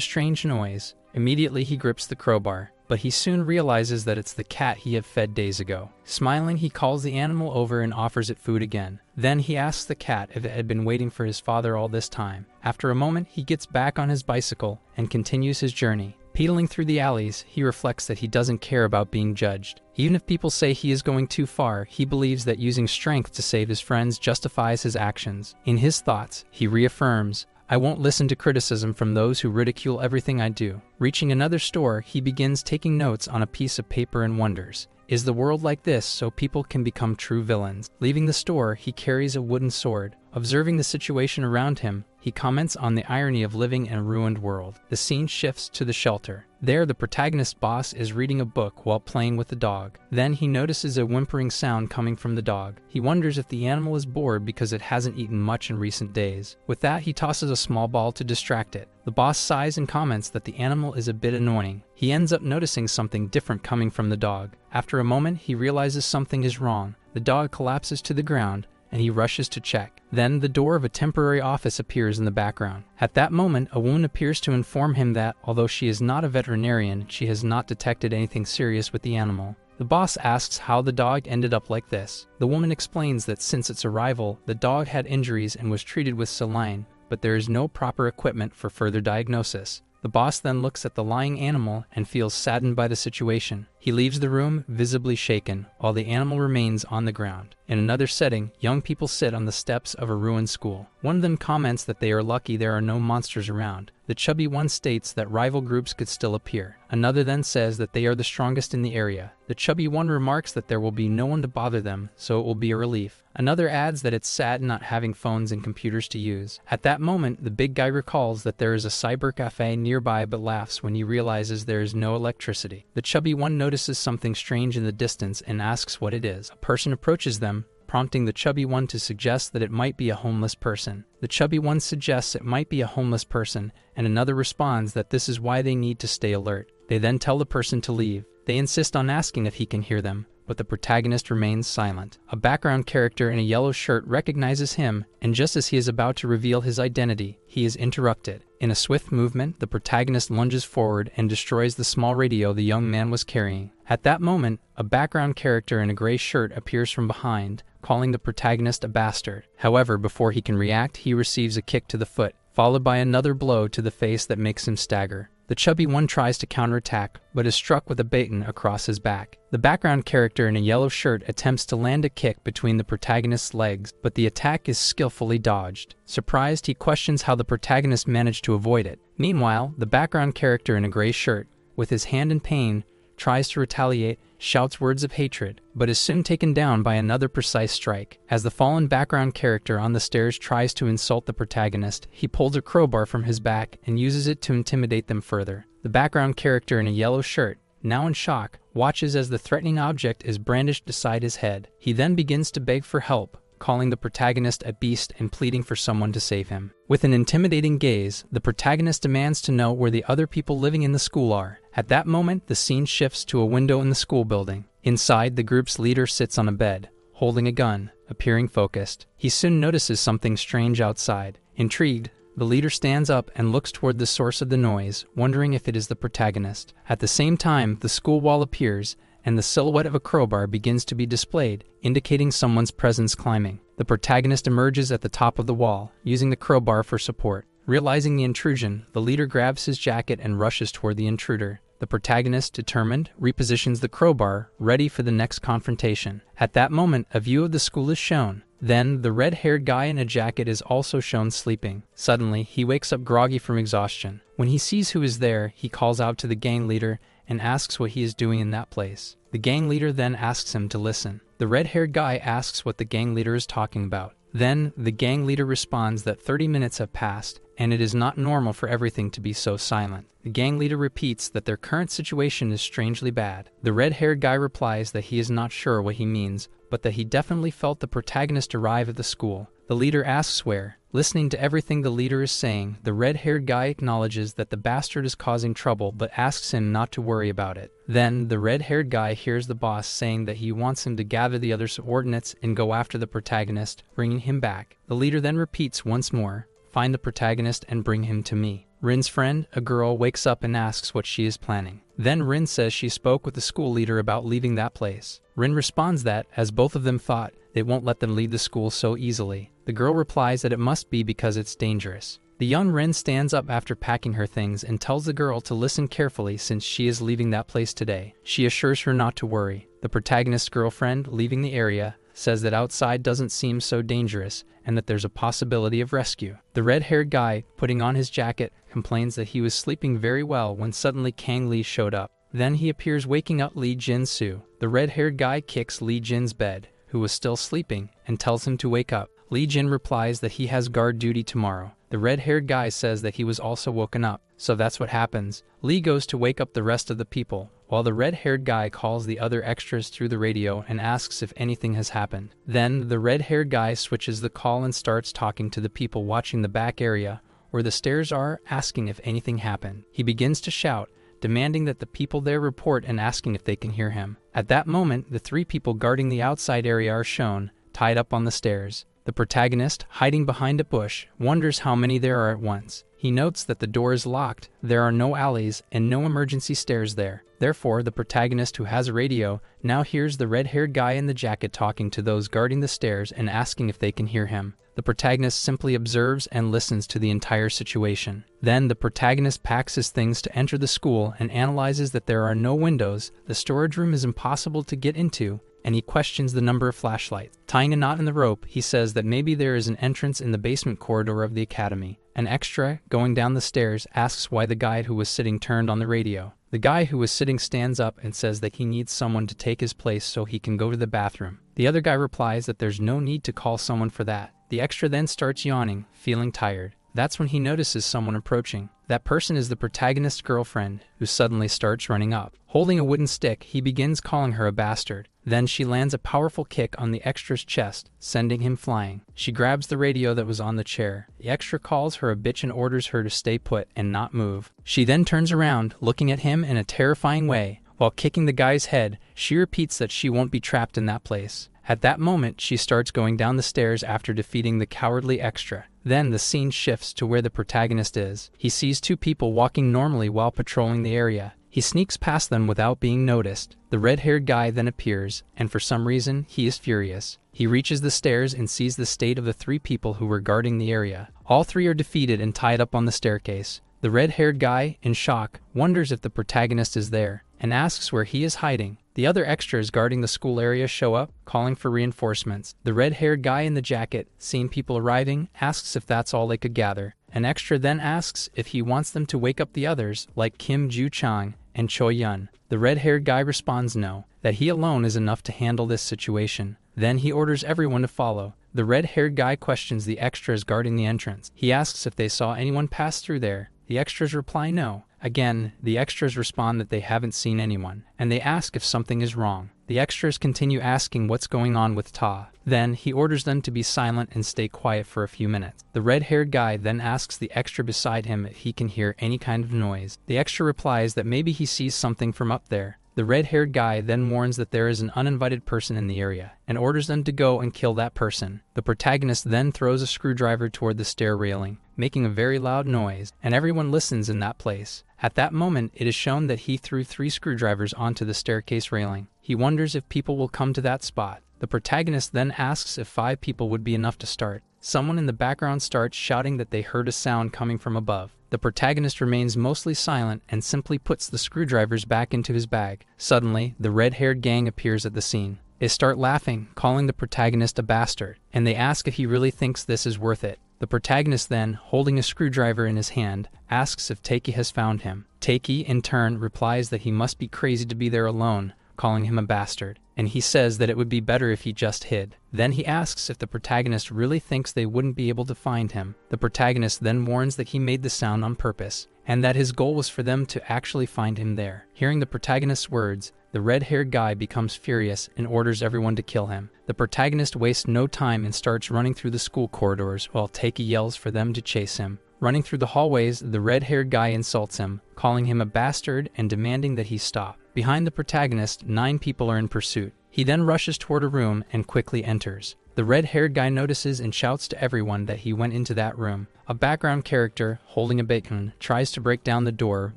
A: strange noise. Immediately, he grips the crowbar, but he soon realizes that it's the cat he had fed days ago. Smiling, he calls the animal over and offers it food again. Then he asks the cat if it had been waiting for his father all this time. After a moment, he gets back on his bicycle and continues his journey. Pedaling through the alleys, he reflects that he doesn't care about being judged. Even if people say he is going too far, he believes that using strength to save his friends justifies his actions. In his thoughts, he reaffirms, I won't listen to criticism from those who ridicule everything I do. Reaching another store, he begins taking notes on a piece of paper and wonders, is the world like this so people can become true villains? Leaving the store, he carries a wooden sword. Observing the situation around him, he comments on the irony of living in a ruined world. The scene shifts to the shelter. There, the protagonist's boss is reading a book while playing with the dog. Then he notices a whimpering sound coming from the dog. He wonders if the animal is bored because it hasn't eaten much in recent days. With that, he tosses a small ball to distract it. The boss sighs and comments that the animal is a bit annoying. He ends up noticing something different coming from the dog. After a moment, he realizes something is wrong. The dog collapses to the ground, and he rushes to check. Then the door of a temporary office appears in the background. At that moment, a woman appears to inform him that, although she is not a veterinarian, she has not detected anything serious with the animal. The boss asks how the dog ended up like this. The woman explains that since its arrival, the dog had injuries and was treated with saline, but there is no proper equipment for further diagnosis. The boss then looks at the lying animal and feels saddened by the situation. He leaves the room, visibly shaken, while the animal remains on the ground. In another setting, young people sit on the steps of a ruined school. One of them comments that they are lucky there are no monsters around. The chubby one states that rival groups could still appear. Another then says that they are the strongest in the area. The chubby one remarks that there will be no one to bother them, so it will be a relief. Another adds that it's sad not having phones and computers to use. At that moment, the big guy recalls that there is a cyber cafe nearby but laughs when he realizes there is no electricity. The chubby one notices something strange in the distance and asks what it is. A person approaches them, prompting the chubby one to suggest that it might be a homeless person. The chubby one suggests it might be a homeless person, and another responds that this is why they need to stay alert. They then tell the person to leave. They insist on asking if he can hear them, but the protagonist remains silent. A background character in a yellow shirt recognizes him, and just as he is about to reveal his identity, he is interrupted. In a swift movement, the protagonist lunges forward and destroys the small radio the young man was carrying. At that moment, a background character in a gray shirt appears from behind, calling the protagonist a bastard. However, before he can react, he receives a kick to the foot, followed by another blow to the face that makes him stagger. The chubby one tries to counterattack, but is struck with a baton across his back. The background character in a yellow shirt attempts to land a kick between the protagonist's legs, but the attack is skillfully dodged. Surprised, he questions how the protagonist managed to avoid it. Meanwhile, the background character in a gray shirt, with his hand in pain, tries to retaliate, shouts words of hatred, but is soon taken down by another precise strike. As the fallen background character on the stairs tries to insult the protagonist, he pulls a crowbar from his back and uses it to intimidate them further. The background character in a yellow shirt, now in shock, watches as the threatening object is brandished beside his head. He then begins to beg for help, calling the protagonist a beast and pleading for someone to save him. With an intimidating gaze, the protagonist demands to know where the other people living in the school are. At that moment, the scene shifts to a window in the school building. Inside, the group's leader sits on a bed, holding a gun, appearing focused. He soon notices something strange outside. Intrigued, the leader stands up and looks toward the source of the noise, wondering if it is the protagonist. At the same time, the school wall appears, and the silhouette of a crowbar begins to be displayed, indicating someone's presence climbing. The protagonist emerges at the top of the wall, using the crowbar for support. Realizing the intrusion, the leader grabs his jacket and rushes toward the intruder. The protagonist, determined, repositions the crowbar, ready for the next confrontation. At that moment, a view of the school is shown. Then, the red-haired guy in a jacket is also shown sleeping. Suddenly, he wakes up groggy from exhaustion. When he sees who is there, he calls out to the gang leader and asks what he is doing in that place. The gang leader then asks him to listen. The red-haired guy asks what the gang leader is talking about. Then, the gang leader responds that 30 minutes have passed, and it is not normal for everything to be so silent. The gang leader repeats that their current situation is strangely bad. The red-haired guy replies that he is not sure what he means, but that he definitely felt the protagonist arrive at the school. The leader asks where. Listening to everything the leader is saying, the red-haired guy acknowledges that the bastard is causing trouble but asks him not to worry about it. Then, the red-haired guy hears the boss saying that he wants him to gather the other subordinates and go after the protagonist, bringing him back. The leader then repeats once more, "Find the protagonist and bring him to me." Rin's friend, a girl, wakes up and asks what she is planning. Then Rin says she spoke with the school leader about leaving that place. Rin responds that, as both of them thought, they won't let them leave the school so easily. The girl replies that it must be because it's dangerous. The young Rin stands up after packing her things and tells the girl to listen carefully since she is leaving that place today. She assures her not to worry. The protagonist's girlfriend, leaving the area, says that outside doesn't seem so dangerous and that there's a possibility of rescue. The red-haired guy, putting on his jacket, complains that he was sleeping very well when suddenly Kang Lee showed up. Then he appears waking up Lee Jin-soo. The red-haired guy kicks Lee Jin's bed, who was still sleeping, and tells him to wake up. Lee Jin replies that he has guard duty tomorrow. The red-haired guy says that he was also woken up, so that's what happens. Lee goes to wake up the rest of the people, while the red-haired guy calls the other extras through the radio and asks if anything has happened. Then, the red-haired guy switches the call and starts talking to the people watching the back area, where the stairs are, asking if anything happened. He begins to shout, demanding that the people there report and asking if they can hear him. At that moment, the three people guarding the outside area are shown, tied up on the stairs. The protagonist, hiding behind a bush, wonders how many there are at once. He notes that the door is locked, there are no alleys, and no emergency stairs there. Therefore, the protagonist, who has a radio, now hears the red-haired guy in the jacket talking to those guarding the stairs and asking if they can hear him. The protagonist simply observes and listens to the entire situation. Then, the protagonist packs his things to enter the school and analyzes that there are no windows, the storage room is impossible to get into, and he questions the number of flashlights. Tying a knot in the rope, he says that maybe there is an entrance in the basement corridor of the academy. An extra, going down the stairs, asks why the guy who was sitting turned on the radio. The guy who was sitting stands up and says that he needs someone to take his place so he can go to the bathroom. The other guy replies that there's no need to call someone for that. The extra then starts yawning, feeling tired. That's when he notices someone approaching. That person is the protagonist's girlfriend, who suddenly starts running up. Holding a wooden stick, he begins calling her a bastard. Then she lands a powerful kick on the extra's chest, sending him flying. She grabs the radio that was on the chair. The extra calls her a bitch and orders her to stay put and not move. She then turns around, looking at him in a terrifying way, While kicking the guy's head, she repeats that she won't be trapped in that place. At that moment, she starts going down the stairs after defeating the cowardly extra. Then the scene shifts to where the protagonist is. He sees two people walking normally while patrolling the area. He sneaks past them without being noticed. The red-haired guy then appears, and for some reason, he is furious. He reaches the stairs and sees the state of the three people who were guarding the area. All three are defeated and tied up on the staircase. The red-haired guy, in shock, wonders if the protagonist is there, and asks where he is hiding. The other extras guarding the school area show up, calling for reinforcements. The red-haired guy in the jacket, seeing people arriving, asks if that's all they could gather. An extra then asks if he wants them to wake up the others, like Kim Ju-chang and Choi Yun. The red-haired guy responds no, that he alone is enough to handle this situation. Then he orders everyone to follow. The red-haired guy questions the extras guarding the entrance. He asks if they saw anyone pass through there. The extras reply no. Again, the extras respond that they haven't seen anyone, and they ask if something is wrong. The extras continue asking what's going on with Ta. Then, he orders them to be silent and stay quiet for a few minutes. The red-haired guy then asks the extra beside him if he can hear any kind of noise. The extra replies that maybe he sees something from up there. The red-haired guy then warns that there is an uninvited person in the area, and orders them to go and kill that person. The protagonist then throws a screwdriver toward the stair railing, making a very loud noise, and everyone listens in that place. At that moment, it is shown that he threw 3 screwdrivers onto the staircase railing. He wonders if people will come to that spot. The protagonist then asks if 5 people would be enough to start. Someone in the background starts shouting that they heard a sound coming from above. The protagonist remains mostly silent and simply puts the screwdrivers back into his bag. Suddenly, the red-haired gang appears at the scene. They start laughing, calling the protagonist a bastard, and they ask if he really thinks this is worth it. The protagonist then, holding a screwdriver in his hand, asks if Taiki has found him. Taiki, in turn, replies that he must be crazy to be there alone, calling him a bastard, and he says that it would be better if he just hid. Then he asks if the protagonist really thinks they wouldn't be able to find him. The protagonist then warns that he made the sound on purpose, and that his goal was for them to actually find him there. Hearing the protagonist's words, the red-haired guy becomes furious and orders everyone to kill him. The protagonist wastes no time and starts running through the school corridors while Taiki yells for them to chase him. Running through the hallways, the red-haired guy insults him, calling him a bastard and demanding that he stop. Behind the protagonist, 9 people are in pursuit. He then rushes toward a room and quickly enters. The red-haired guy notices and shouts to everyone that he went into that room. A background character, holding a bacon, tries to break down the door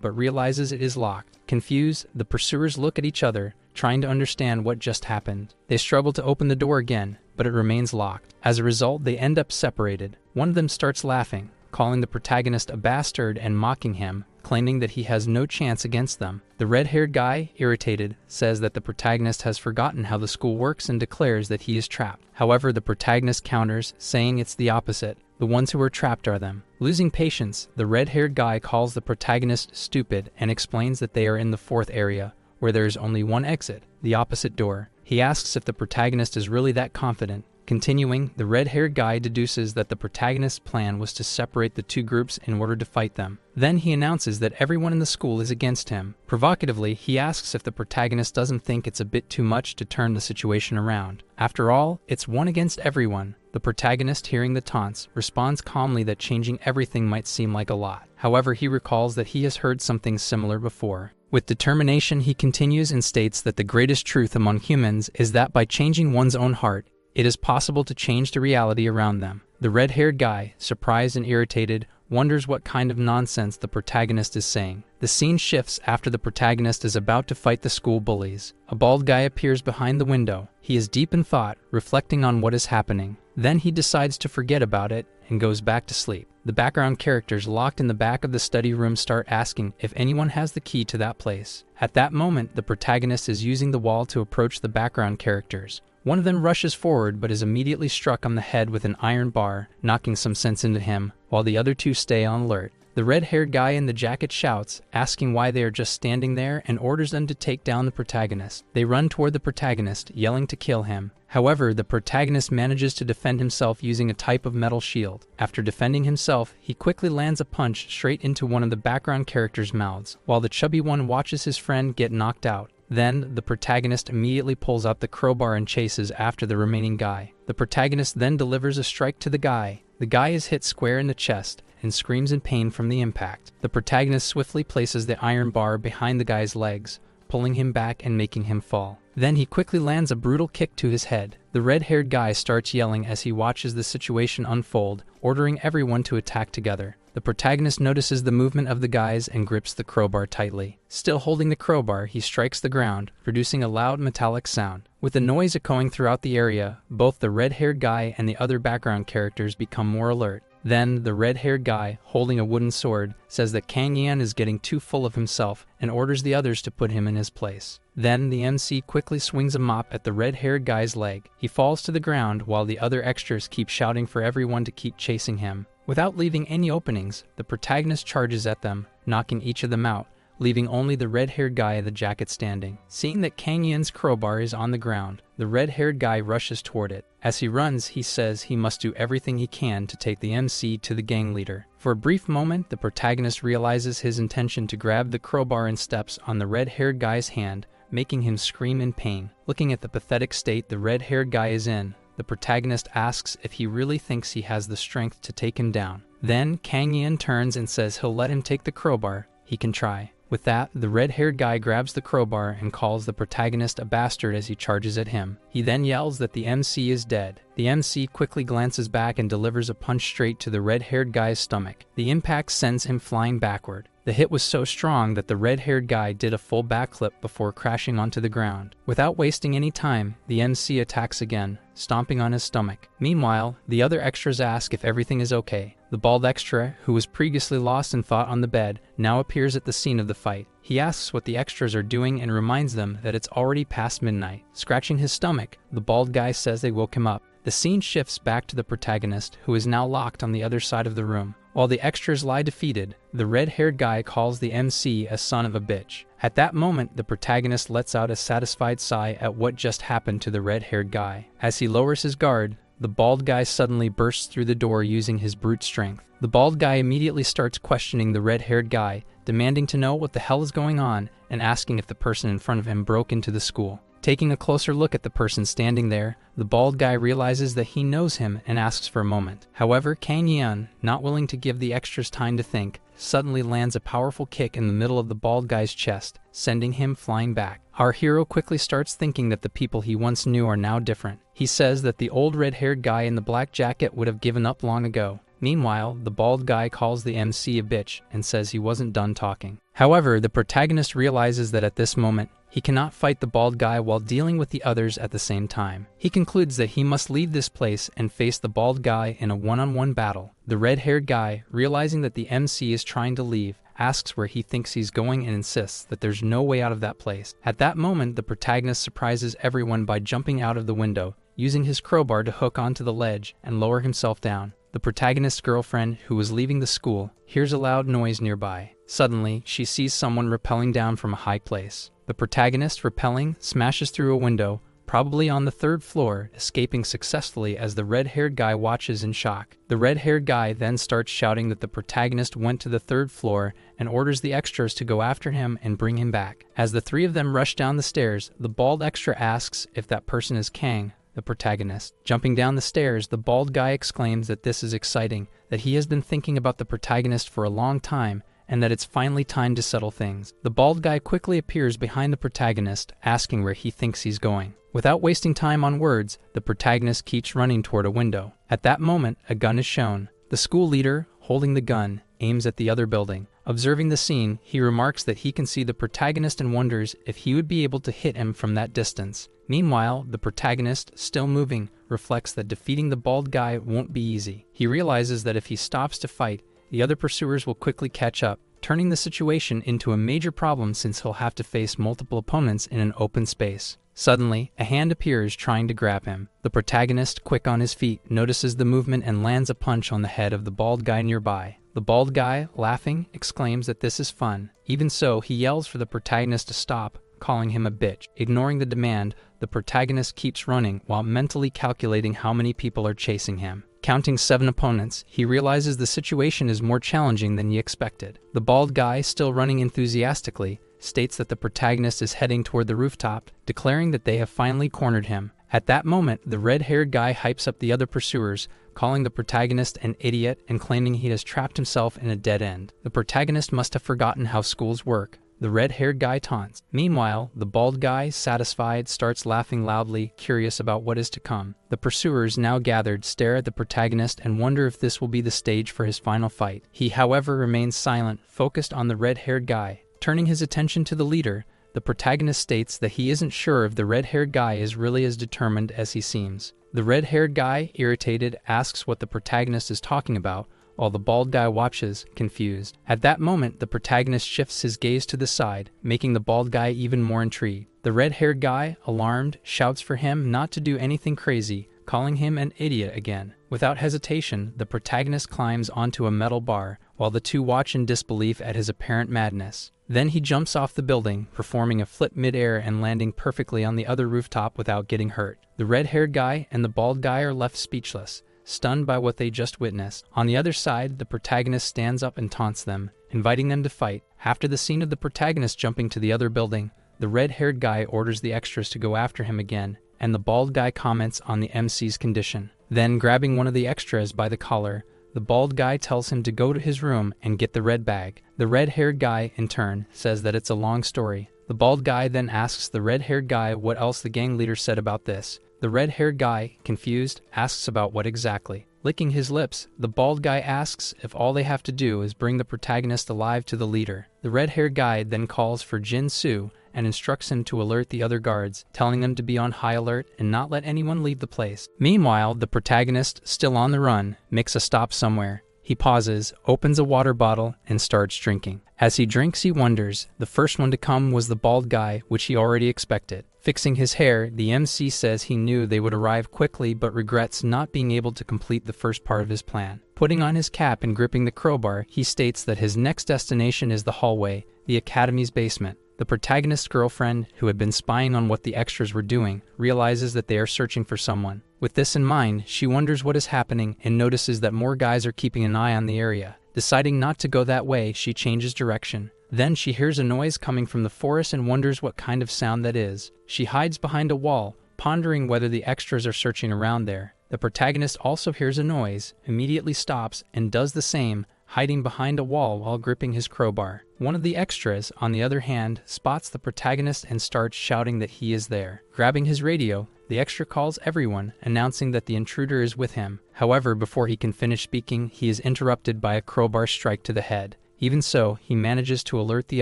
A: but realizes it is locked. Confused, the pursuers look at each other, trying to understand what just happened. They struggle to open the door again, but it remains locked. As a result, they end up separated. One of them starts laughing, calling the protagonist a bastard and mocking him, claiming that he has no chance against them. The red-haired guy, irritated, says that the protagonist has forgotten how the school works and declares that he is trapped. However, the protagonist counters, saying it's the opposite. The ones who are trapped are them. Losing patience, the red-haired guy calls the protagonist stupid and explains that they are in the 4th area, where there is only one exit, the opposite door. He asks if the protagonist is really that confident. Continuing, the red-haired guy deduces that the protagonist's plan was to separate the 2 groups in order to fight them. Then he announces that everyone in the school is against him. Provocatively, he asks if the protagonist doesn't think it's a bit too much to turn the situation around. After all, it's one against everyone. The protagonist, hearing the taunts, responds calmly that changing everything might seem like a lot. However, he recalls that he has heard something similar before. With determination, he continues and states that the greatest truth among humans is that by changing one's own heart, it is possible to change the reality around them. The red-haired guy, surprised and irritated, wonders what kind of nonsense the protagonist is saying. The scene shifts after the protagonist is about to fight the school bullies. A bald guy appears behind the window. He is deep in thought, reflecting on what is happening. Then he decides to forget about it and goes back to sleep. The background characters locked in the back of the study room start asking if anyone has the key to that place. At that moment, the protagonist is using the wall to approach the background characters. One of them rushes forward but is immediately struck on the head with an iron bar, knocking some sense into him, while the other 2 stay on alert. The red-haired guy in the jacket shouts, asking why they are just standing there, and orders them to take down the protagonist. They run toward the protagonist, yelling to kill him. However, the protagonist manages to defend himself using a type of metal shield. After defending himself, he quickly lands a punch straight into one of the background characters' mouths, while the chubby one watches his friend get knocked out. Then, the protagonist immediately pulls out the crowbar and chases after the remaining guy. The protagonist then delivers a strike to the guy. The guy is hit square in the chest and screams in pain from the impact. The protagonist swiftly places the iron bar behind the guy's legs, pulling him back and making him fall. Then he quickly lands a brutal kick to his head. The red-haired guy starts yelling as he watches the situation unfold, ordering everyone to attack together. The protagonist notices the movement of the guys and grips the crowbar tightly. Still holding the crowbar, he strikes the ground, producing a loud metallic sound. With the noise echoing throughout the area, both the red-haired guy and the other background characters become more alert. Then, the red-haired guy, holding a wooden sword, says that Kang Yan is getting too full of himself and orders the others to put him in his place. Then, the MC quickly swings a mop at the red-haired guy's leg. He falls to the ground while the other extras keep shouting for everyone to keep chasing him. Without leaving any openings, the protagonist charges at them, knocking each of them out, leaving only the red-haired guy in the jacket standing. Seeing that Kang Yan's crowbar is on the ground, the red-haired guy rushes toward it. As he runs, he says he must do everything he can to take the MC to the gang leader. For a brief moment, the protagonist realizes his intention to grab the crowbar and steps on the red-haired guy's hand, making him scream in pain. Looking at the pathetic state the red-haired guy is in, the protagonist asks if he really thinks he has the strength to take him down. Then, Kang Yan turns and says he'll let him take the crowbar. He can try. With that, the red-haired guy grabs the crowbar and calls the protagonist a bastard as he charges at him. He then yells that the MC is dead. The MC quickly glances back and delivers a punch straight to the red-haired guy's stomach. The impact sends him flying backward. The hit was so strong that the red-haired guy did a full backflip before crashing onto the ground. Without wasting any time, the MC attacks again, stomping on his stomach. Meanwhile, the other extras ask if everything is okay. The bald extra, who was previously lost in thought on the bed, now appears at the scene of the fight. He asks what the extras are doing and reminds them that it's already past midnight. Scratching his stomach, the bald guy says they woke him up. The scene shifts back to the protagonist, who is now locked on the other side of the room. While the extras lie defeated, the red-haired guy calls the MC a son of a bitch. At that moment, the protagonist lets out a satisfied sigh at what just happened to the red-haired guy. As he lowers his guard, the bald guy suddenly bursts through the door using his brute strength. The bald guy immediately starts questioning the red-haired guy, demanding to know what the hell is going on and asking if the person in front of him broke into the school. Taking a closer look at the person standing there, the bald guy realizes that he knows him and asks for a moment. However, Kang Yan, not willing to give the extras time to think, suddenly lands a powerful kick in the middle of the bald guy's chest, sending him flying back. Our hero quickly starts thinking that the people he once knew are now different. He says that the old red-haired guy in the black jacket would have given up long ago. Meanwhile, the bald guy calls the MC a bitch and says he wasn't done talking. However, the protagonist realizes that at this moment, he cannot fight the bald guy while dealing with the others at the same time. He concludes that he must leave this place and face the bald guy in a one-on-one battle. The red-haired guy, realizing that the MC is trying to leave, asks where he thinks he's going and insists that there's no way out of that place. At that moment, the protagonist surprises everyone by jumping out of the window, using his crowbar to hook onto the ledge and lower himself down. The protagonist's girlfriend, who was leaving the school, hears a loud noise nearby. Suddenly, she sees someone rappelling down from a high place. The protagonist, rappelling, smashes through a window, probably on the 3rd floor, escaping successfully as the red-haired guy watches in shock. The red-haired guy then starts shouting that the protagonist went to the 3rd floor and orders the extras to go after him and bring him back. As the three of them rush down the stairs, the bald extra asks if that person is Kang, the protagonist. Jumping down the stairs, the bald guy exclaims that this is exciting, that he has been thinking about the protagonist for a long time, and that it's finally time to settle things. The bald guy quickly appears behind the protagonist, asking where he thinks he's going. Without wasting time on words, the protagonist keeps running toward a window. At that moment, a gun is shown. The school leader, holding the gun, aims at the other building. Observing the scene, he remarks that he can see the protagonist and wonders if he would be able to hit him from that distance. Meanwhile, the protagonist, still moving, reflects that defeating the bald guy won't be easy. He realizes that if he stops to fight, the other pursuers will quickly catch up, turning the situation into a major problem since he'll have to face multiple opponents in an open space. Suddenly, a hand appears trying to grab him. The protagonist, quick on his feet, notices the movement and lands a punch on the head of the bald guy nearby. The bald guy, laughing, exclaims that this is fun. Even so, he yells for the protagonist to stop, calling him a bitch. Ignoring the demand, the protagonist keeps running while mentally calculating how many people are chasing him. Counting 7 opponents, he realizes the situation is more challenging than he expected. The bald guy, still running enthusiastically, states that the protagonist is heading toward the rooftop, declaring that they have finally cornered him. At that moment, the red-haired guy hypes up the other pursuers, calling the protagonist an idiot and claiming he has trapped himself in a dead end. The protagonist must have forgotten how schools work. the red-haired guy taunts. Meanwhile, the bald guy, satisfied, starts laughing loudly, curious about what is to come. The pursuers, now gathered, stare at the protagonist and wonder if this will be the stage for his final fight. He, however, remains silent, focused on the red-haired guy. Turning his attention to the leader, the protagonist states that he isn't sure if the red-haired guy is really as determined as he seems. The red-haired guy, irritated, asks what the protagonist is talking about, while the bald guy watches, confused. At that moment, the protagonist shifts his gaze to the side, making the bald guy even more intrigued. The red-haired guy, alarmed, shouts for him not to do anything crazy, calling him an idiot again. Without hesitation, the protagonist climbs onto a metal bar, while the two watch in disbelief at his apparent madness. Then he jumps off the building, performing a flip mid-air and landing perfectly on the other rooftop without getting hurt. The red-haired guy and the bald guy are left speechless, stunned by what they just witnessed. On the other side, the protagonist stands up and taunts them, inviting them to fight. After the scene of the protagonist jumping to the other building, the red-haired guy orders the extras to go after him again, and the bald guy comments on the MC's condition. Then, grabbing one of the extras by the collar, the bald guy tells him to go to his room and get the red bag. The red-haired guy, in turn, says that it's a long story. The bald guy then asks the red-haired guy what else the gang leader said about this. The red-haired guy, confused, asks about what exactly. Licking his lips, the bald guy asks if all they have to do is bring the protagonist alive to the leader. The red-haired guy then calls for Jin Soo and instructs him to alert the other guards, telling them to be on high alert and not let anyone leave the place. Meanwhile, the protagonist, still on the run, makes a stop somewhere. He pauses, opens a water bottle, and starts drinking. As he drinks, he wonders. The first one to come was the bald guy, which he already expected. Fixing his hair, the MC says he knew they would arrive quickly but regrets not being able to complete the first part of his plan. Putting on his cap and gripping the crowbar, he states that his next destination is the hallway, the academy's basement. The protagonist's girlfriend, who had been spying on what the extras were doing, realizes that they are searching for someone. With this in mind, she wonders what is happening and notices that more guys are keeping an eye on the area. Deciding not to go that way, she changes direction. Then she hears a noise coming from the forest and wonders what kind of sound that is. She hides behind a wall, pondering whether the extras are searching around there. The protagonist also hears a noise, immediately stops, and does the same, hiding behind a wall while gripping his crowbar. One of the extras, on the other hand, spots the protagonist and starts shouting that he is there. Grabbing his radio, the extra calls everyone, announcing that the intruder is with him. However, before he can finish speaking, he is interrupted by a crowbar strike to the head. Even so, he manages to alert the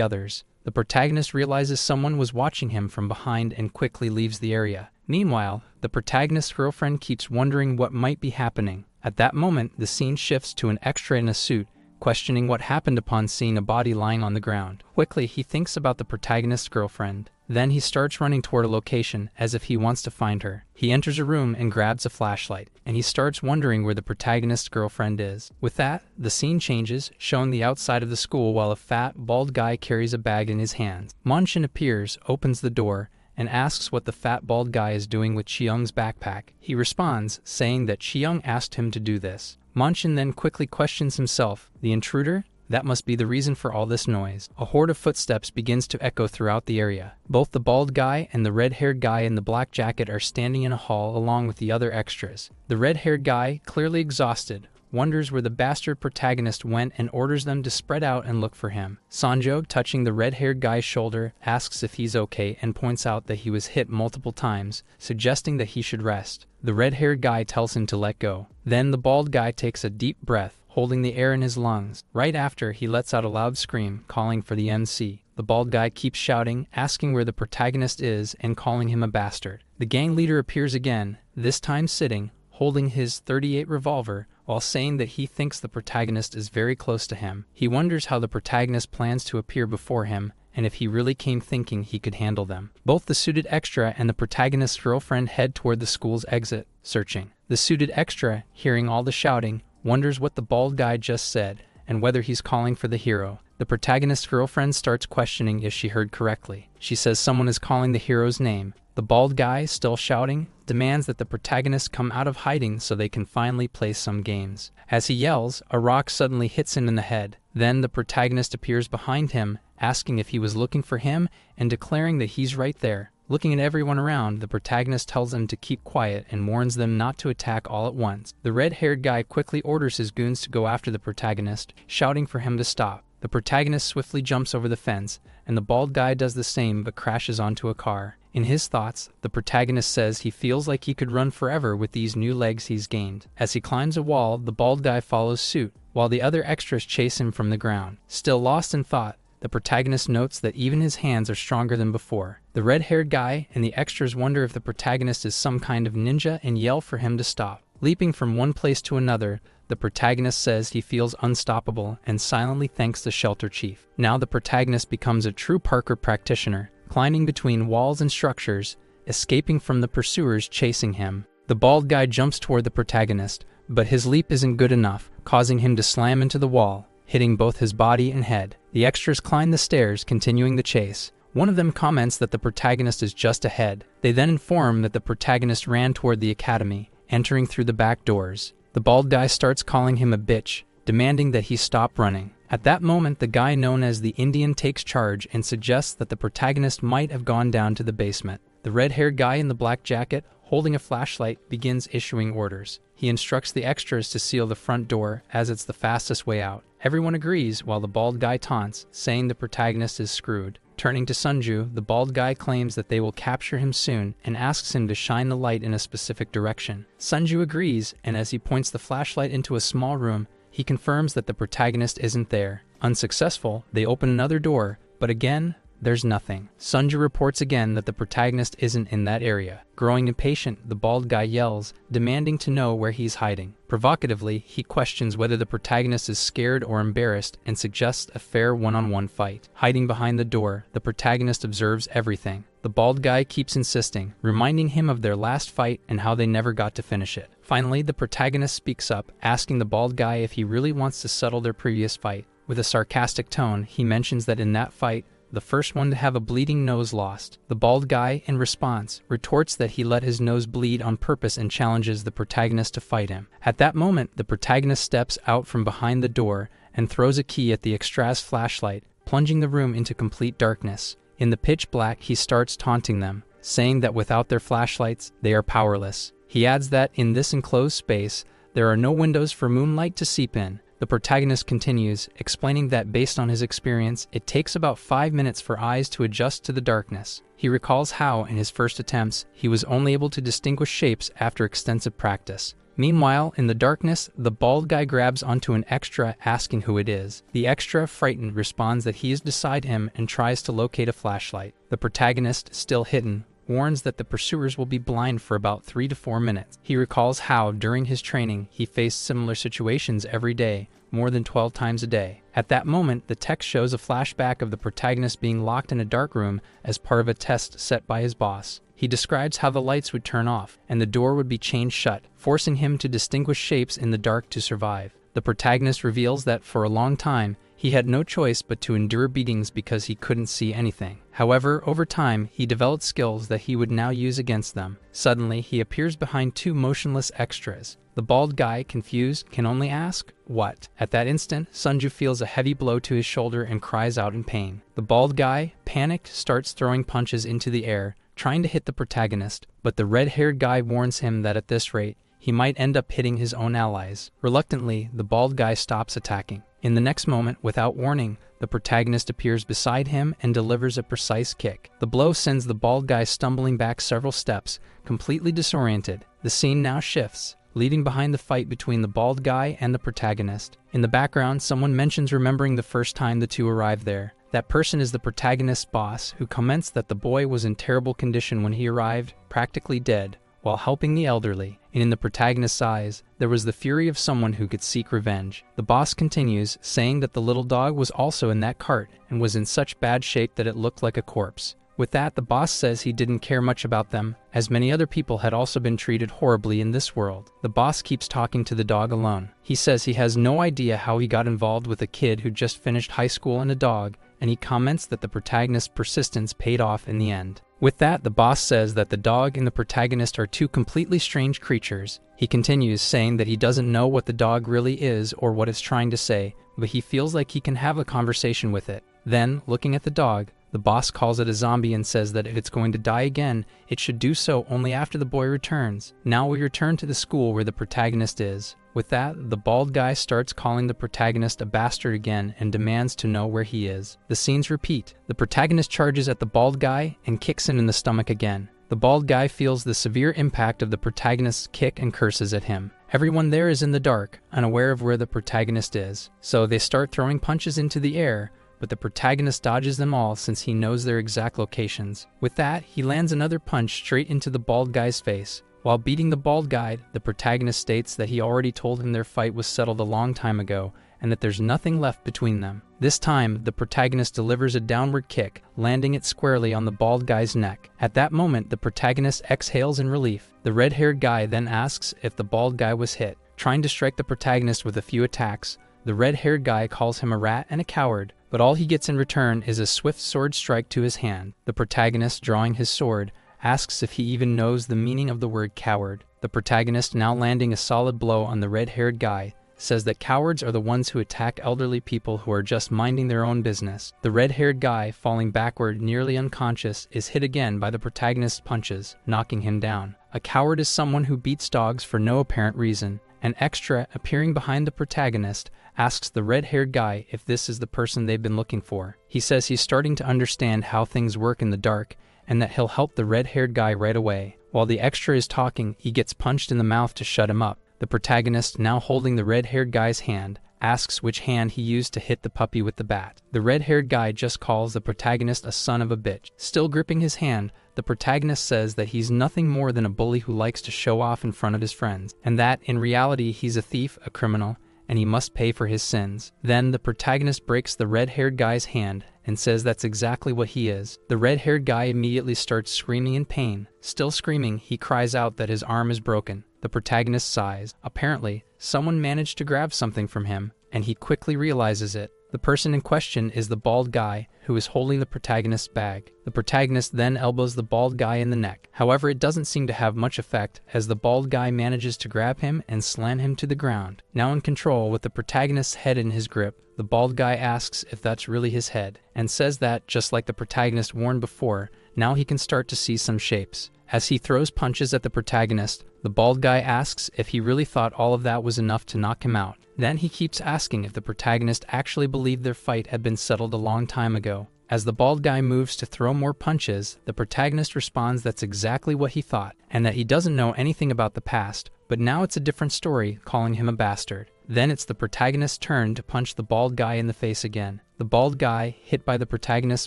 A: others. The protagonist realizes someone was watching him from behind and quickly leaves the area. Meanwhile, the protagonist's girlfriend keeps wondering what might be happening. At that moment, the scene shifts to an extra in a suit, questioning what happened upon seeing a body lying on the ground. Quickly, he thinks about the protagonist's girlfriend. Then he starts running toward a location, as if he wants to find her. He enters a room and grabs a flashlight, and he starts wondering where the protagonist's girlfriend is. With that, the scene changes, showing the outside of the school while a fat, bald guy carries a bag in his hands. Monchin appears, opens the door, and asks what the fat bald guy is doing with Chiyoung's backpack. He responds, saying that Chiyoung asked him to do this. Monchin then quickly questions himself. The intruder? That must be the reason for all this noise. A horde of footsteps begins to echo throughout the area. Both the bald guy and the red-haired guy in the black jacket are standing in a hall along with the other extras. The red-haired guy, clearly exhausted, wonders where the bastard protagonist went and orders them to spread out and look for him. Sanjo, touching the red-haired guy's shoulder, asks if he's okay and points out that he was hit multiple times, suggesting that he should rest. The red-haired guy tells him to let go. Then the bald guy takes a deep breath, holding the air in his lungs. Right after, he lets out a loud scream, calling for the MC. The bald guy keeps shouting, asking where the protagonist is and calling him a bastard. The gang leader appears again, this time sitting, holding his .38 revolver, while saying that he thinks the protagonist is very close to him. He wonders how the protagonist plans to appear before him, and if he really came thinking he could handle them. Both the suited extra and the protagonist's girlfriend head toward the school's exit, searching. The suited extra, hearing all the shouting, wonders what the bald guy just said, and whether he's calling for the hero. The protagonist's girlfriend starts questioning if she heard correctly. She says someone is calling the hero's name. The bald guy, still shouting, demands that the protagonist come out of hiding so they can finally play some games. As he yells, a rock suddenly hits him in the head. Then the protagonist appears behind him, asking if he was looking for him and declaring that he's right there. Looking at everyone around, the protagonist tells them to keep quiet and warns them not to attack all at once. The red-haired guy quickly orders his goons to go after the protagonist, shouting for him to stop. The protagonist swiftly jumps over the fence, and the bald guy does the same but crashes onto a car. In his thoughts, the protagonist says he feels like he could run forever with these new legs he's gained. As he climbs a wall, the bald guy follows suit, while the other extras chase him from the ground. Still lost in thought, the protagonist notes that even his hands are stronger than before. The red-haired guy and the extras wonder if the protagonist is some kind of ninja and yell for him to stop. Leaping from one place to another, the protagonist says he feels unstoppable and silently thanks the shelter chief. Now the protagonist becomes a true parkour practitioner, climbing between walls and structures, escaping from the pursuers chasing him. The bald guy jumps toward the protagonist, but his leap isn't good enough, causing him to slam into the wall, hitting both his body and head. The extras climb the stairs, continuing the chase. One of them comments that the protagonist is just ahead. They then inform that the protagonist ran toward the academy, entering through the back doors. The bald guy starts calling him a bitch, demanding that he stop running. At that moment, the guy known as the Indian takes charge and suggests that the protagonist might have gone down to the basement. The red-haired guy in the black jacket, holding a flashlight, begins issuing orders. He instructs the extras to seal the front door as it's the fastest way out. Everyone agrees while the bald guy taunts, saying the protagonist is screwed. Turning to Sunju, the bald guy claims that they will capture him soon and asks him to shine the light in a specific direction. Sunju agrees, and as he points the flashlight into a small room, he confirms that the protagonist isn't there. Unsuccessful, they open another door, but again, there's nothing. Sunju reports again that the protagonist isn't in that area. Growing impatient, the bald guy yells, demanding to know where he's hiding. Provocatively, he questions whether the protagonist is scared or embarrassed and suggests a fair one-on-one fight. Hiding behind the door, the protagonist observes everything. The bald guy keeps insisting, reminding him of their last fight and how they never got to finish it. Finally, the protagonist speaks up, asking the bald guy if he really wants to settle their previous fight. With a sarcastic tone, he mentions that in that fight, the first one to have a bleeding nose lost. The bald guy, in response, retorts that he let his nose bleed on purpose and challenges the protagonist to fight him. At that moment, the protagonist steps out from behind the door and throws a key at the extra's flashlight, plunging the room into complete darkness. In the pitch black, he starts taunting them, saying that without their flashlights, they are powerless. He adds that in this enclosed space, there are no windows for moonlight to seep in. The protagonist continues, explaining that based on his experience, it takes about 5 minutes for eyes to adjust to the darkness. He recalls how, in his first attempts, he was only able to distinguish shapes after extensive practice. Meanwhile, in the darkness, the bald guy grabs onto an extra, asking who it is. The extra, frightened, responds that he is beside him and tries to locate a flashlight. The protagonist, still hidden, warns that the pursuers will be blind for about 3 to 4 minutes. He recalls how, during his training, he faced similar situations every day, more than 12 times a day. At that moment, the text shows a flashback of the protagonist being locked in a dark room as part of a test set by his boss. He describes how the lights would turn off, and the door would be chained shut, forcing him to distinguish shapes in the dark to survive. The protagonist reveals that for a long time, he had no choice but to endure beatings because he couldn't see anything. However, over time, he developed skills that he would now use against them. Suddenly, he appears behind 2 motionless extras. The bald guy, confused, can only ask, "What?" At that instant, Sunju feels a heavy blow to his shoulder and cries out in pain. The bald guy, panicked, starts throwing punches into the air, trying to hit the protagonist, but the red-haired guy warns him that at this rate, he might end up hitting his own allies. Reluctantly, the bald guy stops attacking. In the next moment, without warning, the protagonist appears beside him and delivers a precise kick. The blow sends the bald guy stumbling back several steps, completely disoriented. The scene now shifts, leading behind the fight between the bald guy and the protagonist. In the background, someone mentions remembering the first time the two arrived there. That person is the protagonist's boss, who comments that the boy was in terrible condition when he arrived, practically dead, while helping the elderly. And in the protagonist's eyes, there was the fury of someone who could seek revenge. The boss continues, saying that the little dog was also in that cart and was in such bad shape that it looked like a corpse. With that, the boss says he didn't care much about them, as many other people had also been treated horribly in this world. The boss keeps talking to the dog alone. He says he has no idea how he got involved with a kid who just finished high school and a dog, and he comments that the protagonist's persistence paid off in the end. With that, the boss says that the dog and the protagonist are 2 completely strange creatures. He continues, saying that he doesn't know what the dog really is or what it's trying to say, but he feels like he can have a conversation with it. Then, looking at the dog The boss calls it a zombie and says that if it's going to die again, it should do so only after the boy returns. Now we return to the school where the protagonist is. With that, the bald guy starts calling the protagonist a bastard again and demands to know where he is. The scenes repeat. The protagonist charges at the bald guy and kicks him in the stomach again. The bald guy feels the severe impact of the protagonist's kick and curses at him. Everyone there is in the dark, unaware of where the protagonist is, so they start throwing punches into the air, but the protagonist dodges them all since he knows their exact locations. With that, he lands another punch straight into the bald guy's face. While beating the bald guy, the protagonist states that he already told him their fight was settled a long time ago and that there's nothing left between them. This time, the protagonist delivers a downward kick, landing it squarely on the bald guy's neck. At that moment, the protagonist exhales in relief. The red-haired guy then asks if the bald guy was hit. Trying to strike the protagonist with a few attacks, the red-haired guy calls him a rat and a coward, but all he gets in return is a swift sword strike to his hand. The protagonist, drawing his sword, asks if he even knows the meaning of the word coward. The protagonist, now landing a solid blow on the red-haired guy, says that cowards are the ones who attack elderly people who are just minding their own business. The red-haired guy, falling backward nearly unconscious, is hit again by the protagonist's punches, knocking him down. A coward is someone who beats dogs for no apparent reason. An extra, appearing behind the protagonist, asks the red-haired guy if this is the person they've been looking for. He says he's starting to understand how things work in the dark, and that he'll help the red-haired guy right away. While the extra is talking, he gets punched in the mouth to shut him up. The protagonist, now holding the red-haired guy's hand, asks which hand he used to hit the puppy with the bat. The red-haired guy just calls the protagonist a son of a bitch. Still gripping his hand, the protagonist says that he's nothing more than a bully who likes to show off in front of his friends, and that, in reality, he's a thief, a criminal, and he must pay for his sins. Then the protagonist breaks the red-haired guy's hand and says that's exactly what he is. The red-haired guy immediately starts screaming in pain. Still screaming, he cries out that his arm is broken. The protagonist sighs. Apparently, someone managed to grab something from him, and he quickly realizes it. The person in question is the bald guy, who is holding the protagonist's bag. The protagonist then elbows the bald guy in the neck. However, it doesn't seem to have much effect, as the bald guy manages to grab him and slam him to the ground. Now in control, with the protagonist's head in his grip, the bald guy asks if that's really his head, and says that, just like the protagonist warned before, now he can start to see some shapes. As he throws punches at the protagonist, the bald guy asks if he really thought all of that was enough to knock him out. Then he keeps asking if the protagonist actually believed their fight had been settled a long time ago. As the bald guy moves to throw more punches, the protagonist responds that's exactly what he thought, and that he doesn't know anything about the past, but now it's a different story, calling him a bastard. Then it's the protagonist's turn to punch the bald guy in the face again. The bald guy, hit by the protagonist's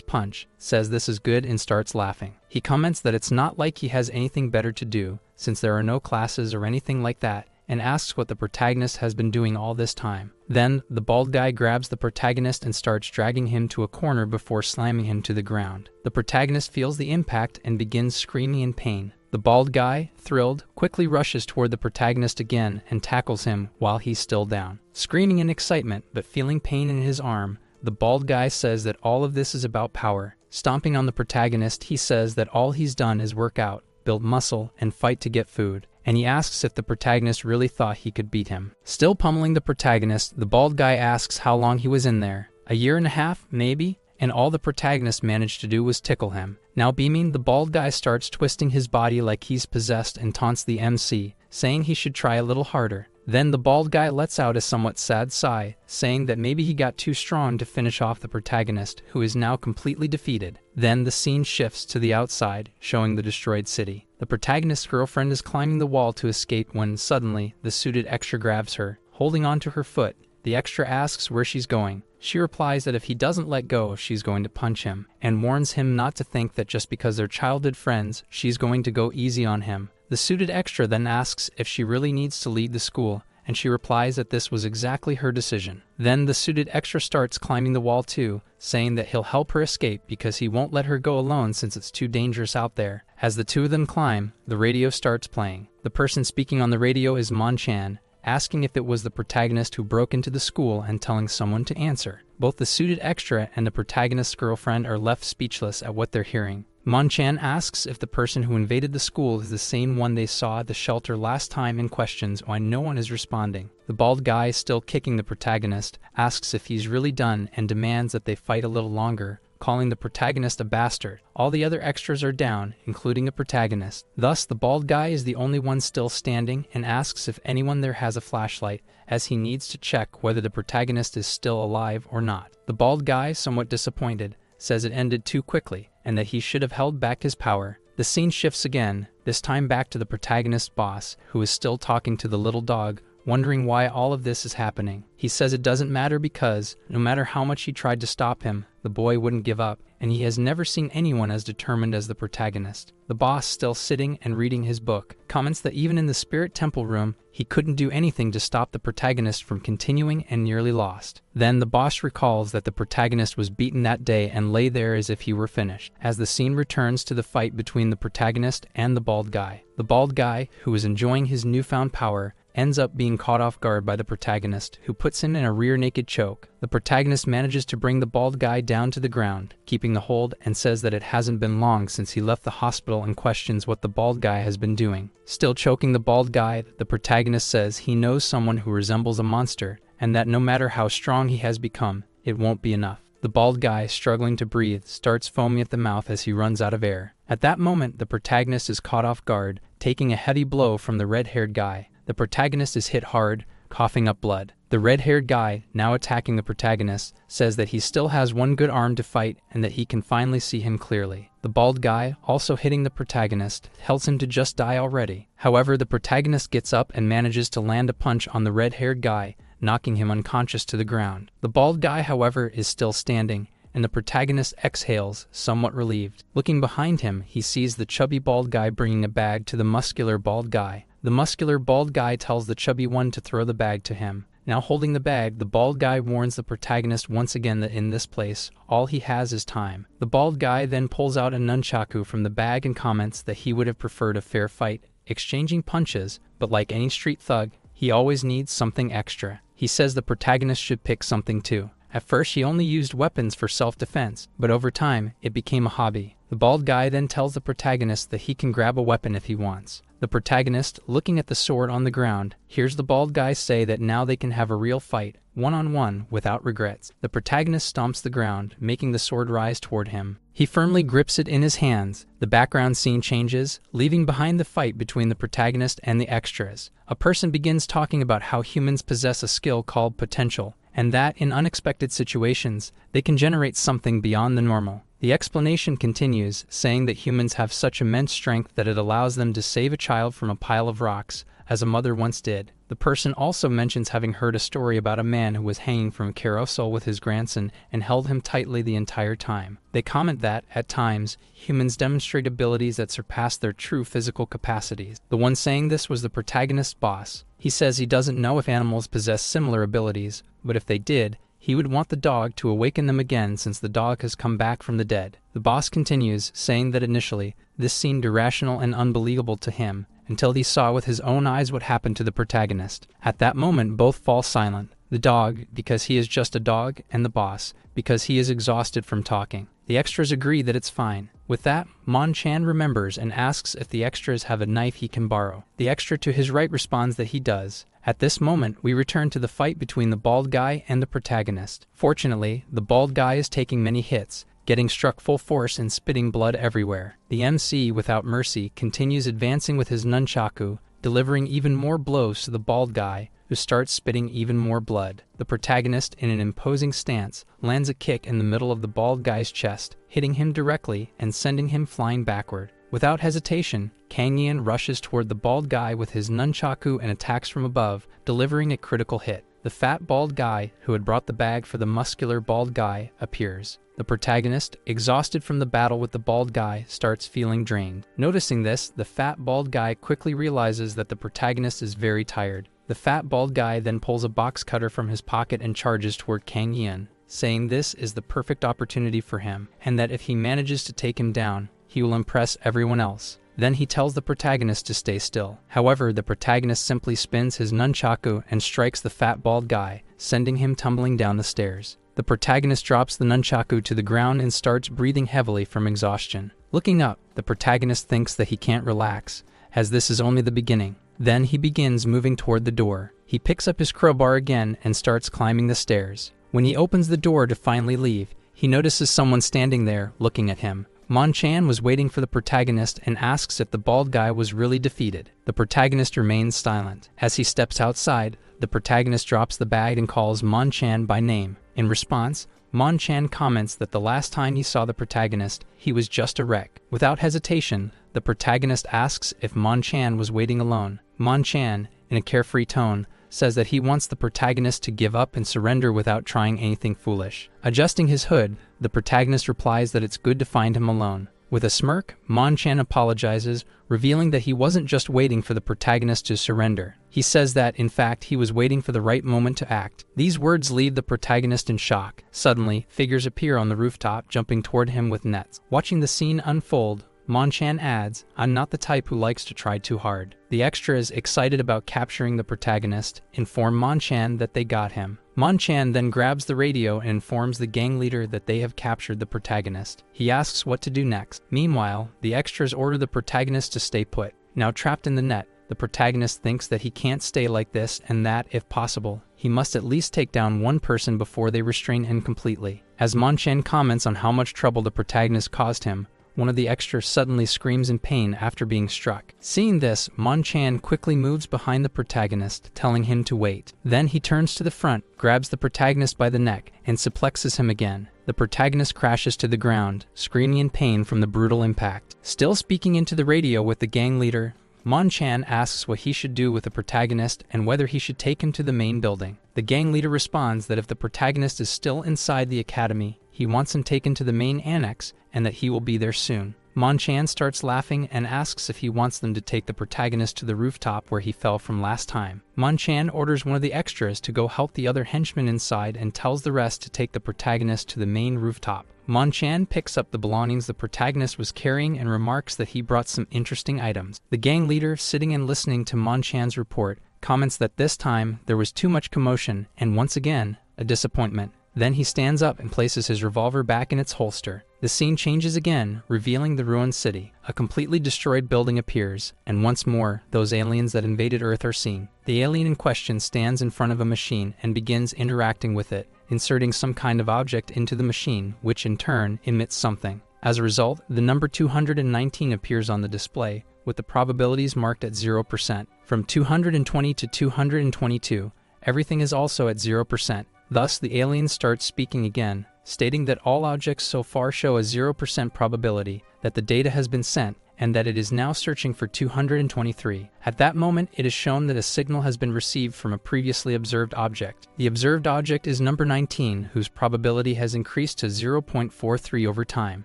A: punch, says this is good and starts laughing. He comments that it's not like he has anything better to do, since there are no classes or anything like that, and asks what the protagonist has been doing all this time. Then, the bald guy grabs the protagonist and starts dragging him to a corner before slamming him to the ground. The protagonist feels the impact and begins screaming in pain. The bald guy, thrilled, quickly rushes toward the protagonist again and tackles him while he's still down. Screaming in excitement, but feeling pain in his arm, the bald guy says that all of this is about power. Stomping on the protagonist, he says that all he's done is work out, build muscle, and fight to get food. And he asks if the protagonist really thought he could beat him. Still pummeling the protagonist, the bald guy asks how long he was in there. A year and a half, maybe? And all the protagonist managed to do was tickle him. Now beaming, the bald guy starts twisting his body like he's possessed and taunts the MC, saying he should try a little harder. Then the bald guy lets out a somewhat sad sigh, saying that maybe he got too strong to finish off the protagonist, who is now completely defeated. Then the scene shifts to the outside, showing the destroyed city. The protagonist's girlfriend is climbing the wall to escape when, suddenly, the suited extra grabs her, holding onto her foot. The extra asks where she's going. She replies that if he doesn't let go, she's going to punch him, and warns him not to think that just because they're childhood friends, she's going to go easy on him. The suited extra then asks if she really needs to lead the school, and she replies that this was exactly her decision. Then the suited extra starts climbing the wall too, saying that he'll help her escape because he won't let her go alone since it's too dangerous out there. As the two of them climb, the radio starts playing. The person speaking on the radio is Mon-chan, asking if it was the protagonist who broke into the school and telling someone to answer. Both the suited extra and the protagonist's girlfriend are left speechless at what they're hearing. Mon-chan asks if the person who invaded the school is the same one they saw at the shelter last time and questions why no one is responding. The bald guy, still kicking the protagonist, asks if he's really done and demands that they fight a little longer, calling the protagonist a bastard. All the other extras are down, including the protagonist. Thus, the bald guy is the only one still standing and asks if anyone there has a flashlight, as he needs to check whether the protagonist is still alive or not. The bald guy, somewhat disappointed, says it ended too quickly and that he should have held back his power. The scene shifts again, this time back to the protagonist's boss, who is still talking to the little dog, wondering why all of this is happening. He says it doesn't matter because, no matter how much he tried to stop him, the boy wouldn't give up, and he has never seen anyone as determined as the protagonist. The boss, still sitting and reading his book, comments that even in the spirit temple room, he couldn't do anything to stop the protagonist from continuing and nearly lost. Then the boss recalls that the protagonist was beaten that day and lay there as if he were finished, as the scene returns to the fight between the protagonist and the bald guy. The bald guy, who is enjoying his newfound power, ends up being caught off guard by the protagonist, who puts him in a rear naked choke. The protagonist manages to bring the bald guy down to the ground, keeping the hold, and says that it hasn't been long since he left the hospital and questions what the bald guy has been doing. Still choking the bald guy, the protagonist says he knows someone who resembles a monster, and that no matter how strong he has become, it won't be enough. The bald guy, struggling to breathe, starts foaming at the mouth as he runs out of air. At that moment, the protagonist is caught off guard, taking a heavy blow from the red-haired guy. The protagonist is hit hard, coughing up blood. The red-haired guy, now attacking the protagonist, says that he still has one good arm to fight and that he can finally see him clearly. The bald guy, also hitting the protagonist, tells him to just die already. However, the protagonist gets up and manages to land a punch on the red-haired guy, knocking him unconscious to the ground. The bald guy, however, is still standing, and the protagonist exhales, somewhat relieved. Looking behind him, he sees the chubby bald guy bringing a bag to the muscular bald guy. The muscular bald guy tells the chubby one to throw the bag to him. Now holding the bag, the bald guy warns the protagonist once again that in this place, all he has is time. The bald guy then pulls out a nunchaku from the bag and comments that he would have preferred a fair fight, exchanging punches, but like any street thug, he always needs something extra. He says the protagonist should pick something too. At first he only used weapons for self-defense, but over time, it became a hobby. The bald guy then tells the protagonist that he can grab a weapon if he wants. The protagonist, looking at the sword on the ground, hears the bald guy say that now they can have a real fight, one-on-one, without regrets. The protagonist stomps the ground, making the sword rise toward him. He firmly grips it in his hands. The background scene changes, leaving behind the fight between the protagonist and the extras. A person begins talking about how humans possess a skill called potential, and that, in unexpected situations, they can generate something beyond the normal. The explanation continues, saying that humans have such immense strength that it allows them to save a child from a pile of rocks, as a mother once did. The person also mentions having heard a story about a man who was hanging from a carousel with his grandson and held him tightly the entire time. They comment that, at times, humans demonstrate abilities that surpass their true physical capacities. The one saying this was the protagonist's boss. He says he doesn't know if animals possess similar abilities, but if they did, he would want the dog to awaken them again since the dog has come back from the dead. The boss continues, saying that initially, this seemed irrational and unbelievable to him, until he saw with his own eyes what happened to the protagonist. At that moment, both fall silent. The dog, because he is just a dog, and the boss, because he is exhausted from talking. The extras agree that it's fine. With that, Mon-chan remembers and asks if the extras have a knife he can borrow. The extra to his right responds that he does. At this moment, we return to the fight between the bald guy and the protagonist. Fortunately, the bald guy is taking many hits, getting struck full force and spitting blood everywhere. The MC, without mercy, continues advancing with his nunchaku, delivering even more blows to the bald guy, who starts spitting even more blood. The protagonist, in an imposing stance, lands a kick in the middle of the bald guy's chest, hitting him directly and sending him flying backward. Without hesitation, Kang Yin rushes toward the bald guy with his nunchaku and attacks from above, delivering a critical hit. The fat bald guy, who had brought the bag for the muscular bald guy, appears. The protagonist, exhausted from the battle with the bald guy, starts feeling drained. Noticing this, the fat bald guy quickly realizes that the protagonist is very tired. The fat bald guy then pulls a box cutter from his pocket and charges toward Kang Yin, saying this is the perfect opportunity for him, and that if he manages to take him down, he will impress everyone else. Then he tells the protagonist to stay still. However, the protagonist simply spins his nunchaku and strikes the fat bald guy, sending him tumbling down the stairs. The protagonist drops the nunchaku to the ground and starts breathing heavily from exhaustion. Looking up, the protagonist thinks that he can't relax, as this is only the beginning. Then he begins moving toward the door. He picks up his crowbar again and starts climbing the stairs. When he opens the door to finally leave, he notices someone standing there, looking at him. Mon-chan was waiting for the protagonist and asks if the bald guy was really defeated. The protagonist remains silent. As he steps outside, the protagonist drops the bag and calls Mon-chan by name. In response, Mon-chan comments that the last time he saw the protagonist, he was just a wreck. Without hesitation, the protagonist asks if Mon-chan was waiting alone. Mon-chan, in a carefree tone, says that he wants the protagonist to give up and surrender without trying anything foolish. Adjusting his hood, the protagonist replies that it's good to find him alone. With a smirk, Mon-chan apologizes, revealing that he wasn't just waiting for the protagonist to surrender. He says that, in fact, he was waiting for the right moment to act. These words leave the protagonist in shock. Suddenly, figures appear on the rooftop, jumping toward him with nets. Watching the scene unfold, Mon-chan adds, "I'm not the type who likes to try too hard." The extras, excited about capturing the protagonist, inform Mon-chan that they got him. Mon-chan then grabs the radio and informs the gang leader that they have captured the protagonist. He asks what to do next. Meanwhile, the extras order the protagonist to stay put. Now trapped in the net, the protagonist thinks that he can't stay like this and that, if possible, he must at least take down one person before they restrain him completely. As Mon-chan comments on how much trouble the protagonist caused him, one of the extras suddenly screams in pain after being struck. Seeing this, Mon-chan quickly moves behind the protagonist, telling him to wait. Then he turns to the front, grabs the protagonist by the neck, and suplexes him again. The protagonist crashes to the ground, screaming in pain from the brutal impact. Still speaking into the radio with the gang leader, Mon-chan asks what he should do with the protagonist and whether he should take him to the main building. The gang leader responds that if the protagonist is still inside the academy, he wants him taken to the main annex and that he will be there soon. Mon-chan starts laughing and asks if he wants them to take the protagonist to the rooftop where he fell from last time. Mon-chan orders one of the extras to go help the other henchmen inside and tells the rest to take the protagonist to the main rooftop. Mon-chan picks up the belongings the protagonist was carrying and remarks that he brought some interesting items. The gang leader, sitting and listening to Mon-chan's report, comments that this time there was too much commotion and once again, a disappointment. Then he stands up and places his revolver back in its holster. The scene changes again, revealing the ruined city. A completely destroyed building appears, and once more, those aliens that invaded Earth are seen. The alien in question stands in front of a machine and begins interacting with it, inserting some kind of object into the machine, which in turn emits something. As a result, the number 219 appears on the display, with the probabilities marked at 0%. From 220 to 222, everything is also at 0%. Thus, the alien starts speaking again, stating that all objects so far show a 0% probability that the data has been sent and that it is now searching for 223. At that moment, it is shown that a signal has been received from a previously observed object. The observed object is number 19, whose probability has increased to 0.43 over time.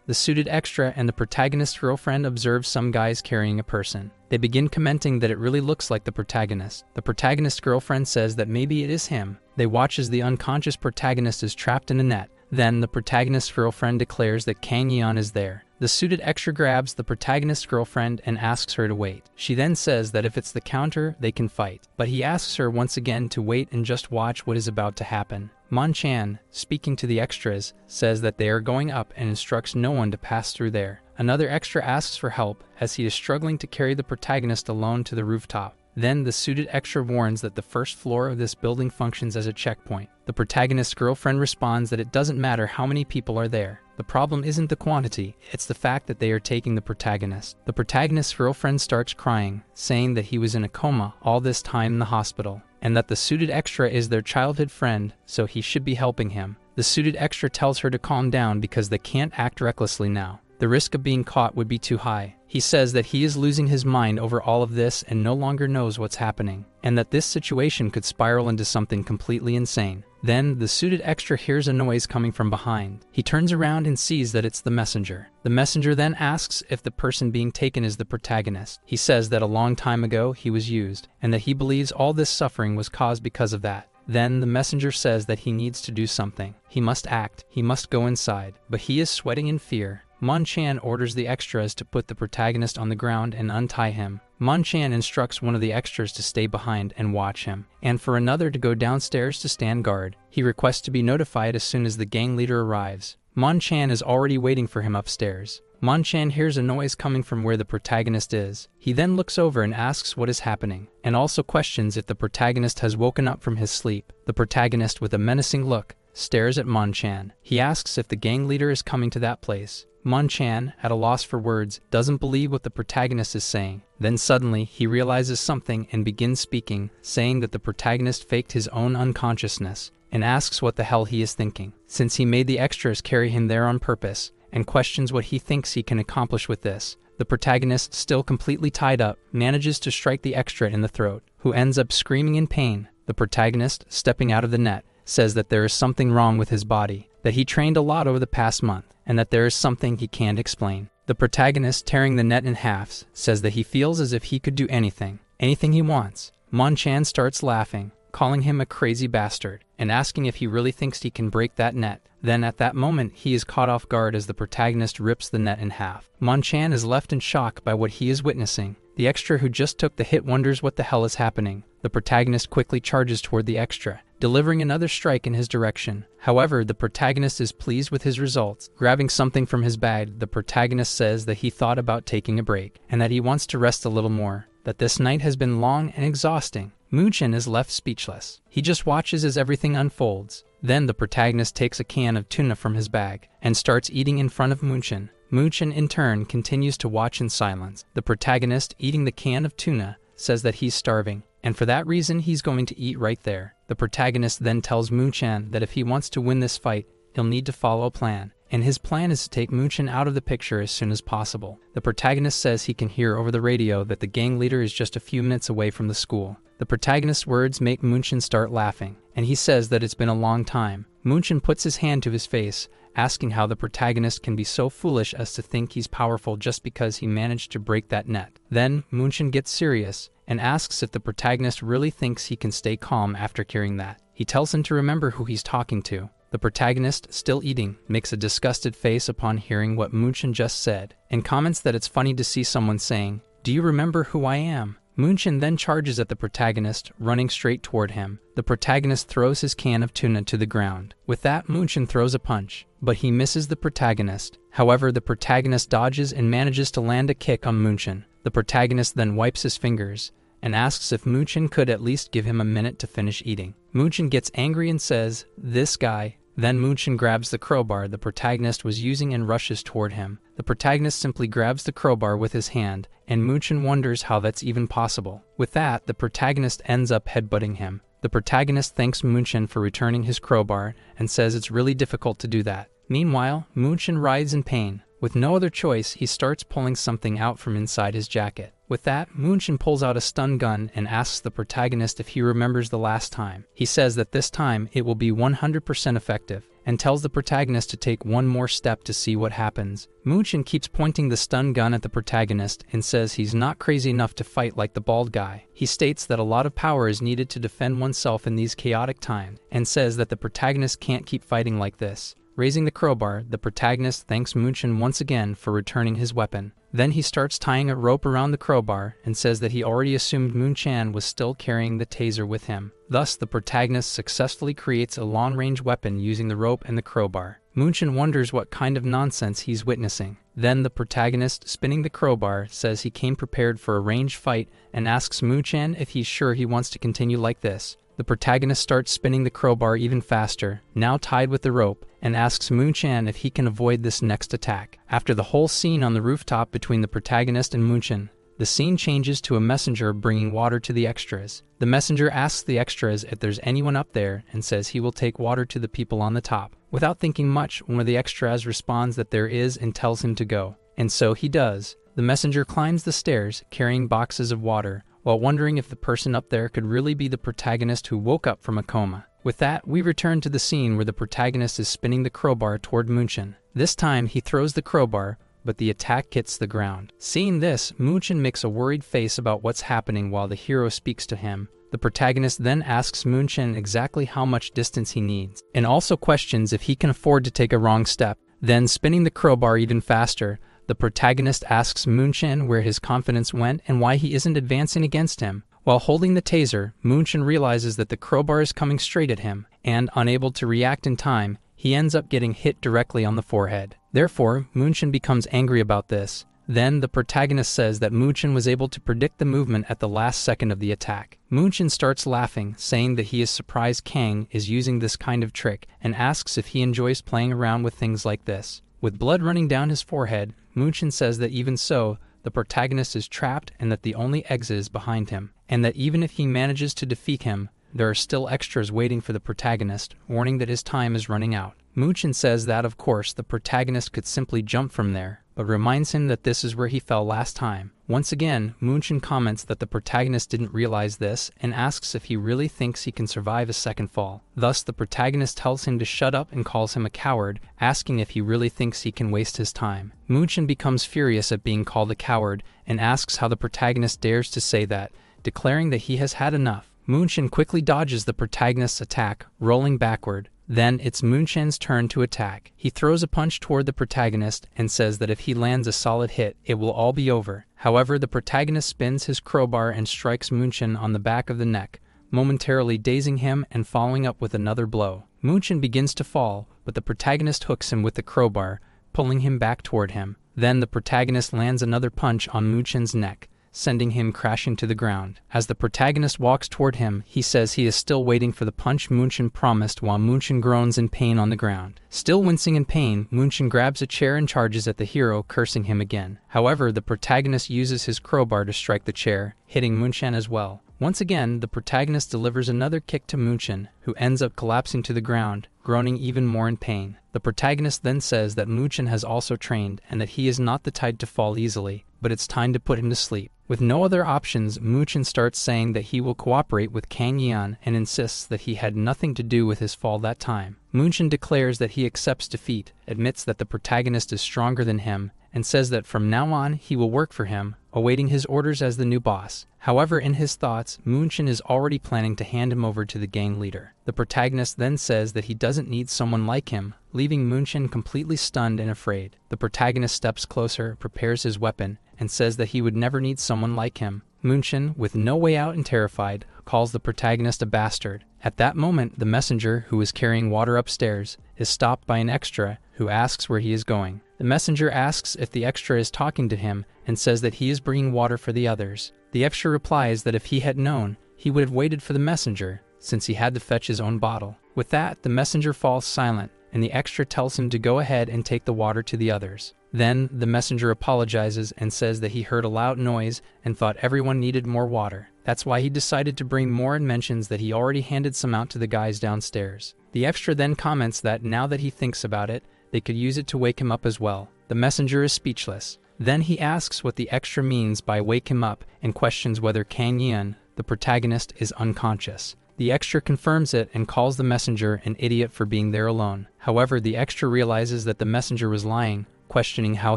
A: The suited extra and the protagonist's girlfriend observe some guys carrying a person. They begin commenting that it really looks like the protagonist. The protagonist's girlfriend says that maybe it is him. They watch as the unconscious protagonist is trapped in a net. Then the protagonist's girlfriend declares that Kang Yeon is there. The suited extra grabs the protagonist's girlfriend and asks her to wait. She then says that if it's the counter, they can fight. But he asks her once again to wait and just watch what is about to happen. Mon-chan, speaking to the extras, says that they are going up and instructs no one to pass through there. Another extra asks for help as he is struggling to carry the protagonist alone to the rooftop. Then the suited extra warns that the first floor of this building functions as a checkpoint. The protagonist's girlfriend responds that it doesn't matter how many people are there. The problem isn't the quantity, it's the fact that they are taking the protagonist. The protagonist's girlfriend starts crying, saying that he was in a coma all this time in the hospital, and that the suited extra is their childhood friend, so he should be helping him. The suited extra tells her to calm down because they can't act recklessly now. The risk of being caught would be too high. He says that he is losing his mind over all of this and no longer knows what's happening, and that this situation could spiral into something completely insane. Then, the suited extra hears a noise coming from behind. He turns around and sees that it's the messenger. The messenger then asks if the person being taken is the protagonist. He says that a long time ago he was used, and that he believes all this suffering was caused because of that. Then the messenger says that he needs to do something. He must act. He must go inside. But he is sweating in fear. Mon-chan orders the extras to put the protagonist on the ground and untie him. Mon-chan instructs one of the extras to stay behind and watch him, and for another to go downstairs to stand guard. He requests to be notified as soon as the gang leader arrives. Mon-chan is already waiting for him upstairs. Mon-chan hears a noise coming from where the protagonist is. He then looks over and asks what is happening, and also questions if the protagonist has woken up from his sleep. The protagonist, with a menacing look, stares at Mon-chan. He asks if the gang leader is coming to that place. Mon-chan, at a loss for words, doesn't believe what the protagonist is saying. Then suddenly, he realizes something and begins speaking, saying that the protagonist faked his own unconsciousness, and asks what the hell he is thinking, since he made the extras carry him there on purpose, and questions what he thinks he can accomplish with this. The protagonist, still completely tied up, manages to strike the extra in the throat, who ends up screaming in pain. The protagonist, stepping out of the net, says that there is something wrong with his body, that he trained a lot over the past month, and that there is something he can't explain. The protagonist, tearing the net in halves, says that he feels as if he could do anything he wants. Mon-chan starts laughing, calling him a crazy bastard, and asking if he really thinks he can break that net. Then at that moment, he is caught off guard as the protagonist rips the net in half. Mon-chan is left in shock by what he is witnessing. The extra who just took the hit wonders what the hell is happening. The protagonist quickly charges toward the extra, delivering another strike in his direction. However, the protagonist is pleased with his results. Grabbing something from his bag, the protagonist says that he thought about taking a break, and that he wants to rest a little more, that this night has been long and exhausting. Moon-chan is left speechless. He just watches as everything unfolds. Then the protagonist takes a can of tuna from his bag and starts eating in front of Moon-chan. Moon-chan in turn continues to watch in silence. The protagonist, eating the can of tuna, says that he's starving, and for that reason he's going to eat right there. The protagonist then tells Moon-chan that if he wants to win this fight, he'll need to follow a plan, and his plan is to take Moon-chan out of the picture as soon as possible. The protagonist says he can hear over the radio that the gang leader is just a few minutes away from the school. The protagonist's words make Moon-chan start laughing, and he says that it's been a long time. Moon-chan puts his hand to his face, asking how the protagonist can be so foolish as to think he's powerful just because he managed to break that net. Then, Moon-chan gets serious, and asks if the protagonist really thinks he can stay calm after hearing that. He tells him to remember who he's talking to. The protagonist, still eating, makes a disgusted face upon hearing what Moon-chan just said, and comments that it's funny to see someone saying, "Do you remember who I am?" Moon-chan then charges at the protagonist, running straight toward him. The protagonist throws his can of tuna to the ground. With that, Moon-chan throws a punch, but he misses the protagonist. However, the protagonist dodges and manages to land a kick on Moon-chan. The protagonist then wipes his fingers and asks if Moon-chan could at least give him a minute to finish eating. Moon-chan gets angry and says, "This guy." Then Moon-chan grabs the crowbar the protagonist was using and rushes toward him. The protagonist simply grabs the crowbar with his hand, and Moon-chan wonders how that's even possible. With that, the protagonist ends up headbutting him. The protagonist thanks Moon-chan for returning his crowbar and says it's really difficult to do that. Meanwhile, Moon-chan writhes in pain. With no other choice, he starts pulling something out from inside his jacket. With that, Moon-chan pulls out a stun gun and asks the protagonist if he remembers the last time. He says that this time it will be 100% effective, and tells the protagonist to take one more step to see what happens. Moon-chan keeps pointing the stun gun at the protagonist and says he's not crazy enough to fight like the bald guy. He states that a lot of power is needed to defend oneself in these chaotic times, and says that the protagonist can't keep fighting like this. Raising the crowbar, the protagonist thanks Moon-chan once again for returning his weapon. Then he starts tying a rope around the crowbar and says that he already assumed Moon-chan was still carrying the taser with him. Thus, the protagonist successfully creates a long-range weapon using the rope and the crowbar. Moon-chan wonders what kind of nonsense he's witnessing. Then the protagonist, spinning the crowbar, says he came prepared for a ranged fight and asks Moon-chan if he's sure he wants to continue like this. The protagonist starts spinning the crowbar even faster, now tied with the rope, and asks Moon-chan if he can avoid this next attack. After the whole scene on the rooftop between the protagonist and Moon-chan, the scene changes to a messenger bringing water to the extras. The messenger asks the extras if there's anyone up there and says he will take water to the people on the top. Without thinking much, one of the extras responds that there is and tells him to go. And so he does. The messenger climbs the stairs, carrying boxes of water, while wondering if the person up there could really be the protagonist who woke up from a coma. With that, we return to the scene where the protagonist is spinning the crowbar toward Moon-chan. This time, he throws the crowbar, but the attack hits the ground. Seeing this, Moon-chan makes a worried face about what's happening while the hero speaks to him. The protagonist then asks Moon-chan exactly how much distance he needs, and also questions if he can afford to take a wrong step. Then, spinning the crowbar even faster, the protagonist asks Moon-chan where his confidence went and why he isn't advancing against him. While holding the taser, Moon-chan realizes that the crowbar is coming straight at him, and unable to react in time, he ends up getting hit directly on the forehead. Therefore, Moon-chan becomes angry about this, Then the protagonist says that Moon-chan was able to predict the movement at the last second of the attack. Moon-chan starts laughing, saying that he is surprised Kang is using this kind of trick, and asks if he enjoys playing around with things like this. With blood running down his forehead, Moon-chan says that even so, the protagonist is trapped and that the only exit is behind him, and that even if he manages to defeat him, there are still extras waiting for the protagonist, warning that his time is running out. Moon-chan says that of course the protagonist could simply jump from there, but reminds him that this is where he fell last time. Once again, Moon-chan comments that the protagonist didn't realize this and asks if he really thinks he can survive a second fall. Thus, the protagonist tells him to shut up and calls him a coward, asking if he really thinks he can waste his time. Moon-chan becomes furious at being called a coward and asks how the protagonist dares to say that, declaring that he has had enough. Moon-chan quickly dodges the protagonist's attack, rolling backward. Then it's Moon-chan's turn to attack. He throws a punch toward the protagonist and says that if he lands a solid hit, it will all be over. However, the protagonist spins his crowbar and strikes Moon-chan on the back of the neck, momentarily dazing him and following up with another blow. Moon-chan begins to fall, but the protagonist hooks him with the crowbar, pulling him back toward him. Then the protagonist lands another punch on Moon-chan's neck, sending him crashing to the ground. As the protagonist walks toward him, he says he is still waiting for the punch Moon-chan promised while Moon-chan groans in pain on the ground. Still wincing in pain, Moon-chan grabs a chair and charges at the hero, cursing him again. However, the protagonist uses his crowbar to strike the chair, hitting Moon-chan as well. Once again, the protagonist delivers another kick to Moon-chan, who ends up collapsing to the ground, groaning even more in pain. The protagonist then says that Moon-chan has also trained and that he is not the type to fall easily, but it's time to put him to sleep. With no other options, Moon-chan starts saying that he will cooperate with Kang Yeon and insists that he had nothing to do with his fall that time. Moon-chan declares that he accepts defeat, admits that the protagonist is stronger than him, and says that from now on he will work for him, awaiting his orders as the new boss. However, in his thoughts, Moon-chan is already planning to hand him over to the gang leader. The protagonist then says that he doesn't need someone like him, leaving Moon-chan completely stunned and afraid. The protagonist steps closer, prepares his weapon, and says that he would never need someone like him. Moon-chan, with no way out and terrified, calls the protagonist a bastard. At that moment, the messenger, who is carrying water upstairs, is stopped by an extra who asks where he is going. The messenger asks if the extra is talking to him and says that he is bringing water for the others. The extra replies that if he had known, he would have waited for the messenger, since he had to fetch his own bottle. With that, the messenger falls silent, and the extra tells him to go ahead and take the water to the others. Then, the messenger apologizes and says that he heard a loud noise and thought everyone needed more water. That's why he decided to bring more and mentions that he already handed some out to the guys downstairs. The extra then comments that now that he thinks about it, they could use it to wake him up as well. The messenger is speechless. Then he asks what the extra means by wake him up and questions whether Kang Yeon, the protagonist, is unconscious. The extra confirms it and calls the messenger an idiot for being there alone. However, the extra realizes that the messenger was lying, questioning how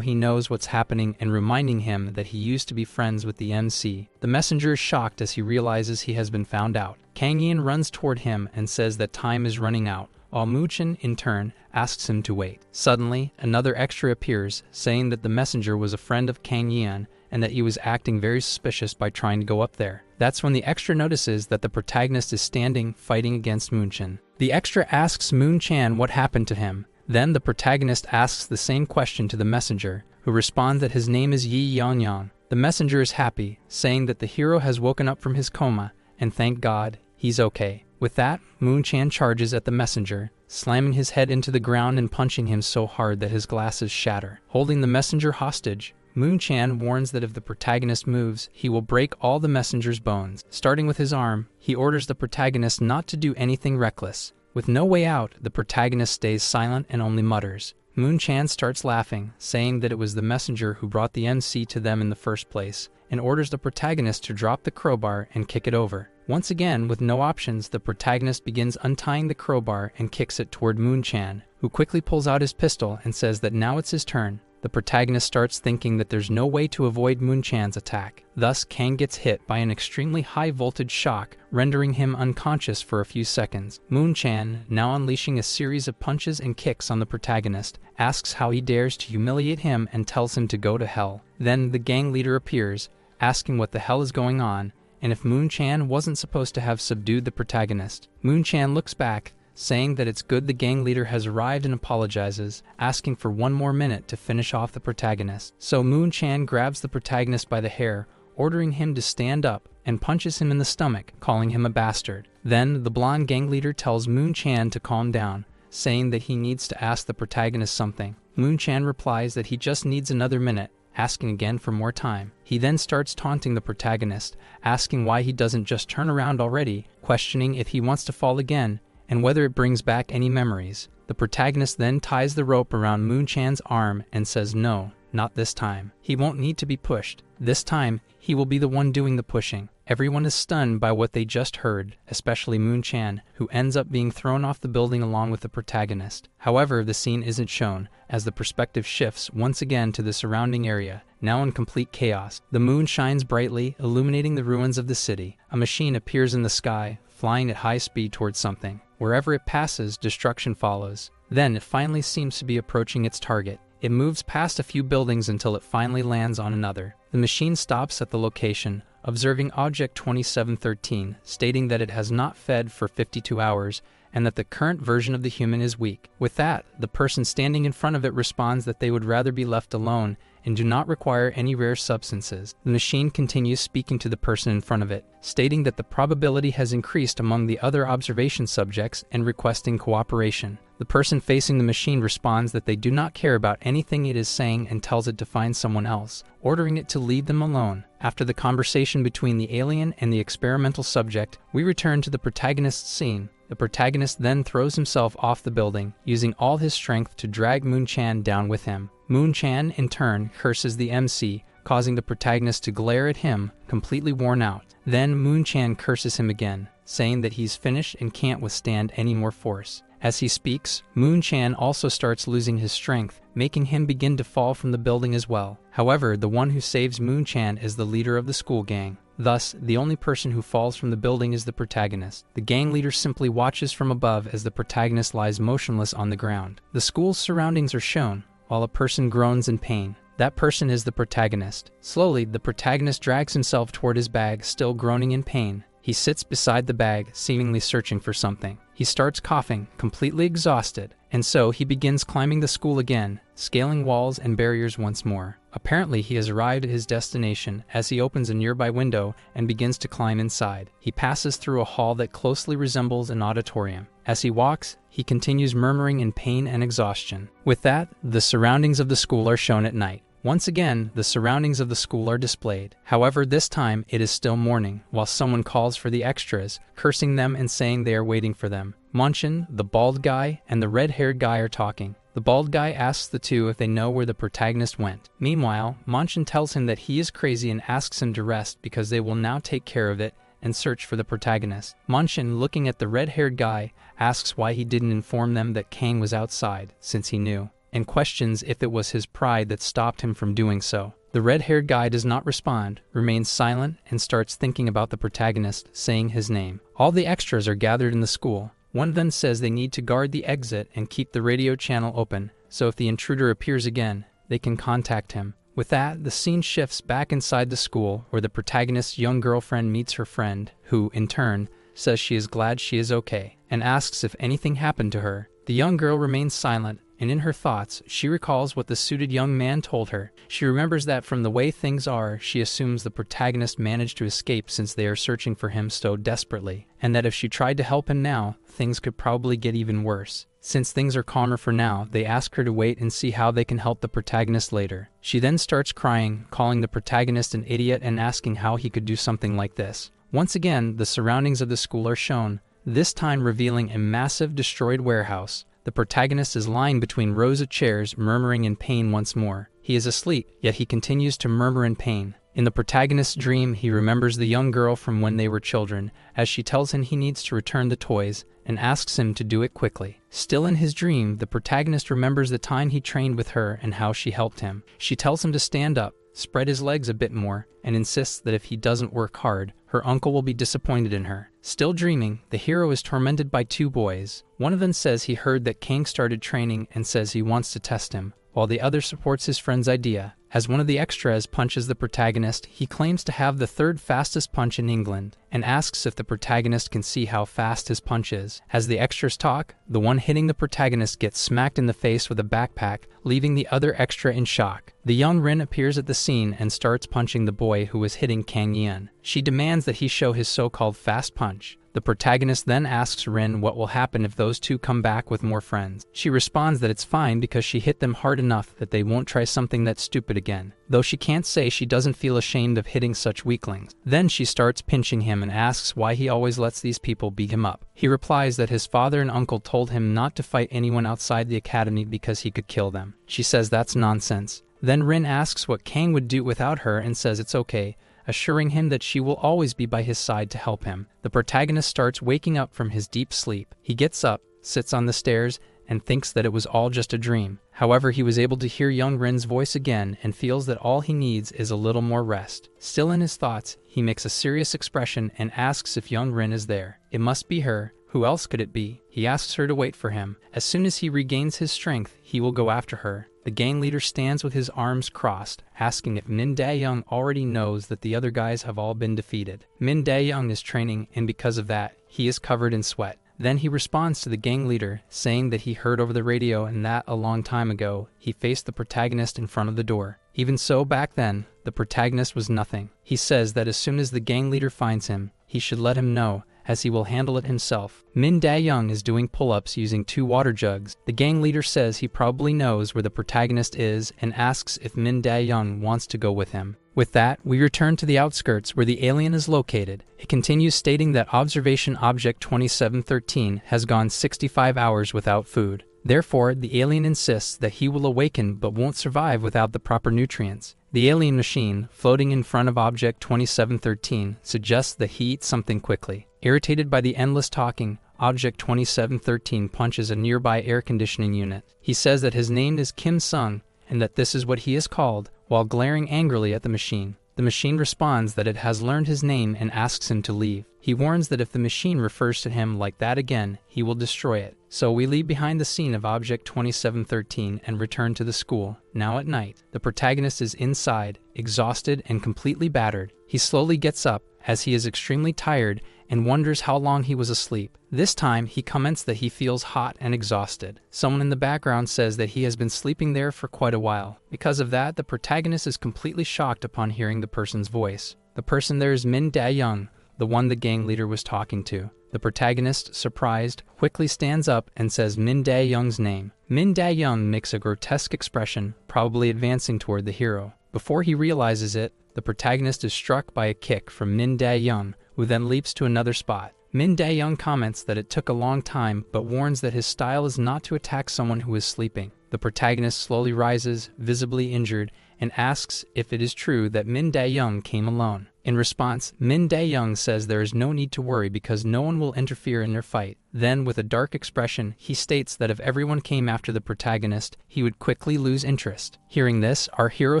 A: he knows what's happening and reminding him that he used to be friends with the MC. The messenger is shocked as he realizes he has been found out. Kang Yeon runs toward him and says that time is running out, while Moon-chan, in turn, asks him to wait. Suddenly, another extra appears, saying that the messenger was a friend of Kang Yeon and that he was acting very suspicious by trying to go up there. That's when the extra notices that the protagonist is standing, fighting against Moon-chan. The extra asks Moon-chan what happened to him. Then the protagonist asks the same question to the messenger, who responds that his name is Yi Yeon. The messenger is happy, saying that the hero has woken up from his coma, and thank God, he's okay. With that, Moon-chan charges at the messenger, slamming his head into the ground and punching him so hard that his glasses shatter. Holding the messenger hostage, Moon-chan warns that if the protagonist moves, he will break all the messenger's bones. Starting with his arm, he orders the protagonist not to do anything reckless. With no way out, the protagonist stays silent and only mutters. Moon-chan starts laughing, saying that it was the messenger who brought the MC to them in the first place, and orders the protagonist to drop the crowbar and kick it over. Once again, with no options, the protagonist begins untying the crowbar and kicks it toward Moon-chan, who quickly pulls out his pistol and says that now it's his turn. The protagonist starts thinking that there's no way to avoid Moon-chan's attack. Thus, Kang gets hit by an extremely high-voltage shock, rendering him unconscious for a few seconds. Moon-chan, now unleashing a series of punches and kicks on the protagonist, asks how he dares to humiliate him and tells him to go to hell. Then the gang leader appears, asking what the hell is going on, and if Moon-chan wasn't supposed to have subdued the protagonist. Moon-chan looks back, saying that it's good the gang leader has arrived and apologizes, asking for one more minute to finish off the protagonist. So Moon Chan grabs the protagonist by the hair, ordering him to stand up, and punches him in the stomach, calling him a bastard. Then, the blonde gang leader tells Moon Chan to calm down, saying that he needs to ask the protagonist something. Moon Chan replies that he just needs another minute, asking again for more time. He then starts taunting the protagonist, asking why he doesn't just turn around already, questioning if he wants to fall again, and whether it brings back any memories. The protagonist then ties the rope around Moon Chan's arm and says no, not this time. He won't need to be pushed. This time, he will be the one doing the pushing. Everyone is stunned by what they just heard, especially Moon Chan, who ends up being thrown off the building along with the protagonist. However, the scene isn't shown, as the perspective shifts once again to the surrounding area, now in complete chaos. The moon shines brightly, illuminating the ruins of the city. A machine appears in the sky, flying at high speed towards something. Wherever it passes, destruction follows. Then it finally seems to be approaching its target. It moves past a few buildings until it finally lands on another. The machine stops at the location, observing Object 2713, stating that it has not fed for 52 hours and that the current version of the human is weak. With that, the person standing in front of it responds that they would rather be left alone and do not require any rare substances. The machine continues speaking to the person in front of it, stating that the probability has increased among the other observation subjects and requesting cooperation. The person facing the machine responds that they do not care about anything it is saying and tells it to find someone else, ordering it to leave them alone. After the conversation between the alien and the experimental subject, we return to the protagonist's scene. The protagonist then throws himself off the building, using all his strength to drag Moon Chan down with him. Moon Chan, in turn, curses the MC, causing the protagonist to glare at him, completely worn out. Then Moon Chan curses him again, saying that he's finished and can't withstand any more force. As he speaks, Moon Chan also starts losing his strength, making him begin to fall from the building as well. However, the one who saves Moon Chan is the leader of the school gang. Thus, the only person who falls from the building is the protagonist. The gang leader simply watches from above as the protagonist lies motionless on the ground. The school's surroundings are shown, while a person groans in pain. That person is the protagonist. Slowly, the protagonist drags himself toward his bag, still groaning in pain. He sits beside the bag, seemingly searching for something. He starts coughing, completely exhausted, and so he begins climbing the school again, scaling walls and barriers once more. Apparently, he has arrived at his destination as he opens a nearby window and begins to climb inside. He passes through a hall that closely resembles an auditorium. As he walks, he continues murmuring in pain and exhaustion. With that, the surroundings of the school are shown at night. Once again, the surroundings of the school are displayed. However, this time it is still morning, while someone calls for the extras, cursing them and saying they are waiting for them. Munchin, the bald guy, and the red-haired guy are talking. The bald guy asks the two if they know where the protagonist went. Meanwhile, Munchin tells him that he is crazy and asks him to rest because they will now take care of it and search for the protagonist. Munchin, looking at the red-haired guy, asks why he didn't inform them that Kang was outside, since he knew, and questions if it was his pride that stopped him from doing so. The red-haired guy does not respond, remains silent, and starts thinking about the protagonist, saying his name. All the extras are gathered in the school. One of them says they need to guard the exit and keep the radio channel open, so if the intruder appears again, they can contact him. With that, the scene shifts back inside the school, where the protagonist's young girlfriend meets her friend, who, in turn, says she is glad she is okay, and asks if anything happened to her. The young girl remains silent, and in her thoughts, she recalls what the suited young man told her. She remembers that from the way things are, she assumes the protagonist managed to escape since they are searching for him so desperately, and that if she tried to help him now, things could probably get even worse. Since things are calmer for now, they ask her to wait and see how they can help the protagonist later. She then starts crying, calling the protagonist an idiot and asking how he could do something like this. Once again, the surroundings of the school are shown, this time revealing a massive destroyed warehouse. The protagonist is lying between rows of chairs, murmuring in pain once more. He is asleep, yet he continues to murmur in pain. In the protagonist's dream, he remembers the young girl from when they were children, as she tells him he needs to return the toys, and asks him to do it quickly. Still in his dream, the protagonist remembers the time he trained with her and how she helped him. She tells him to stand up, spread his legs a bit more, and insists that if he doesn't work hard, her uncle will be disappointed in her. Still dreaming, the hero is tormented by two boys. One of them says he heard that Kang started training and says he wants to test him, while the other supports his friend's idea. As one of the extras punches the protagonist, he claims to have the third fastest punch in England, and asks if the protagonist can see how fast his punch is. As the extras talk, the one hitting the protagonist gets smacked in the face with a backpack, leaving the other extra in shock. The young Rin appears at the scene and starts punching the boy who was hitting Kang Yin. She demands that he show his so-called fast punch. The protagonist then asks Rin what will happen if those two come back with more friends. She responds that it's fine because she hit them hard enough that they won't try something that stupid again, though she can't say she doesn't feel ashamed of hitting such weaklings. Then she starts pinching him and asks why he always lets these people beat him up. He replies that his father and uncle told him not to fight anyone outside the academy because he could kill them. She says that's nonsense. Then Rin asks what Kang would do without her and says it's okay, assuring him that she will always be by his side to help him. The protagonist starts waking up from his deep sleep. He gets up, sits on the stairs, and thinks that it was all just a dream. However, he was able to hear young Rin's voice again and feels that all he needs is a little more rest. Still in his thoughts, he makes a serious expression and asks if young Rin is there. It must be her. Who else could it be? He asks her to wait for him. As soon as he regains his strength, he will go after her. The gang leader stands with his arms crossed, asking if Min Dae-young already knows that the other guys have all been defeated. Min Dae-young is training, and because of that, he is covered in sweat. Then he responds to the gang leader, saying that he heard over the radio and that a long time ago, he faced the protagonist in front of the door. Even so, back then, the protagonist was nothing. He says that as soon as the gang leader finds him, he should let him know, as he will handle it himself. Min Dae-young is doing pull-ups using 2 water jugs. The gang leader says he probably knows where the protagonist is and asks if Min Dae-young wants to go with him. With that, we return to the outskirts where the alien is located. It continues stating that observation object 2713 has gone 65 hours without food. Therefore, the alien insists that he will awaken but won't survive without the proper nutrients. The alien machine, floating in front of object 2713, suggests that he eat something quickly. Irritated by the endless talking, object 2713 punches a nearby air conditioning unit. He says that his name is Kim Sung and that this is what he is called, while glaring angrily at the machine. The machine responds that it has learned his name and asks him to leave. He warns that if the machine refers to him like that again, he will destroy it. So we leave behind the scene of object 2713 and return to the school. Now at night, the protagonist is inside, exhausted and completely battered. He slowly gets up, as he is extremely tired, and wonders how long he was asleep. This time, he comments that he feels hot and exhausted. Someone in the background says that he has been sleeping there for quite a while. Because of that, the protagonist is completely shocked upon hearing the person's voice. The person there is Min Dae-young, the one the gang leader was talking to. The protagonist, surprised, quickly stands up and says Min Dae-young's name. Min Dae-young makes a grotesque expression, probably advancing toward the hero. Before he realizes it, the protagonist is struck by a kick from Min Dae-young, who then leaps to another spot. Min Dae-young comments that it took a long time, but warns that his style is not to attack someone who is sleeping. The protagonist slowly rises, visibly injured, and asks if it is true that Min Dae-young came alone. In response, Min Dae-young says there is no need to worry because no one will interfere in their fight. Then, with a dark expression, he states that if everyone came after the protagonist, he would quickly lose interest. Hearing this, our hero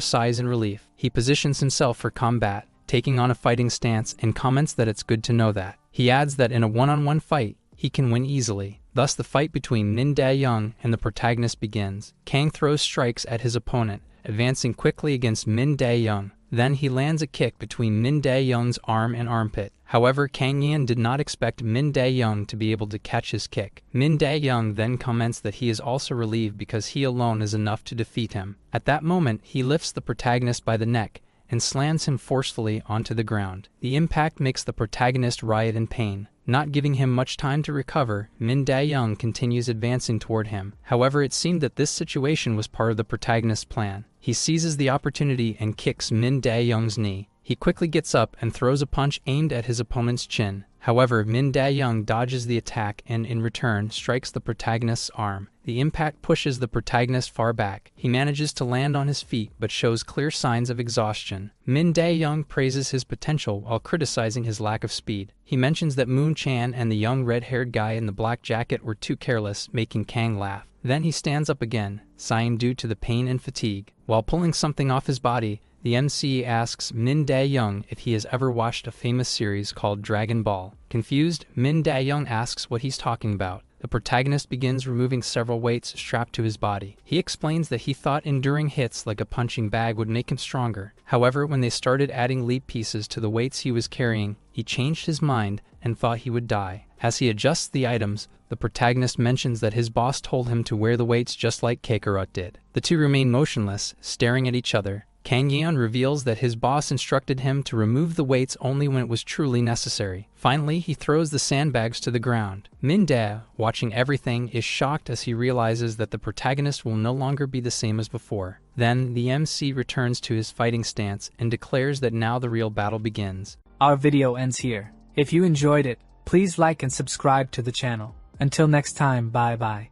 A: sighs in relief. He positions himself for combat, taking on a fighting stance, and comments that it's good to know that. He adds that in a one-on-one fight, he can win easily. Thus, the fight between Min Dae-young and the protagonist begins. Kang throws strikes at his opponent, advancing quickly against Min Dae-young. Then he lands a kick between Min Dae-young's arm and armpit. However, Kang Yin did not expect Min Dae-young to be able to catch his kick. Min Dae-young then comments that he is also relieved because he alone is enough to defeat him. At that moment, he lifts the protagonist by the neck and slams him forcefully onto the ground. The impact makes the protagonist writhe in pain. Not giving him much time to recover, Min Dae-young continues advancing toward him. However, it seemed that this situation was part of the protagonist's plan. He seizes the opportunity and kicks Min Dae-young's knee. He quickly gets up and throws a punch aimed at his opponent's chin. However, Min Dae-young dodges the attack and, in return, strikes the protagonist's arm. The impact pushes the protagonist far back. He manages to land on his feet but shows clear signs of exhaustion. Min Dae-young praises his potential while criticizing his lack of speed. He mentions that Moon Chan and the young red-haired guy in the black jacket were too careless, making Kang laugh. Then he stands up again, sighing due to the pain and fatigue. While pulling something off his body, the MC asks Min Dae-young if he has ever watched a famous series called Dragon Ball. Confused, Min Dae-young asks what he's talking about. The the protagonist begins removing several weights strapped to his body. He explains that he thought enduring hits like a punching bag would make him stronger. However, when they started adding lead pieces to the weights he was carrying, he changed his mind and thought he would die. As he adjusts the items, the protagonist mentions that his boss told him to wear the weights just like Kakarot did. The two remain motionless, staring at each other. Kang Yeon reveals that his boss instructed him to remove the weights only when it was truly necessary. Finally, he throws the sandbags to the ground. Min Dae, watching everything, is shocked as he realizes that the protagonist will no longer be the same as before. Then, the MC returns to his fighting stance and declares that now the real battle begins.
B: Our video ends here. If you enjoyed it, please like and subscribe to the channel. Until next time, bye bye.